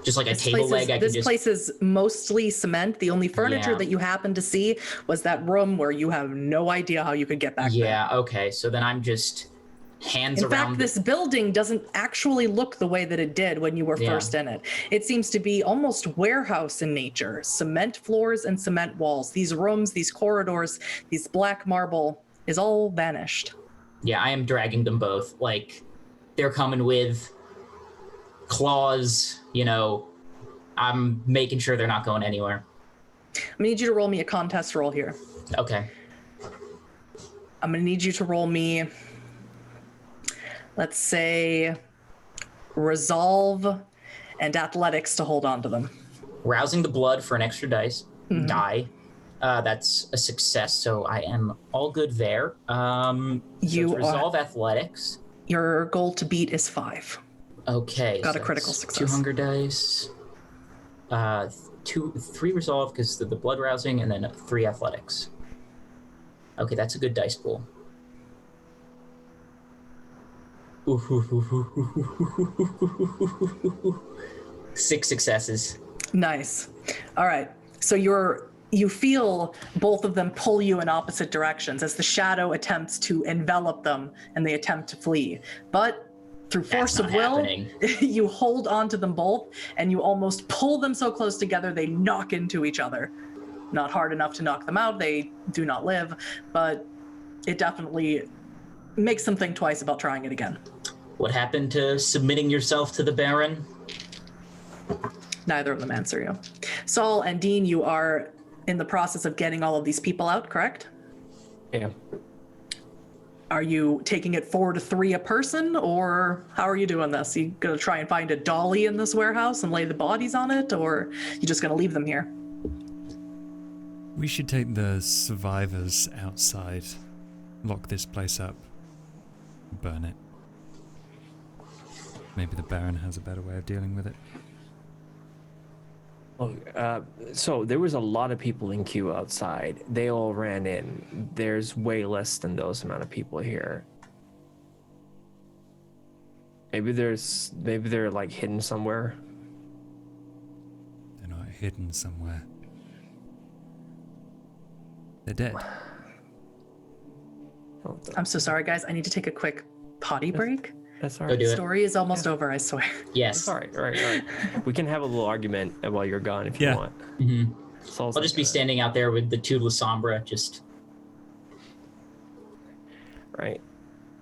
Just a table leg I can This just... place is mostly cement. The only furniture Yeah. that you happen to see was that room where you have no idea how you could get back there. Yeah, okay. So then I'm just hands In around... fact, this building doesn't actually look the way that it did when you were Yeah. first in it. It seems to be almost warehouse in nature. Cement floors and cement walls. These rooms, these corridors, these black marble is all vanished. Yeah, I am dragging them both. They're coming with claws, I'm making sure they're not going anywhere. I'm gonna need you to roll me a contest roll here. Okay. I'm gonna need you to roll me, let's say, resolve and athletics to hold on to them. Rousing the blood for an extra dice. Mm-hmm. Die. That's a success, so I am all good there. So You it's resolve athletics. Your goal to beat is 5. Okay. Got so a critical that's success. 2 hunger dice. 3 resolve because of the blood rousing, and then 3 athletics. Okay, that's a good dice pool. 6 successes. Nice. All right. So you feel both of them pull you in opposite directions as the shadow attempts to envelop them and they attempt to flee. But through force That's of not will, happening. you hold on to them both and you almost pull them so close together they knock into each other. Not hard enough to knock them out. They do not live, but it definitely makes them think twice about trying it again. What happened to submitting yourself to the Baron? Neither of them answer you. Saul and Dean, you are in the process of getting all of these people out, correct? Yeah. Are you taking it 4 to 3 a person, or how are you doing this? You gonna try and find a dolly in this warehouse and lay the bodies on it, or you just gonna leave them here? We should take the survivors outside, lock this place up, burn it. Maybe the Baron has a better way of dealing with it. So there was a lot of people in queue outside. They all ran in. There's way less than those amount of people here. Maybe they're hidden somewhere. They're not hidden somewhere. They're dead. Oh, I'm so sorry, guys. I need to take a quick potty break. that's all Go right. do it. Story is almost over, I swear. Yes. All right. We can have a little argument while you're gone if you Yeah. want. Mm-hmm. Saul's I'll just be like, standing out there with the 2 La Sombra, just... Right.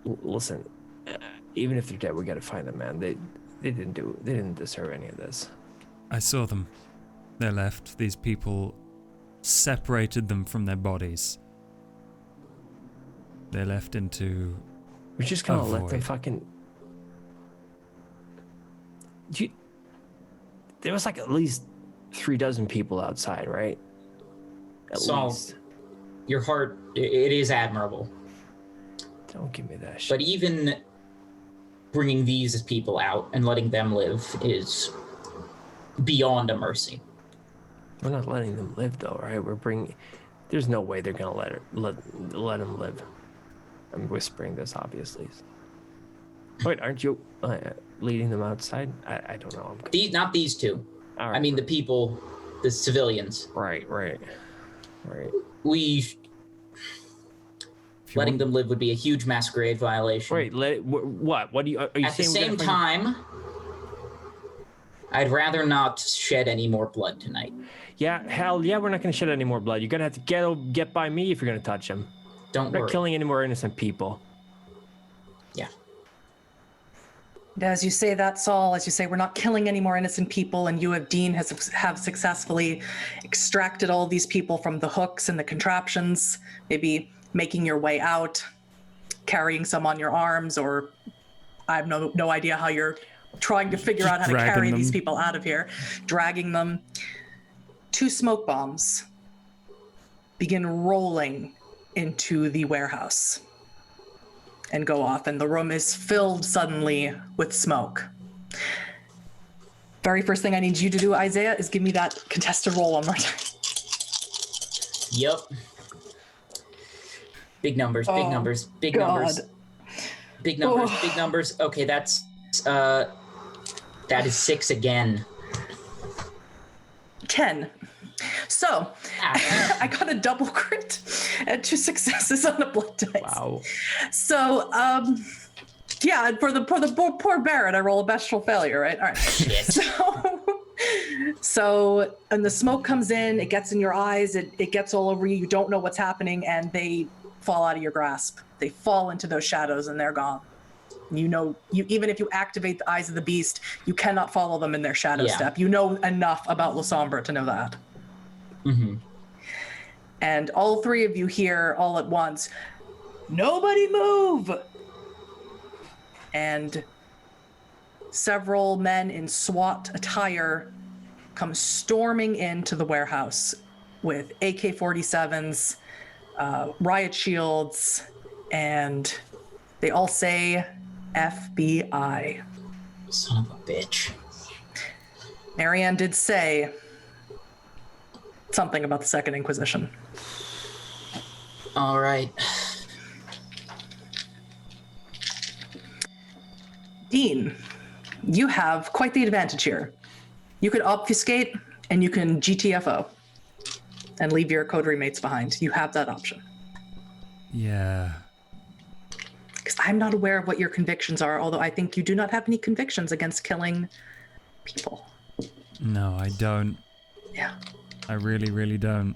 Listen, even if they're dead, we gotta find them, man. didn't deserve any of this. I saw them. They left. These people separated them from their bodies. They left into We're just gonna a let them void. fucking. There was like at least 36 people outside, right? At So- least. Your heart, it is admirable. Don't give me that shit. But even bringing these people out and letting them live is beyond a mercy. We're not letting them live, though, right? We're bringing. There's no way they're gonna let them live. I'm whispering this, obviously. Wait, aren't you leading them outside? I don't know. Not these two. All right. I mean, the people, the civilians. Right. Letting them live would be a huge masquerade violation. Wait, what? What do you? Are you At the saying same time, I'd rather not shed any more blood tonight. Yeah, hell yeah, we're not gonna shed any more blood. You're gonna have to get by me if you're gonna touch him. Don't We're worry. not killing any more innocent people. Yeah. And as you say that, Saul, as you say, we're not killing any more innocent people, and you, Dean, have successfully extracted all these people from the hooks and the contraptions, maybe making your way out, carrying some on your arms, or I have no idea how you're trying to figure out how to dragging carry these them. people out of here, dragging them. 2 smoke bombs begin rolling into the warehouse and go off, and the room is filled suddenly with smoke. Very first thing I need you to do, Isaiah, is give me that contested roll one more time. Yep. Big numbers, big Oh, numbers, big God. numbers. Big numbers, Oh. big numbers. Okay, that is 6 again. 10. So Ah, I got a double crit and 2 successes on a blood dice. Wow. So yeah, and for the poor Barrett, I roll a bestial failure, right? All right. shit. So and the smoke comes in, it gets in your eyes, it gets all over you, you don't know what's happening, and they fall out of your grasp. They fall into those shadows and they're gone. You know, even if you activate the eyes of the beast, you cannot follow them in their shadow Yeah. step. You know enough about La Sombra to know that. Mm-hmm. And all 3 of you hear all at once, "Nobody move!" And several men in SWAT attire come storming into the warehouse with AK-47s, riot shields, and they all say FBI. Son of a bitch. Marianne did say something about the Second Inquisition. All right. Dean, you have quite the advantage here. You could obfuscate and you can GTFO and leave your coterie mates behind. You have that option. Yeah. Because I'm not aware of what your convictions are, although I think you do not have any convictions against killing people. No, I don't. Yeah. I really, really don't.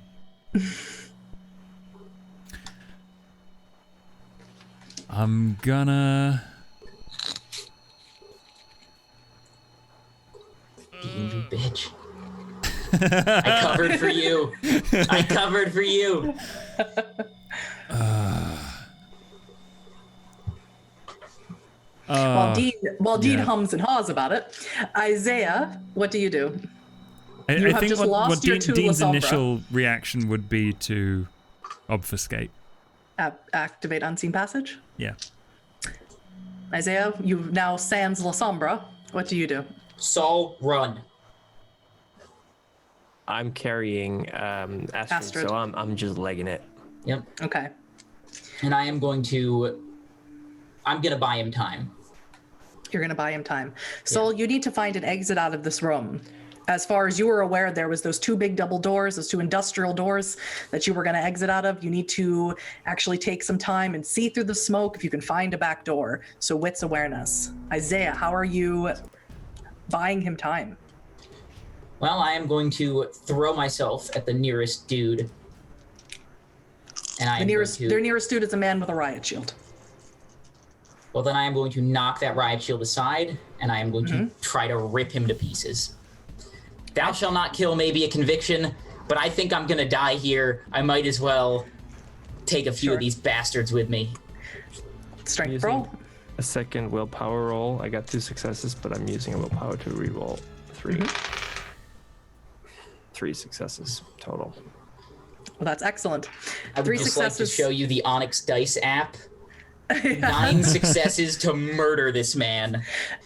I'm gonna... You bitch. I covered for you. I covered for you. While Dean yeah. hums and haws about it, Isaiah, what do you do? I have think just what lost your two Dean's La Sombra. initial reaction would be to obfuscate. Activate unseen passage. Yeah. Isaiah, you've now sans La Sombra. What do you do? Saul, run. I'm carrying Astrid, Astrid. so I'm just legging it. Yep. Okay. And I'm gonna buy him time. You're going to buy him time. Sol, you need to find an exit out of this room. As far as you were aware, there was those 2 big double doors, those 2 industrial doors that you were going to exit out of. You need to actually take some time and see through the smoke if you can find a back door. So wits awareness. Isaiah, how are you buying him time? Well, I am going to throw myself at the nearest dude. And I am Their nearest dude is a man with a riot shield. Well, then I am going to knock that riot shield aside and I am going to try to rip him to pieces. Thou shall not kill may be a conviction, but I think I'm gonna die here. I might as well take a few of these bastards with me. Strength roll. A second willpower roll. I got 2 successes, but I'm using a willpower to reroll 3. 3 successes total. Well, that's excellent. I would 3 just successes. like to show you the Onyx Dice app. 9 successes to murder this man.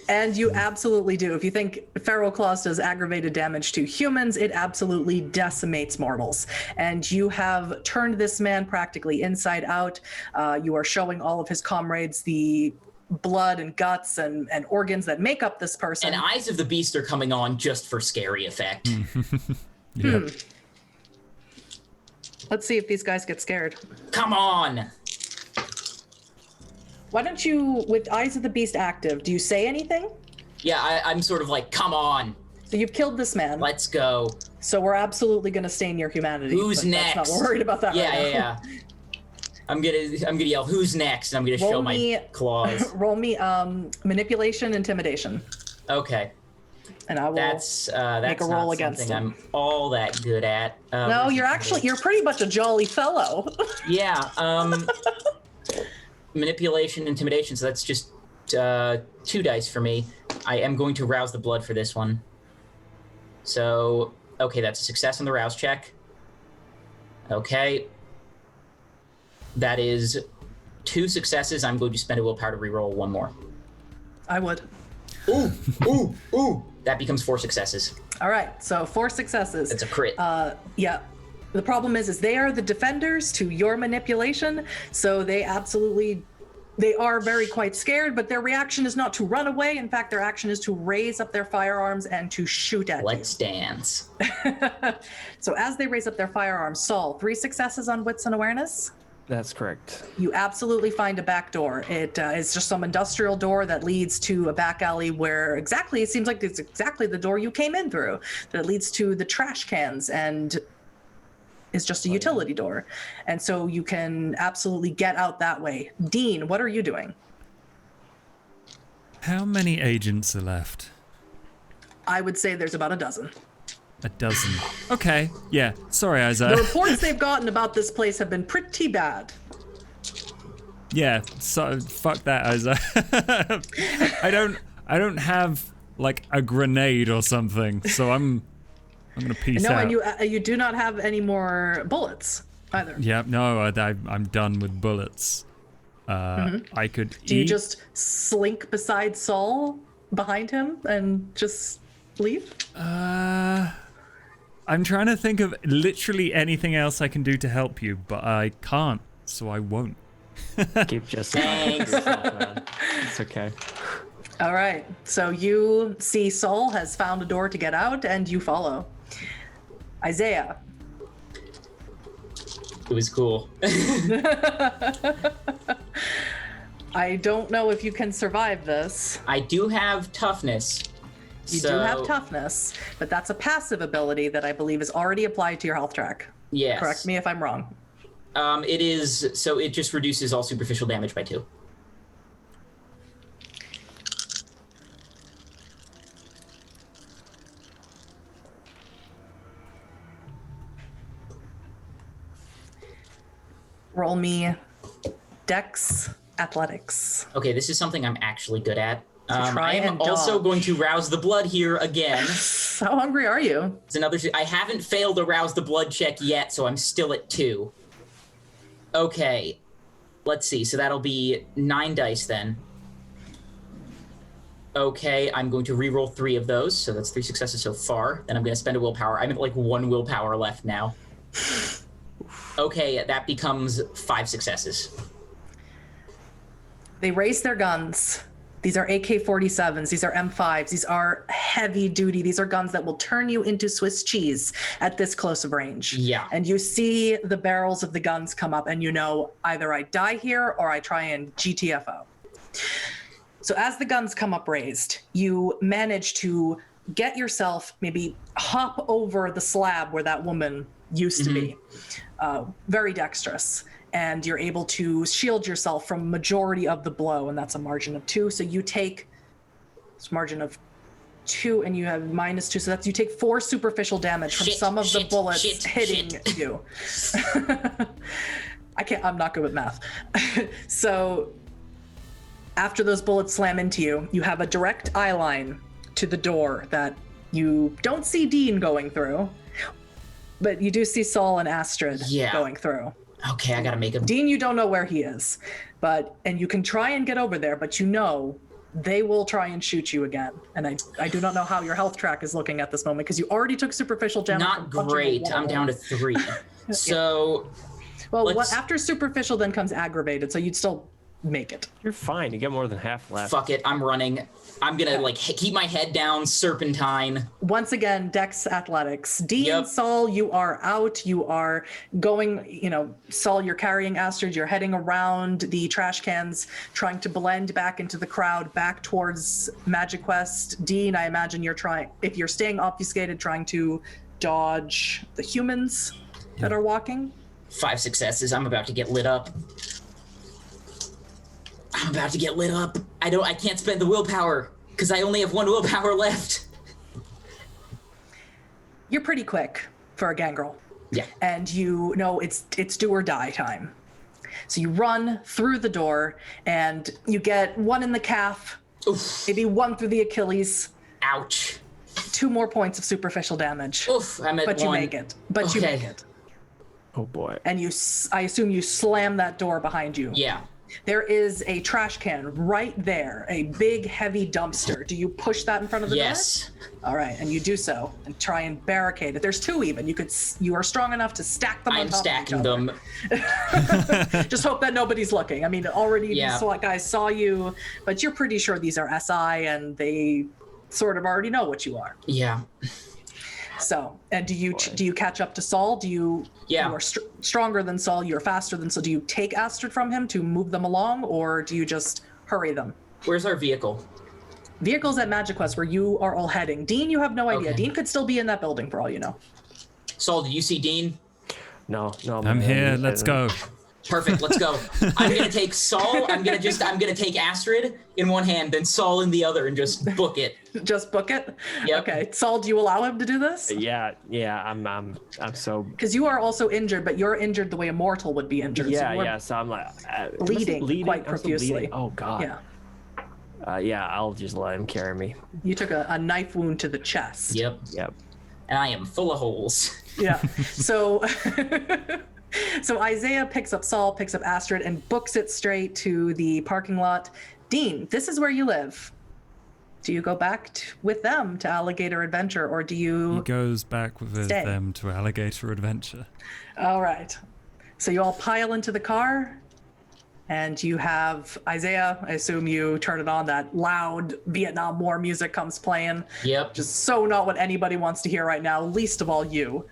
And you absolutely do. If you think Feral Claws does aggravated damage to humans, it absolutely decimates mortals. And you have turned this man practically inside out. You are showing all of his comrades the blood and guts and organs that make up this person. And Eyes of the Beast are coming on just for scary effect. Yeah. Let's see if these guys get scared. Come on! Why don't you, with Eyes of the Beast active, do you say anything? Yeah, I'm sort of like, come on. So you've killed this man. Let's go. So we're absolutely going to stain your humanity. Who's but next? Not worried about that right now. Yeah. I'm gonna yell, who's next? And I'm gonna show my claws. Roll me manipulation, intimidation. Okay. And I will That's make a roll not against something him. I'm all that good at. No, you're pretty much a jolly fellow. Yeah. Manipulation, intimidation. So that's just 2 dice for me. I am going to rouse the blood for this one. So, okay, that's a success on the rouse check. Okay. That is 2 successes. I'm going to spend a willpower to reroll 1 more. I would. Ooh. That becomes 4 successes. All right, so 4 successes. That's a crit. Yeah. The problem is they are the defenders to your manipulation, so they are very quite scared, but their reaction is not to run away. In fact, their action is to raise up their firearms and to shoot at Let's dance. So as they raise up their firearms, Saul, 3 successes on wits and awareness. That's correct. You absolutely find a back door. It is just some industrial door that leads to a back alley where it seems like it's exactly the door you came in through. That leads to the trash cans and is just a utility door. And so you can absolutely get out that way. Dean, what are you doing? How many agents are left? I would say there's about a dozen. A dozen. Okay, yeah. Sorry, Isaiah. The reports they've gotten about this place have been pretty bad. Yeah, so fuck that, Isaiah. I don't have like a grenade or something, so I'm gonna peace out. No, and you do not have any more bullets either. Yeah, no, I'm done with bullets. I could Do you just slink beside Saul behind him and just leave? I'm trying to think of literally anything else I can do to help you, but I can't, so I won't. Keep just man. It's okay. All right. So you see Saul has found a door to get out, and you follow. Isaiah. It was cool. I don't know if you can survive this. I do have toughness. You do have toughness, but that's a passive ability that I believe is already applied to your health track. Yes. Correct me if I'm wrong. It is, so it just reduces all superficial damage by 2. Roll me Dex Athletics. Okay, this is something I'm actually good at. Try I am and also dodge. going to rouse the blood here again. How hungry are you? It's another. I haven't failed a rouse the blood check yet, so I'm still at 2. Okay, let's see. So that'll be 9 dice then. Okay, I'm going to re-roll 3 of those, so that's 3 successes so far. Then I'm going to spend a willpower. I'm at like 1 willpower left now. Okay, that becomes 5 successes. They raise their guns. These are AK-47s. These are M5s. These are heavy duty. These are guns that will turn you into Swiss cheese at this close of range. Yeah. And you see the barrels of the guns come up and you know either I die here or I try and GTFO. So as the guns come up raised, you manage to get yourself, maybe hop over the slab where that woman used to be. Very dexterous. And you're able to shield yourself from majority of the blow, and that's a margin of 2. So you take It's margin of 2, and you have -2, so that's you take 4 superficial damage from some of the bullets hitting you. I'm not good with math. So after those bullets slam into you, you have a direct eye line to the door that you don't see Dean going through, but you do see Saul and Astrid going through. Okay, I gotta make him. Dean, you don't know where he is, and you can try and get over there, but you know they will try and shoot you again. And I do not know how your health track is looking at this moment, because you already took superficial damage. Not great. I'm down to 3. So, well, after superficial then comes aggravated, so you'd still make it. You're fine. You get more than half left. Fuck it. I'm running. I'm gonna keep my head down, serpentine. Once again, Dex Athletics. Dean, Saul, you are out. You are going, Saul, you're carrying Astrid. You're heading around the trash cans, trying to blend back into the crowd, back towards Magic Quest. Dean, I imagine you're trying, if you're staying obfuscated, trying to dodge the humans that are walking. 5 successes. I'm about to get lit up. I can't spend the willpower because I only have 1 willpower left. You're pretty quick for a gangrel. Yeah. And you know it's do or die time. So you run through the door and you get 1 in the calf, maybe 1 through the Achilles. Ouch. 2 more points of superficial damage. Oof, I'm at 1. You make it. You make it. Oh boy. And I assume you slam that door behind you. Yeah. There is a trash can right there, a big, heavy dumpster. Do you push that in front of the door? Yes. All right, and you do so and try and barricade it. There's 2 even. You are strong enough to stack them on top of each other. I'm stacking them. Just hope that nobody's looking. I mean, already these guys saw you, but you're pretty sure these are SI and they sort of already know what you are. Yeah. So, and do you catch up to Saul? You are stronger than Saul, you're faster than Saul. Do you take Astrid from him to move them along, or do you just hurry them? Where's our vehicle? Vehicle's at Magic Quest, where you are all heading. Dean, you have no idea. Okay. Dean could still be in that building for all you know. Saul, do you see Dean? No. I'm here. Let's go. Perfect. Let's go. I'm gonna take Saul. I'm gonna take Astrid in one hand, then Saul in the other, and just book it. Just book it? Yep. Okay. Saul, do you allow him to do this? Yeah. I'm so. Because you are also injured, but you're injured the way a mortal would be injured. Yeah. So I'm like bleeding quite profusely. Oh God. Yeah. I'll just let him carry me. You took a knife wound to the chest. Yep. And I am full of holes. Yeah. So Isaiah picks up Saul, picks up Astrid, and books it straight to the parking lot. Dean, this is where you live. Do you go back with them to Alligator Adventure, or do you... He goes back with them to Alligator Adventure. All right. So you all pile into the car, and you have Isaiah. I assume you turn it on. That loud Vietnam War music comes playing. Yep. Just so not what anybody wants to hear right now, least of all you.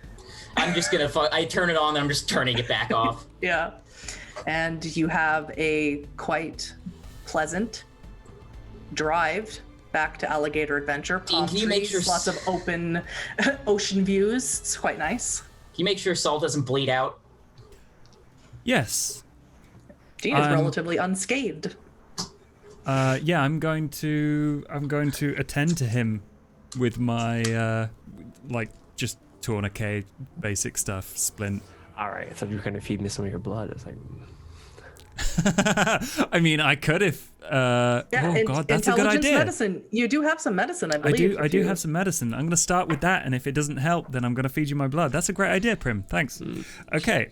I'm just gonna I turn it on, and I'm just turning it back off. Yeah. And you have a quite pleasant drive back to Alligator Adventure. Palm Dean, can you make sure lots of open ocean views. It's quite nice. Can you make sure Saul doesn't bleed out? Yes. Dean is relatively unscathed. Yeah, I'm going to attend to him with my just tourniquet, basic stuff, splint. All right. I thought you were gonna feed me some of your blood. It's like. I mean, I could if. God, that's a good idea. Medicine. You do have some medicine, I believe. I do have some medicine. I'm going to start with that, and if it doesn't help, then I'm going to feed you my blood. That's a great idea, Prim. Thanks. Okay.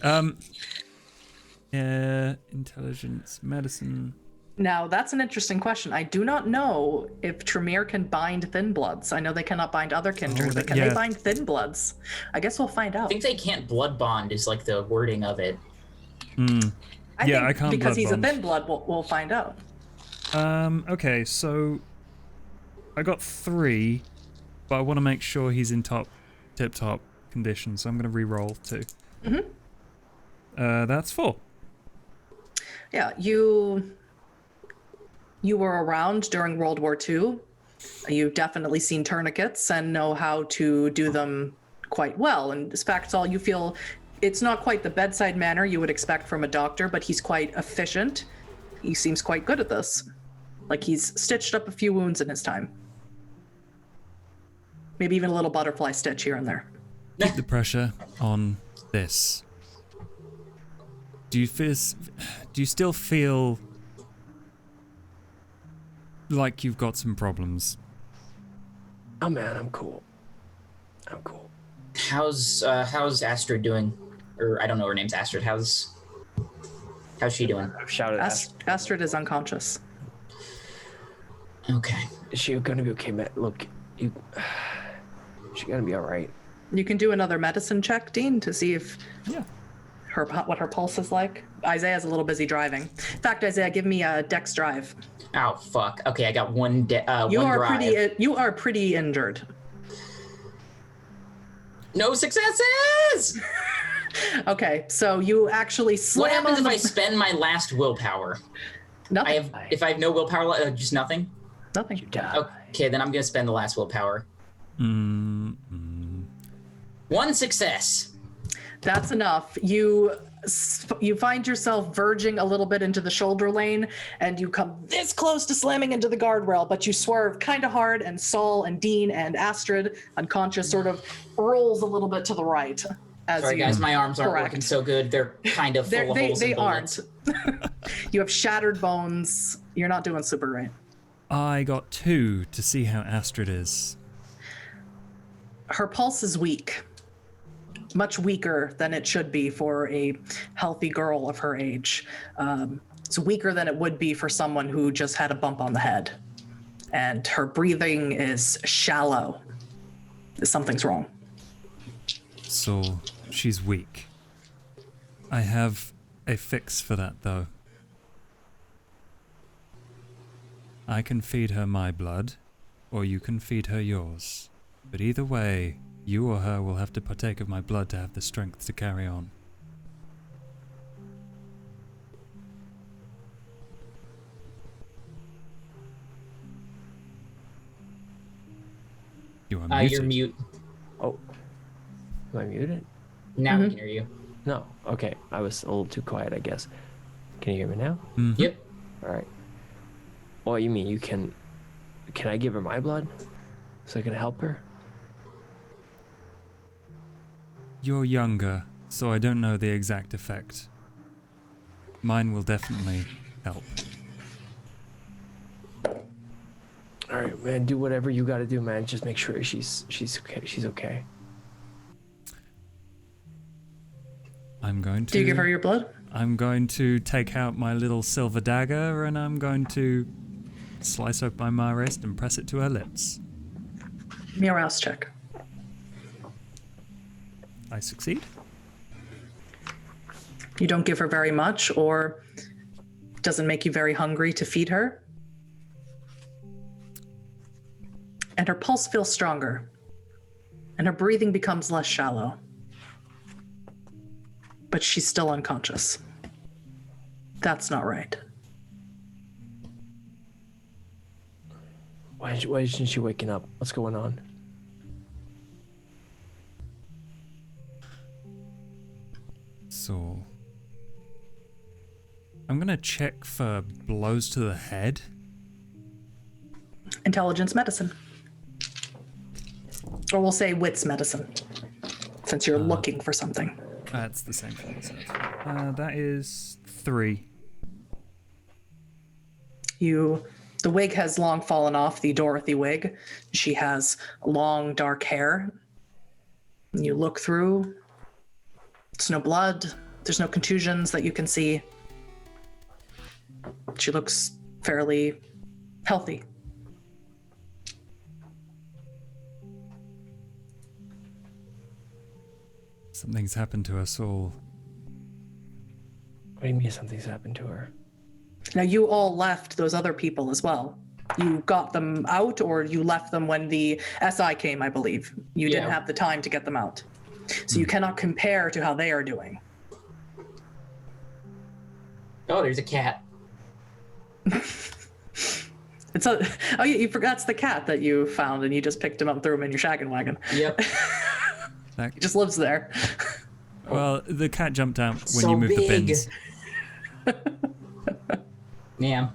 Intelligence, medicine. Now, that's an interesting question. I do not know if Tremere can bind thin bloods. I know they cannot bind other kindred, but can they bind thin bloods? I guess we'll find out. I think they can't blood bond is like the wording of it. I can't because he's bond. a thin blood. We'll find out. Okay, so I got 3, but I want to make sure he's in tip-top condition, so I'm going to re-roll 2. That's 4. Yeah, you were around during World War II. You've definitely seen tourniquets and know how to do them quite well. And in fact, all you feel it's not quite the bedside manner you would expect from a doctor, but he's quite efficient. He seems quite good at this. Like he's stitched up a few wounds in his time. Maybe even a little butterfly stitch here and there. Keep the pressure on this. Do you still feel like you've got some problems? Oh man, I'm cool. How's Astrid doing? Or I don't know, her name's Astrid. How's she doing? I've shouted at Astrid is unconscious. Okay. Is she gonna be okay, man? Look, she gonna be all right. You can do another medicine check, Dean, to see if what her pulse is like. Isaiah's a little busy driving. In fact, Isaiah, give me a dex drive. Oh fuck. Okay, I got one You one are drive. you are pretty injured. No successes! Okay, so you actually slam What happens on if the... I spend my last willpower? Nothing. If I have no willpower, just nothing? Nothing. You die. Okay, then I'm gonna spend the last willpower. One success. That's enough. You find yourself verging a little bit into the shoulder lane, and you come this close to slamming into the guardrail, but you swerve kind of hard, and Saul and Dean and Astrid, unconscious, sort of rolls a little bit to the right. Sorry guys, my arms aren't working so good. They're kind of full of holes and bullets. Aren't. You have shattered bones. You're not doing super great. I got 2 to see how Astrid is. Her pulse is weak. Much weaker than it should be for a healthy girl of her age. It's weaker than it would be for someone who just had a bump on the head. And her breathing is shallow. Something's wrong. So she's weak. I have a fix for that, though. I can feed her my blood, or you can feed her yours. But either way, you or her will have to partake of my blood to have the strength to carry on. You are muted. You're mute. Oh, am I muted? Now we can hear you. No. Okay, I was a little too quiet, I guess. Can you hear me now? Yep. All right. Well, you mean you can? Can I give her my blood so I can help her? You're younger, so I don't know the exact effect. Mine will definitely help. All right, man. Do whatever you got to do, man. Just make sure she's okay. She's okay. I'm going to... Do you give her your blood? I'm going to take out my little silver dagger and I'm going to slice open my wrist and press it to her lips. Give me a rouse check. I succeed. You don't give her very much, or doesn't make you very hungry to feed her. And her pulse feels stronger, and her breathing becomes less shallow. But she's still unconscious. That's not right. Why isn't she waking up? What's going on? So... I'm gonna check for blows to the head. Intelligence medicine. Or we'll say wits medicine, since you're looking for something. That's the same thing. That is 3. The wig has long fallen off, the Dorothy wig. She has long, dark hair. You look through. There's no blood. There's no contusions that you can see. She looks fairly healthy. Something's happened to us all. What do you mean something's happened to her? Now, you all left those other people as well. You got them out, or you left them when the SI came, I believe. You didn't have the time to get them out. So you cannot compare to how they are doing. Oh, there's a cat. You forgot it's the cat that you found, and you just picked him up and threw him in your shaggin' wagon. Yep. He just lives there. Well, the cat jumped out when So you moved the big. bins. Yeah.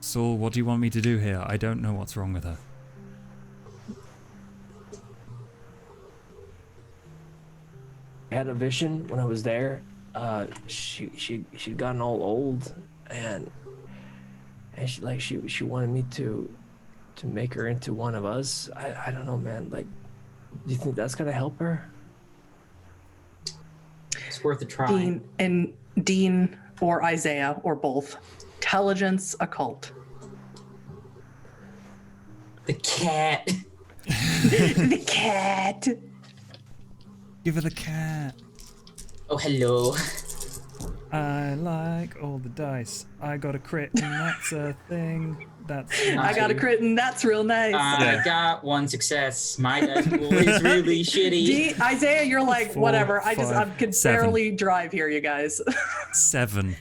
Saul, what do you want me to do here? I don't know what's wrong with her. had a vision when I was there. She'd gotten all old, and she wanted me to make her into one of us. I don't know, man. Like, do you think that's gonna help her? It's worth a try. Dean or Isaiah or both. Intelligence occult. The cat. The cat. Give her the cat. Oh, hello. I like all the dice. I got a crit, and that's a thing. That's I got a crit, and that's real nice. I got one success. My dice pool is really shitty. Isaiah, you're like, 4, whatever. I 5, could 7. barely drive here, you guys. 7.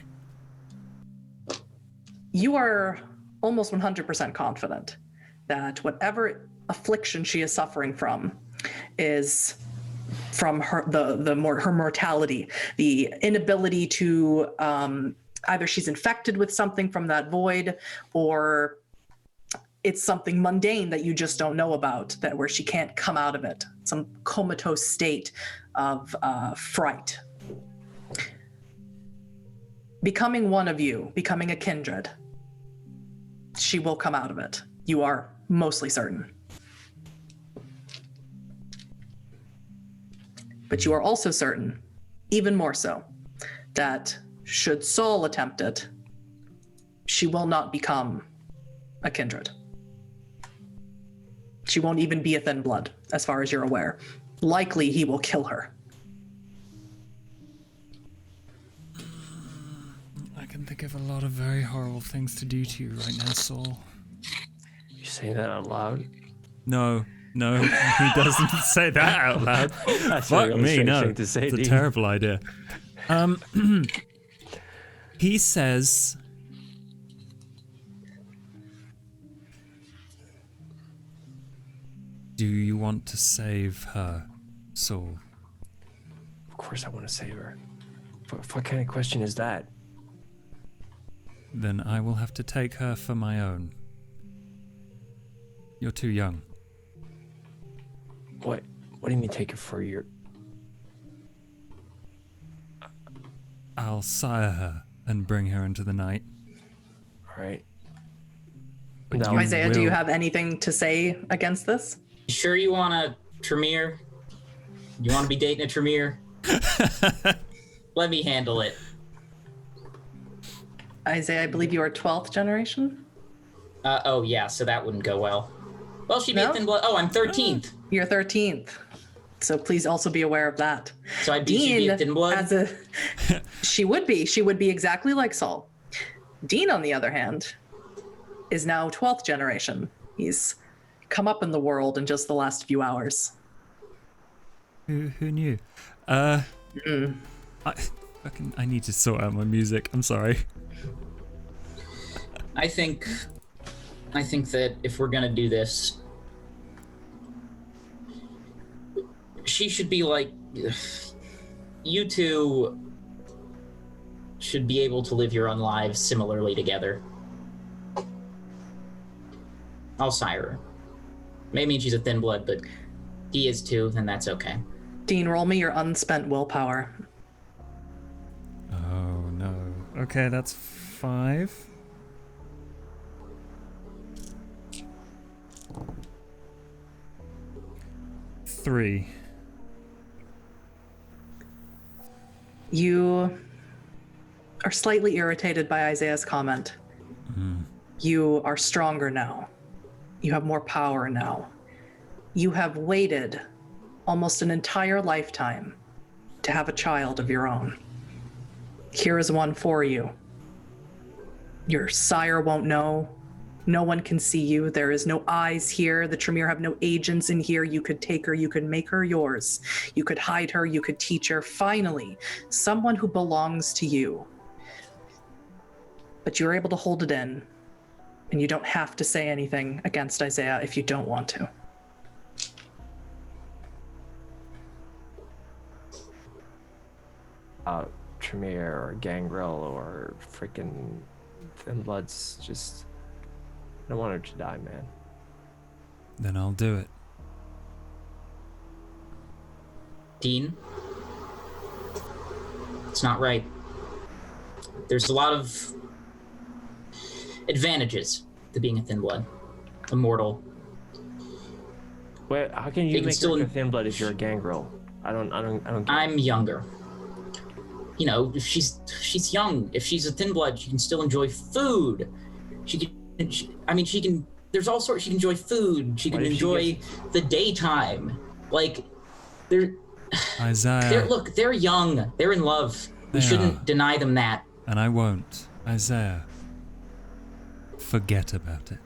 You are almost 100% confident that whatever affliction she is suffering from is from her her mortality, the inability to either she's infected with something from that void, or it's something mundane that you just don't know about, that where she can't come out of it, some comatose state of fright. Becoming one of you, becoming a kindred, she will come out of it. You are mostly certain. But you are also certain, even more so, that should Saul attempt it, she will not become a kindred. She won't even be a thin blood, as far as you're aware. Likely he will kill her. I can think of a lot of very horrible things to do to you right now, Saul. You say that out loud? No, he doesn't say that out loud. That's Fuck a really me, strange no. thing to say, It's a Dean. terrible idea. He says, do you want to save her, Saul? Of course I want to save her. What kind of question is that? Then I will have to take her for my own. You're too young. What do you mean take her for your... I'll sire her and bring her into the night. All right. But No. you Isaiah, do will- you have anything to say against this? Sure you want a Tremere? You want to be dating a Tremere? Let me handle it. Isaiah, I believe you are 12th generation? Oh, yeah, so that wouldn't go well. Well, she'd be No? a thin blood. Oh, I'm 13th. You're 13th. So please also be aware of that. So she'd be a thin blood? She would be exactly like Saul. Dean, on the other hand, is now 12th generation. He's come up in the world in just the last few hours. Who knew? I need to sort out my music. I'm sorry. I think that if we're gonna do this, she should be like, you two should be able to live your own lives similarly together. I'll sire her. May mean she's a thin blood, but he is too, then that's okay. Dean, roll me your unspent willpower. Oh no. Okay, that's 5. Three. You are slightly irritated by Isaiah's comment. You are stronger now. You have more power now. You have waited almost an entire lifetime to have a child of your own. Here is one for you. Your sire won't know. No one can see you. There is no eyes here. The Tremere have no agents in here. You could take her. You could make her yours. You could hide her. You could teach her. Finally, someone who belongs to you. But you're able to hold it in, and you don't have to say anything against Isaiah if you don't want to. Tremere or Gangrel or freaking Thin Blood's just... I don't want her to die, man. Then I'll do it. Dean, It's not right. There's a lot of advantages to being a thin blood, immortal. Wait, how can you They can make still- her a thin blood if you're a gangrel? I don't get I'm younger. You know, if she's young. If she's a thin blood, she can still enjoy food. She can. There's all sorts. She can enjoy food. She can What if she enjoy the daytime. Like, Isaiah. look, they're young. They're in love. We They shouldn't are. deny them that. And I won't. Isaiah. Forget about it.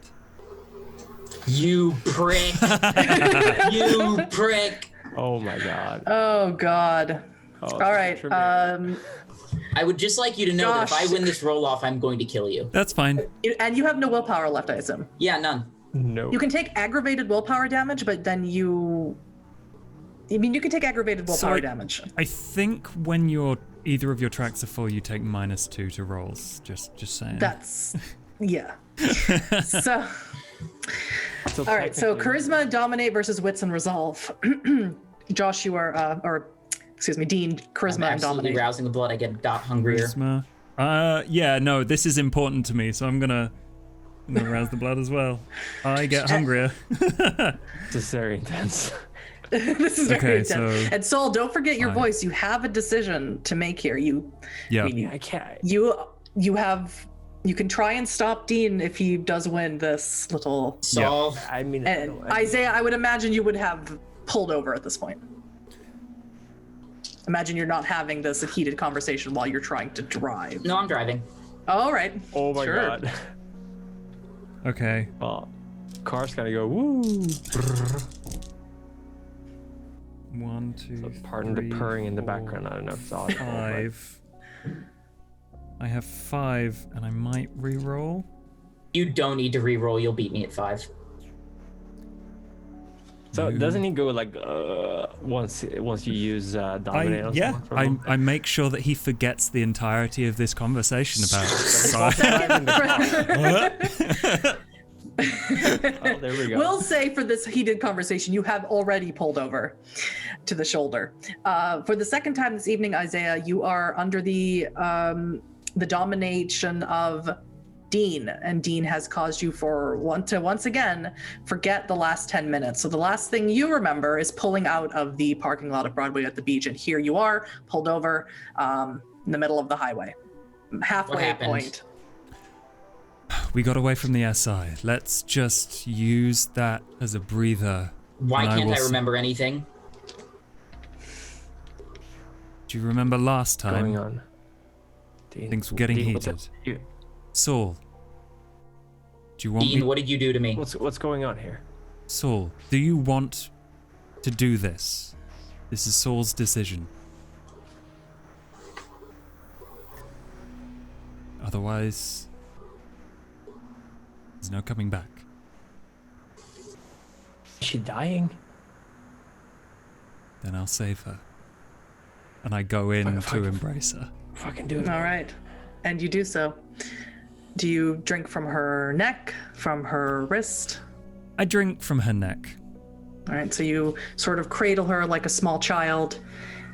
You prick. You prick. Oh my god. Oh God. Oh, All right. I would just like you to know that if Josh. I win this roll-off, I'm going to kill you. That's fine. And you have no willpower left, I assume. Yeah, none. No. You can take aggravated willpower damage, but then you can take aggravated willpower damage. I think when either of your tracks are full, you take -2 to rolls. Just saying. That's yeah. So So all right. So technically- charisma, dominate versus wits and resolve. Josh, you are Dean, charisma I'm and absolutely dominate. rousing the blood. I get a dot hungrier. Charisma. Yeah, no, this is important to me, so I'm gonna rouse the blood as well. I get hungrier. This is very intense. This is very Okay, intense. so- And Saul, don't forget your Fine. voice. You have a decision to make here. Yeah. I can't. You can try and stop Dean if he does win this little. Saul, I mean, And Isaiah, I would imagine you would have pulled over at this point. Imagine you're not having this heated conversation while you're trying to drive. no, I'm driving. All right. oh my sure. god. Okay. Well, car's gonna go woo. 1, 2, So pardon the 3, purring in the 4, background. I don't know if it's audible. but- 5. I have 5, and I might re-roll. You don't need to re-roll. You'll beat me at 5. So doesn't he go like once you use dominate? on someone for a moment? I make sure that he forgets the entirety of this conversation about Oh, there we go. We'll say for this heated conversation, you have already pulled over to the shoulder. For the second time this evening, Isaiah, you are under the domination of Dean, and Dean has caused you to once again forget the last 10 minutes. So the last thing you remember is pulling out of the parking lot of Broadway at the beach, and here you are, pulled over in the middle of the highway, halfway happened? point. We got away from the SI. Let's just use that as a breather. Why and can't will I remember anything? Do you remember last time? going on? Dean, Things were getting Dean, what's heated. up? You- Saul, do you want Dean, me? what did you do to me? What's going on here? Saul, do you want to do this? This is Saul's decision. Otherwise, there's no coming back. Is she dying? Then I'll save her. And I go in Fuck. to embrace her. Fucking do it. All right. And you do so. Do you drink from her neck, from her wrist? I drink from her neck. All right. So you sort of cradle her like a small child,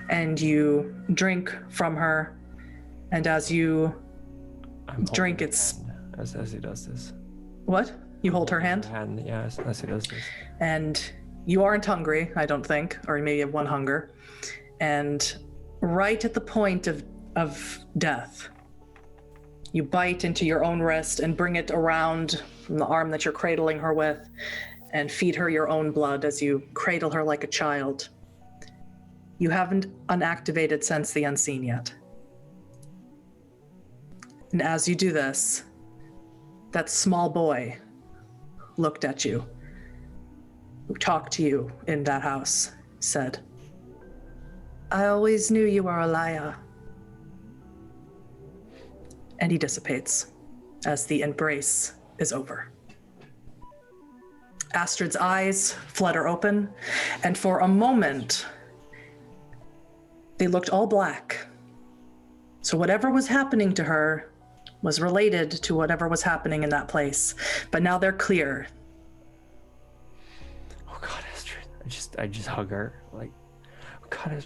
and you drink from her. And as you I'm drink, holding it's his hand as he does this. what? You hold her hand, Yeah, as he does this. and you aren't hungry, I don't think, or maybe you have one hunger. And right at the point of death, you bite into your own wrist and bring it around from the arm that you're cradling her with, and feed her your own blood as you cradle her like a child. You haven't unactivated Sense the Unseen yet. And as you do this, that small boy looked at you, who talked to you in that house, said, "I always knew you were a liar." And he dissipates as the embrace is over. Astrid's eyes flutter open, and for a moment, they looked all black. So whatever was happening to her was related to whatever was happening in that place. But now they're clear. Oh God, Astrid. I just hug her. Like, oh God,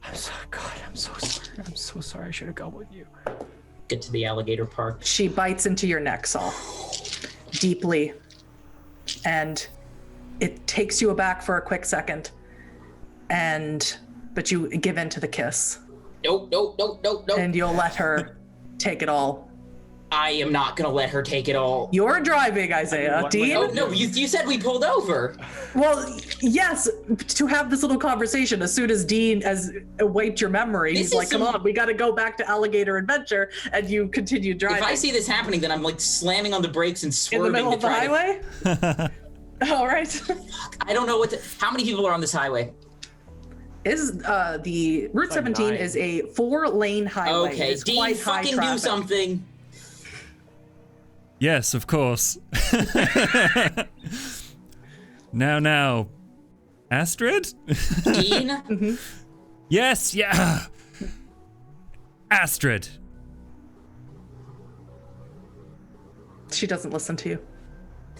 I'm God, I'm so sorry. I'm so sorry. I should have gone with you. Get to the alligator park. She bites into your neck, Saul, deeply, and it takes you aback for a quick second, but you give in to the kiss. Nope. And you'll let her take it all. I am not gonna let her take it all. You're driving, Isaiah. Dean? Oh no, you said we pulled over. Well, yes, to have this little conversation as soon as Dean awaits your memory. He's like, come on, we gotta go back to Alligator Adventure, and you continue driving. If I see this happening, then I'm like slamming on the brakes and swerving. In the middle of the highway? All right. I don't know how many people are on this highway? The Route 17 9. is a 4-lane highway. Okay, It's Dean, quite high fucking traffic. do something. Yes, of course. Now. Astrid? Dean? Yes, yeah. Astrid. She doesn't listen to you.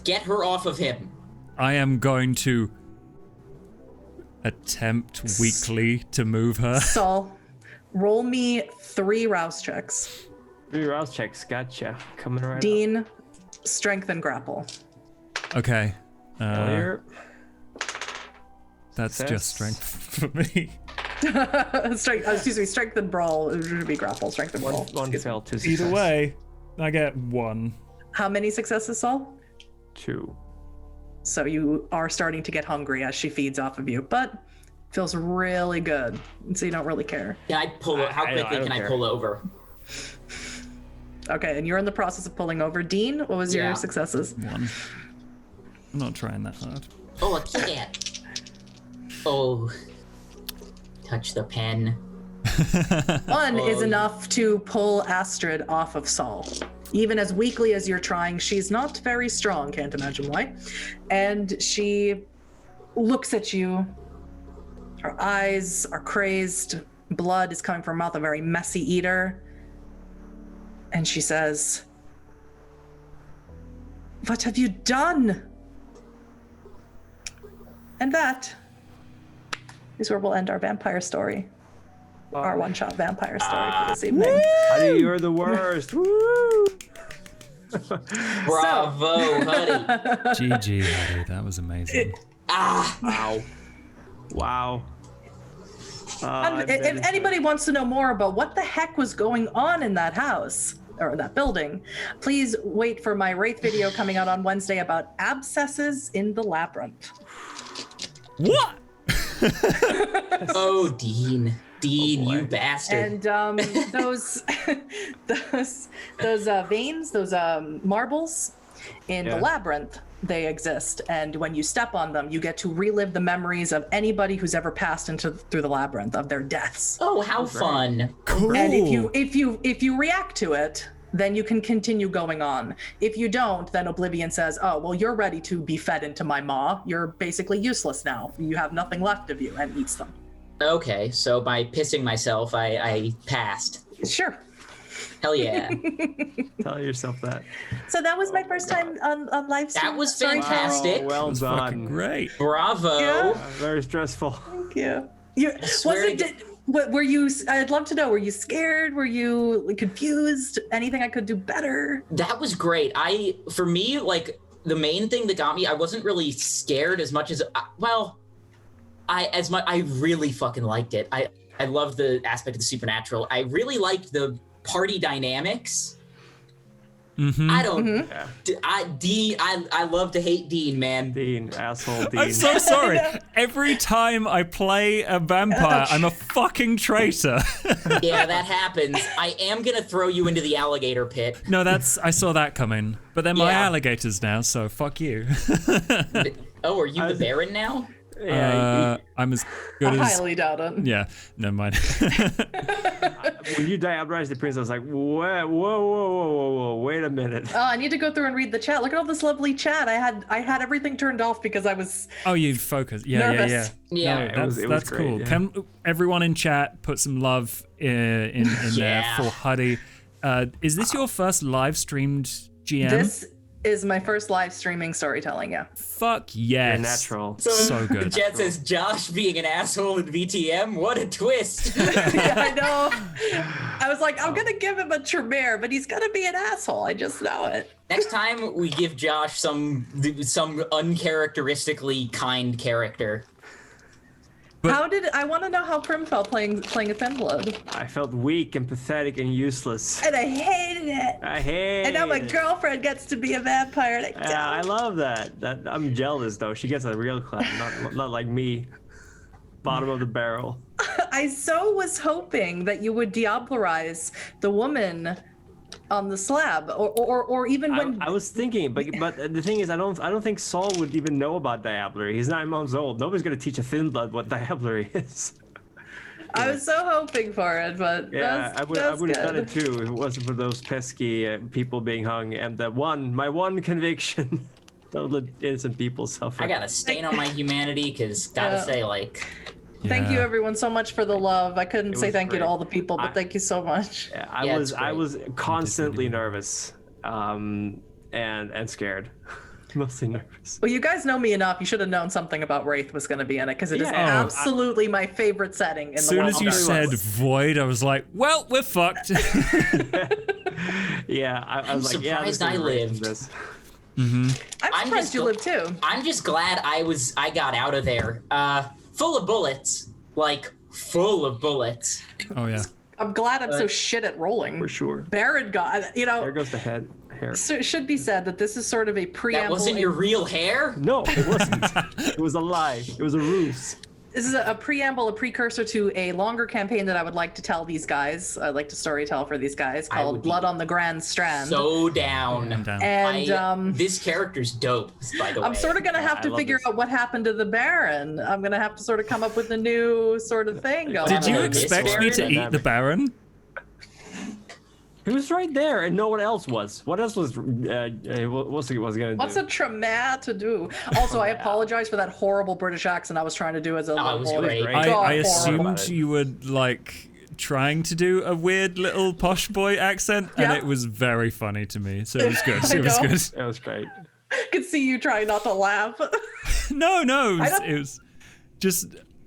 Get her off of him. I am going to attempt weakly to move her. Saul, roll me 3 rouse checks. 3 rouse checks. Gotcha. Coming right Dean, strength and grapple. Okay. up. Here. That's Success. just strength for me. Strength and brawl. It should be grapple, strength and brawl. One fail, 2 success. Either way, I get 1. How many successes, Saul? 2. So you are starting to get hungry as she feeds off of you, but feels really good, so you don't really care. Can I pull? How quickly don't can I care. pull over? Okay, and you're in the process of pulling over. Dean, what was your successes? 1. I'm not trying that hard. Oh, a cat. Oh. Touch the pen. 1 is enough to pull Astrid off of Saul. Even as weakly as you're trying, she's not very strong, can't imagine why. And she looks at you. Her eyes are crazed. Blood is coming from her mouth, a very messy eater. And she says, "What have you done?" And that is where we'll end our vampire story. Our one-shot vampire story for this evening. Honey, you're the worst. Woo! Bravo, honey. GG, Hattie, that was amazing. Wow. Wow. If anybody wants to know more about what the heck was going on in that house or that building, please wait for my Wraith video coming out on Wednesday about abscesses in the labyrinth. What? Oh, Dean. Dean, you bastard. And those veins, those marbles in the labyrinth, they exist. And when you step on them, you get to relive the memories of anybody who's ever passed through the labyrinth, of their deaths. Oh, how fun. Cool. And if you react to it, then you can continue going on. If you don't, then Oblivion says, "Oh, well, you're ready to be fed into my maw. You're basically useless now. You have nothing left of you," and eats them. Okay, so by pissing myself, I passed. Sure. Hell yeah. Tell yourself that. So that was my first time on live stream. That was storytelling. fantastic. Oh, well That's fucking done. great. Bravo. Yeah. Very stressful. Thank you. swear Were you? I'd love to know. Were you scared? Were you confused? Anything I could do better? That was great. For me, like, the main thing that got me, I wasn't really scared as much as, I really fucking liked it. I loved the aspect of the supernatural. I really liked the party dynamics. Mm-hmm. I don't, I love to hate Dean, man. Dean, asshole Dean. I'm so sorry. Every time I play a vampire, I'm a fucking traitor. Yeah, that happens. I am gonna throw you into the alligator pit. No, I saw that coming. But they're my Yeah. alligators now, so fuck you. Oh, are you the Baron now? Yeah, I'm as good I as... highly doubt it. Yeah, never mind. when you diabolized the prince, I was like, whoa, wait a minute. Oh, I need to go through and read the chat. Look at all this lovely chat. I had everything turned off because I was Oh, you focus. Yeah, nervous. Yeah. No, It was that's great, cool. yeah. Can everyone in chat put some love in there Yeah. for Huddy? Is this your first live streamed GM? is my first live streaming storytelling, yeah. Fuck yes. You're natural. So good. Jet says Josh being an asshole in VTM. What a twist! Yeah, I know. I was like, I'm gonna give him a Tremere, but he's gonna be an asshole. I just know it. Next time we give Josh some uncharacteristically kind character. I want to know how Prim felt playing a Thin Blood. I felt weak and pathetic and useless. And I hated it. I hate. And now my it. girlfriend gets to be a vampire. And Yeah, I love that. I'm jealous though. She gets a real clap, not like me. Bottom of the barrel. I so was hoping that you would Diablerize the woman on the slab, or even when I was thinking, but the thing is, I don't think Saul would even know about diablerie. He's 9 months old. Nobody's gonna teach a Thin Blood what diablerie is. I was so hoping for it, but Yeah, I would have done it good. too if it wasn't for those pesky people being hung and my one conviction. Don't let innocent people suffer. I got a stain on my humanity because gotta Yeah. say, like, Thank you Yeah. everyone so much for the love. I couldn't say was thank you to great. all the people, but thank you so much. Yeah, Yeah, I it's was constantly good. nervous, and scared, mostly nervous. Well, you guys know me enough. You should have known something about Wraith was going to be in it because it is Yeah. absolutely my favorite setting in As the soon world. as you said void, I was like, well, we're fucked. Yeah, I was like, yeah, this surprised is I great, lived. this. I'm I'm surprised just you go- live too. I'm just glad I got out of there, full of bullets, like full of bullets. Oh yeah. I'm glad I'm so shit at rolling. For sure. Baron got, There goes the head hair. so it should be said that this is sort of a That preamble. wasn't your real hair. No, it wasn't. It was a lie. It was a ruse. This is a preamble, a precursor to a longer campaign that I would like to tell these guys. I'd like to storytell for these guys I called would be Blood on the Grand Strand. So down. I'm down. and This character's dope, by the way. I'm sort of gonna have I to love figure this. out what happened to the Baron. I'm gonna have to sort of come up with a new sort of thing going. Did you Oh, on. this expect me to Baron? eat the Baron? He was right there, and no one else was. What else was? What's he was gonna do? What's a Tremere to do? Also, I apologize for that horrible British accent I was trying to do as a it little was boy. great. great. I God, assumed horrible. you would like trying to do a weird little posh boy accent, and Yeah. it was very funny to me. So it was good. I It was know. good. It was great. I could see you trying not to laugh. No, don't- it was just.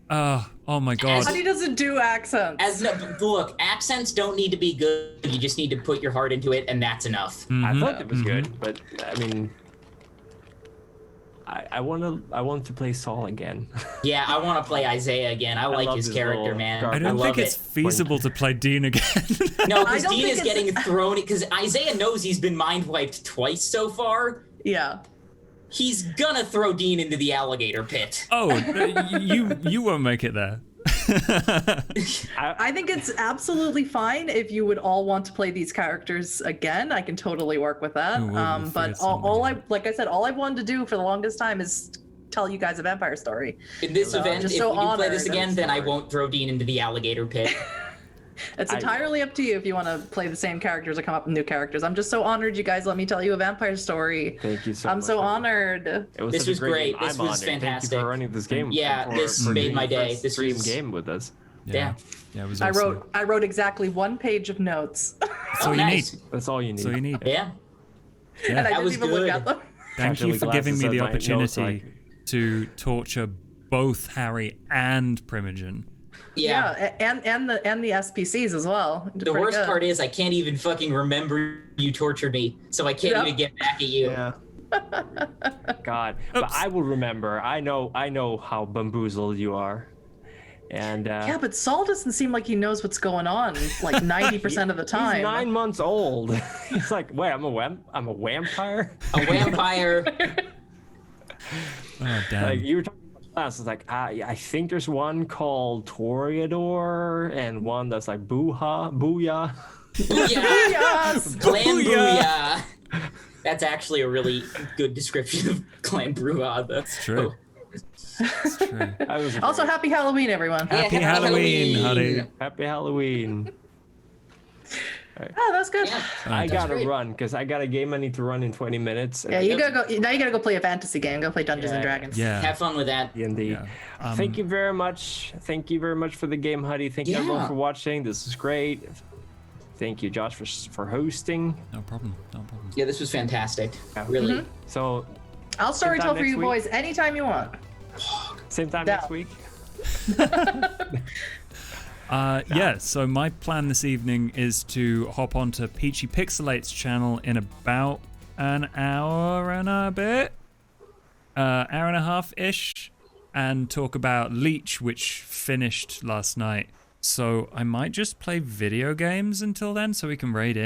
Oh my god. Honey doesn't do accents. Look, accents don't need to be good. You just need to put your heart into it, and that's enough. I thought it was good, but I mean, I want to play Saul again. Yeah, I want to play Isaiah again. I like love his his character, little man. dark- I don't love think it's it. feasible to play Dean again. No, I because don't Dean think is it's- getting thrown. Because Isaiah knows he's been mind wiped twice so far. Yeah. He's gonna throw Dean into the alligator pit. Oh, you won't make it there. I think it's absolutely fine if you would all want to play these characters again. I can totally work with that. Ooh, we'll figure But something all out. I, like I said, all I wanted to do for the longest time is tell you guys a vampire story. In this event, just if so we do play honored this that again, it's then I forward. won't throw Dean into the alligator pit. It's entirely up to you if you want to play the same characters or come up with new characters. I'm just so honored you guys let me tell you a vampire story. Thank you so I'm much. so honored. It was This such a was great great. game. This I'm was honored. Thank you fantastic. for running this game. Yeah, and this for made doing my the day. first This stream was- game with us. Yeah. Yeah, it was I awesome. wrote exactly 1 page of notes, That's all you nice. need. That's all you need. That's all you need. Yeah. and I That didn't was even look good. at them. Thank you Captain for giving Glasses me the said my notes, opportunity to torture both Harry and Primogen. Yeah. and the SPCs as well. The worst part is I can't even fucking remember you tortured me, so I can't Yeah. even get back at you. Yeah. God, but Oops. I will remember. I know how bamboozled you are, and Yeah, but Saul doesn't seem like he knows what's going on like 90% of the time. he's 9 months old. He's like, wait, I'm a vampire. A vampire. Oh damn. Like you were talking about class, it's like I think there's one called Toreador and one that's like Booyah. Booyah. Yes! Clan Booyah. Booyah. That's actually a really good description of Clan Booyah. It's true. It's true. I was Also, happy Halloween, everyone. Yeah, Happy Halloween, honey. happy Halloween. Oh, that's good. Yeah. I gotta great. run because I got a game I need to run in 20 minutes. Yeah, you gotta go. Now you gotta go play a fantasy game. Go play Dungeons and Yeah. Dragons. Yeah. Have fun with that. D&D. Yeah. Thank you very much. Thank you very much for the game, Huddy. Thank you everyone Yeah. for watching. This is great. Thank you, Josh, for hosting. No problem. No problem. Yeah, this was fantastic. Really. So, I'll storytell for next you week? boys anytime you want. same time No. next week. Yeah, so my plan this evening is to hop onto Peachy Pixelate's channel in about an hour and a bit, hour and a half-ish, and talk about Leech, which finished last night. So I might just play video games until then so we can raid in.